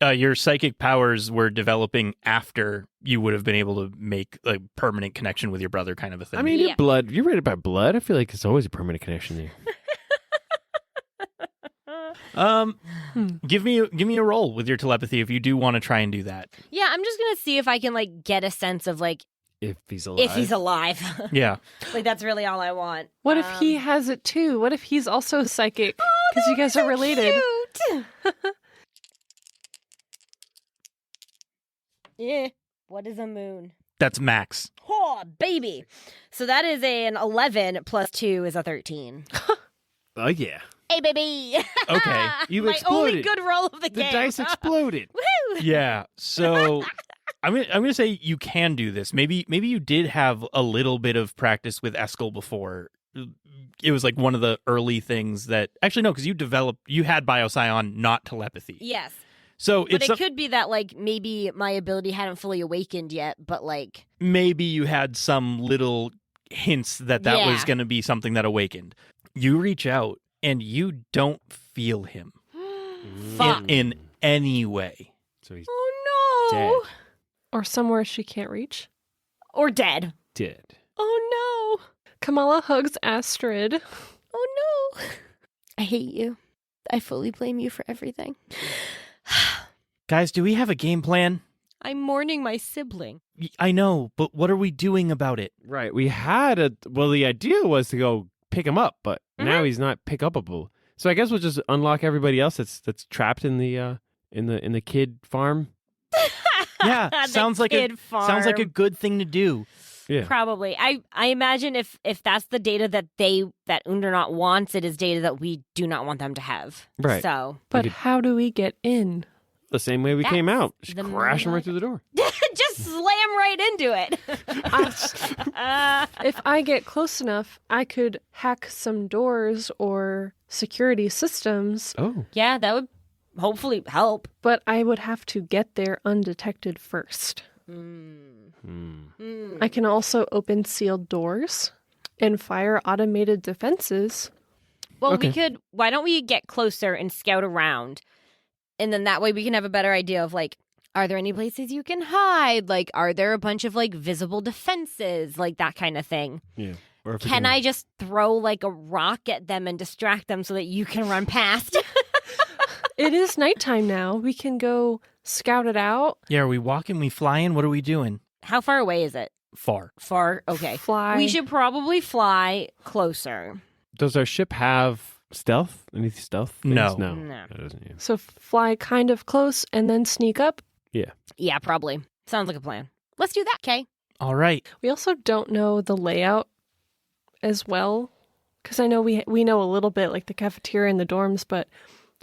Your psychic powers were developing after you would have been able to make a permanent connection with your brother, kind of a thing. I mean, Yeah. your blood. You're rated by blood. I feel like it's always a permanent connection there. give me a roll with your telepathy if you do want to try and do that. Yeah, I'm just gonna see if I can like get a sense of like If he's alive. if he's alive. Yeah. Like that's really all I want. What if he has it too? What if he's also psychic? Because you guys are related. Cute. Yeah. What is a moon? That's max. Oh, baby. So that is an 11 plus 2 is a 13. Oh yeah. Hey, baby. Okay. You My only exploded. good roll of the The game. dice exploded. Woo! Yeah. So I'm gonna say you can do this. Maybe you did have a little bit of practice with Eskel before. It was like one of the early things that actually no, because you had bioscion, not telepathy. Yes. So But it's it could be that, like, maybe my ability hadn't fully awakened yet, but, like... maybe you had some little hints that was Yeah. going to be something that awakened. You reach out and you don't feel him Fuck. in any way. So he's Oh no. dead. Or somewhere she can't reach. Or dead. Dead. Oh no. Kamala hugs Astrid. Oh no. I hate you. I fully blame you for everything. Guys, do we have a game plan? I'm mourning my sibling. I know, but what are we doing about it? Right. We had the idea was to go pick him up, but now he's not pick upable. So I guess we'll just unlock everybody else that's trapped in the kid farm. Yeah, The sounds like kid sounds like a farm. good thing to do. Yeah. Probably. I imagine if that's the data that Undernot wants, it is data that we do not want them to have. Right. So But could- how do we get in? The same way we came That's out. Just the crash him money. right through the door. just slam right into it. If I get close enough, I could hack some doors or security systems, Oh. Yeah, that would hopefully help. but I would have to get there undetected first. I can also open sealed doors and fire automated defenses. Well, Okay. we could. Why don't we get closer and scout around, and then that way we can have a better idea of like, are there any places you can hide? Like, are there a bunch of like visible defenses, like that kind of thing? Yeah. Or if we Can I just throw like a rock at them and distract them so that you can run past? It is nighttime now. We can go scout it out. Yeah, are we walking, we flying? What are we doing? How far away is it? Far. Far. Okay. Fly. We should probably fly closer. Does our ship have stealth? Any stealth things? No. No. No. It doesn't. Yeah. So fly kind of close and then sneak up. Yeah, probably. Sounds like a plan. Let's do that, Kay. All right. We also don't know the layout as well, because I know we know a little bit, like the cafeteria and the dorms, but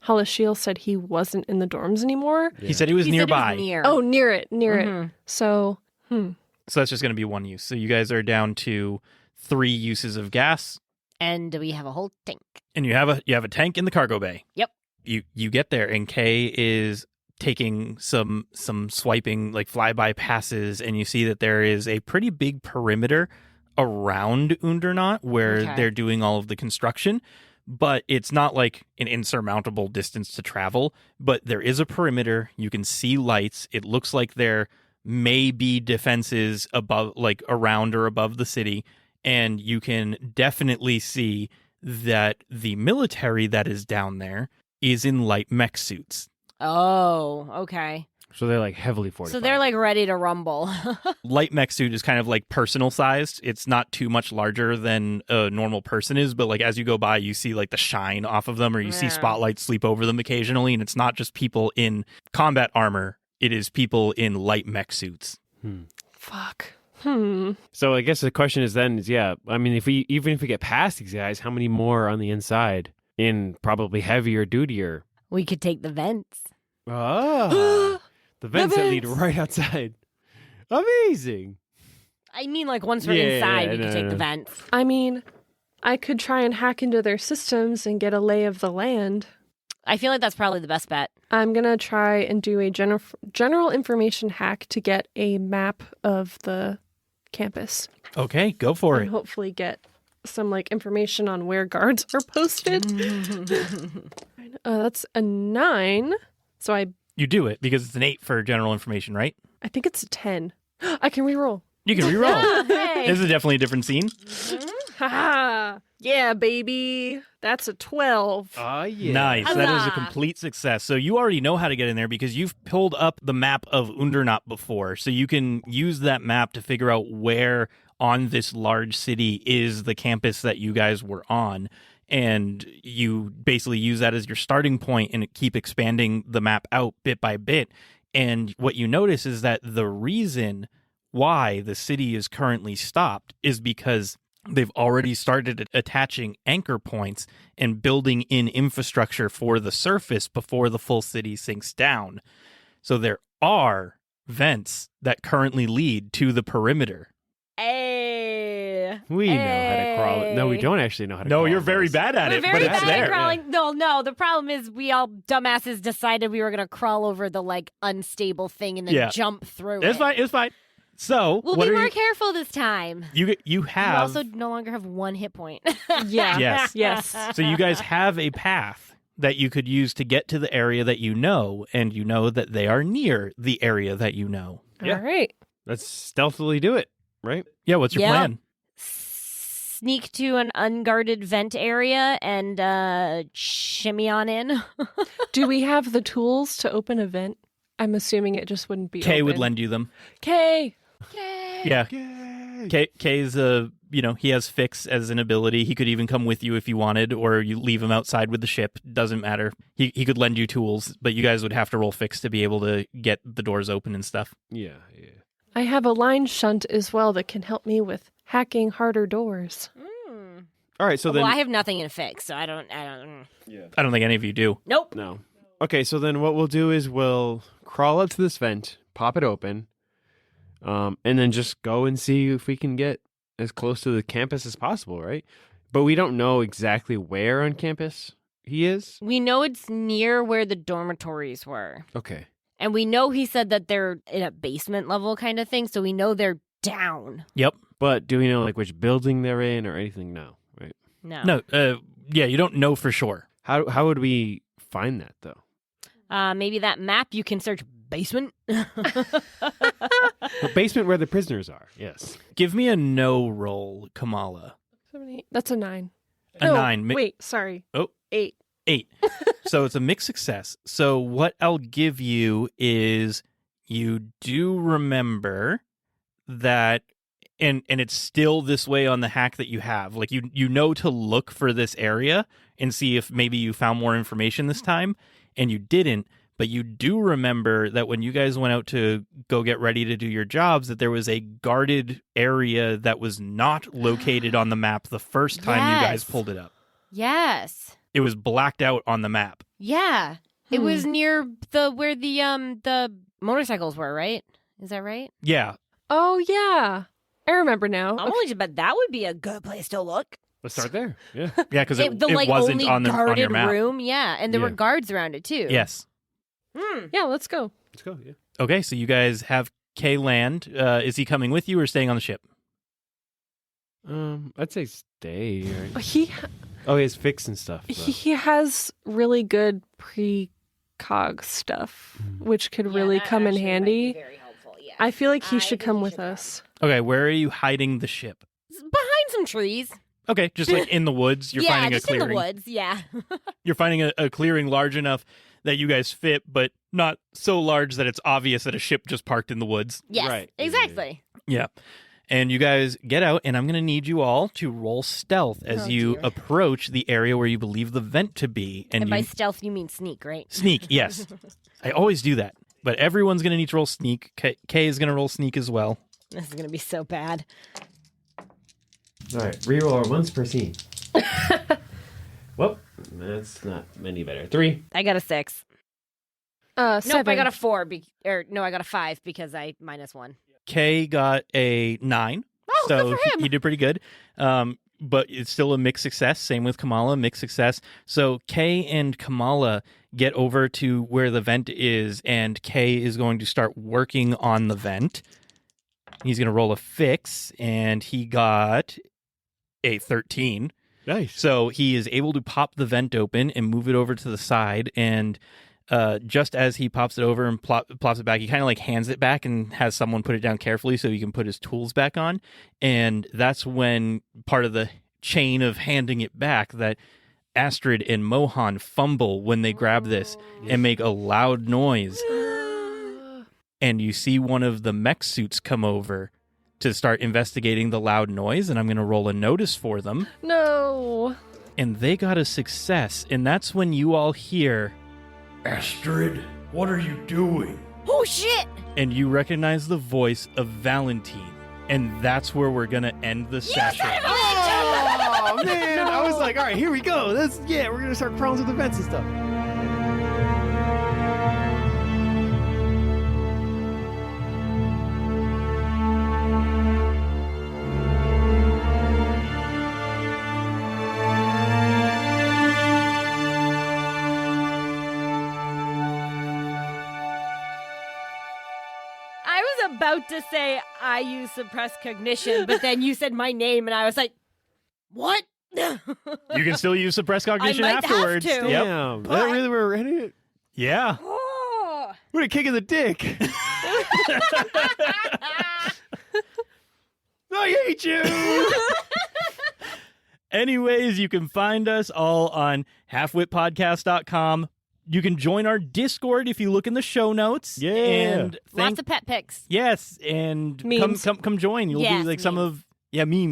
Halashiel said he wasn't in the dorms anymore. He said he was He said it was nearby. near. Oh, near it. Mhm. So, So that's just going to be one use. So you guys are down to 3 uses of gas, And we have a whole tank. and you have a tank in the cargo bay. Yep. You get there, and Kay is taking some swiping, like flyby passes, and you see that there is a pretty big perimeter around Undernot where Okay. they're doing all of the construction. But it's not like an insurmountable distance to travel. But there is a perimeter. You can see lights. It looks like there may be defenses above, like around or above the city. And you can definitely see that the military that is down there is in light mech suits. Oh, okay. So they're like heavily fortified. So they're like ready to rumble. Light mech suit is kind of like personal sized. It's not too much larger than a normal person is, but like as you go by, you see like the shine off of them, or you see Yeah. spotlights sleep over them occasionally. And it's not just people in combat armor, it is people in light mech suits. fuck. So I guess the question is yeah. I mean, even if we get past these guys, how many more are on the inside in probably heavier, dutier? We could take the vents. Ah, the vents that lead vents! right outside. Amazing. I mean, like once we're Yeah, inside, yeah, we could no, take no. the vents. I mean, I could try and hack into their systems and get a lay of the land. I feel like that's probably the best bet. I'm going to try and do a general information hack to get a map of the campus Okay, go for and it. hopefully get some like information on where guards are posted. That's a 9. So I You do it because it's an 8 for general information, right? think it's a 10. I can reroll. You can reroll. Hey. This is definitely a different scene. Ha! Yeah, baby. That's a 12. Oh, yeah. Nice. That is a Huzzah. complete success. So you already know how to get in there because you've pulled up the map of Undernot before. So you can use that map to figure out where on this large city is the campus that you guys were on. And you basically use that as your starting point and keep expanding the map out bit by bit. And what you notice is that the reason why the city is currently stopped is because they've already started attaching anchor points and building in infrastructure for the surface before the full city sinks down. So there are vents that currently lead to the perimeter. Hey. We know how to crawl. No, we don't actually know how to No, crawl. you're very those. bad at We're it, very but it's bad there. at crawling. No. The problem is we all dumbasses decided we were going to crawl over the like unstable thing and then Yeah. jump through It's it. fine. It's fine. So We'll what be are more you? careful this time. You You have also no longer have 1 hit point. Yeah. Yes. Yes. So you guys have a path that you could use to get to the area that you know, and you know that they are near the area that you know. Yeah. All right. Let's stealthily do it, right? Yeah, what's your Yeah. plan? Sneak to an unguarded vent area and shimmy on in. Do we have the tools to open a vent? I'm assuming it just wouldn't be Kay would open. lend you them. Kay! Yeah. Kay's he has fix as an ability. He could even come with you if you wanted, or you leave him outside with the ship. Doesn't matter. He could lend you tools, but you guys would have to roll fix to be able to get the doors open and stuff. Yeah. I have a line shunt as well that can help me with hacking harder doors. All right, so then... Well, I have nothing in fix, so I don't. I don't think any of you do. Nope. No. Okay, so then what we'll do is we'll crawl up to this vent, pop it open, and then just go and see if we can get as close to the campus as possible, right? But we don't know exactly where on campus he is. We know it's near where the dormitories were. Okay. And we know he said that they're in a basement level kind of thing, so we know they're down. Yep. But do we know like which building they're in or anything? No, right? No. No. Yeah, you don't know for sure. How would we find that though? Maybe that map you can search basement. The basement where the prisoners are. Yes. Give me a no roll, Kamala. 7, 8. That's a 9. A No, 9. Wait, sorry. Oh. 8. 8. So it's a mixed success. So what I'll give you is you do remember that, and it's still this way on the hack that you have. Like you know to look for this area and see if maybe you found more information this time, and you didn't. But you do remember that when you guys went out to go get ready to do your jobs, that there was a guarded area that was not located on the map the first time you guys Yes. pulled it up. Yes. It was blacked out on the map. Yeah. It was near where the motorcycles were, right? Is that right? Yeah. Oh, yeah. I remember now. I'm only bet that would be a good place to look. Let's start there. Yeah. Yeah, because it like wasn't only on your guarded map. room. Yeah, and there were Yeah. guards around it too. Yes. Yeah, let's go. Let's go. Yeah. Okay, so you guys have Kay land. Is he coming with you or staying on the ship? I'd say stay. Right? He Oh, he has fix and stuff. So. he has really good precog stuff, which could really come in handy. Very helpful. Yeah. I feel like he I should think come he with should us. Okay, where are you hiding the ship? Behind some trees. Okay, just like in the woods. You're yeah, finding just a clearing. in the woods. Yeah. You're finding a clearing large enough that you guys fit, but not so large that it's obvious that a ship just parked in the woods. Yes. Right. Exactly. Yeah. And you guys get out, and I'm going to need you all to roll stealth as Oh, you dear. approach the area where you believe the vent to be. And you by stealth, you mean sneak, right? sneak, yes. I always do that. But everyone's going to need to roll sneak. Kay is going to roll sneak as well. This is gonna be so bad. All right. Reroll our ones per scene. Well, that's not any better. 3. I got a 6. 7. Nope, I got a 4. I got a 5 because I -1. Kay got a 9. Oh, so good for him. he did pretty good. But it's still a mixed success. Same with Kamala, mixed success. So Kay and Kamala get over to where the vent is, and Kay is going to start working on the vent. He's going to roll a fix, and he got a 13. Nice. So he is able to pop the vent open and move it over to the side, and just as he pops it over and plops it back, he kind of like hands it back and has someone put it down carefully so he can put his tools back on. And that's when part of the chain of handing it back that Astrid and Mohan fumble when they grab this and make a loud noise. And you see one of the mech suits come over to start investigating the loud noise, and I'm going to roll a notice for them. No. And they got a success, and that's when you all hear, Astrid, what are you doing? Oh shit! and you recognize the voice of Valentine. And that's where we're going to end the session. Oh, man. I was like, all right, here we go. We're going to start crawling through the vents and stuff. I was about to say I use suppressed cognition, but then you said my name, and I was like, what? You can still use suppressed cognition might have afterwards. to. Yep. Damn. But- That really were ready? Yeah. Oh. What a kick in the dick. I hate you. Anyways, you can find us all on halfwitpodcast.com. You can join our Discord if you look in the show notes. Yeah. And Lots of pet pics. yes, and Memes. come join. You'll Yes, do like some memes.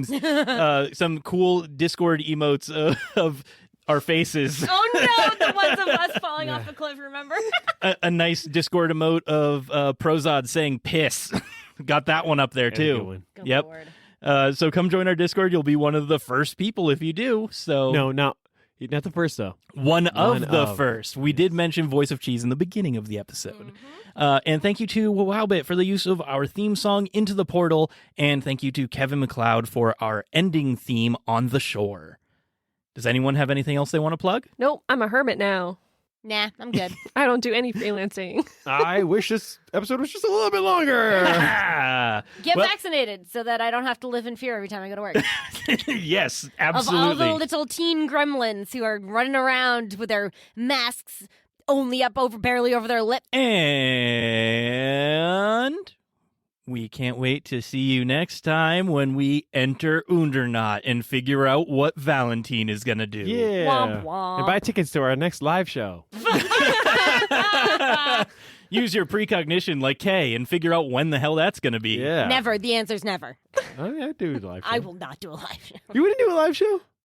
of memes. Some cool Discord emotes of our faces. Oh no, the ones of us falling off the cliff, remember? A nice Discord emote of Prozod saying piss. Got that one up there That's a good too. one. Good Yep. Lord. So come join our Discord. You'll be one of the first people if you do. So No, not the first, though. one of One the of. first. We did mention Voice of Cheese in the beginning of the episode. And thank you to Wowbit for the use of our theme song, Into the Portal. And thank you to Kevin MacLeod for our ending theme, On the Shore. Does anyone have anything else they want to plug? Nope, I'm a hermit now. Nah, I'm good. I don't do any freelancing. I wish this episode was just a little bit longer. Get Well- vaccinated so that I don't have to live in fear every time I go to work. Yes, Of all absolutely. the little teen gremlins who are running around with their masks only up over barely over their lip. And we can't wait to see you next time when we enter Undernaut and figure out what Valentine is going to do. Yeah. Womp womp. And buy tickets to our next live show. Use your precognition like Kay and figure out when the hell that's going to be. Yeah. Never. The answer's never. Oh, yeah, I do a live show. I will not do a live show. You wouldn't do a live show?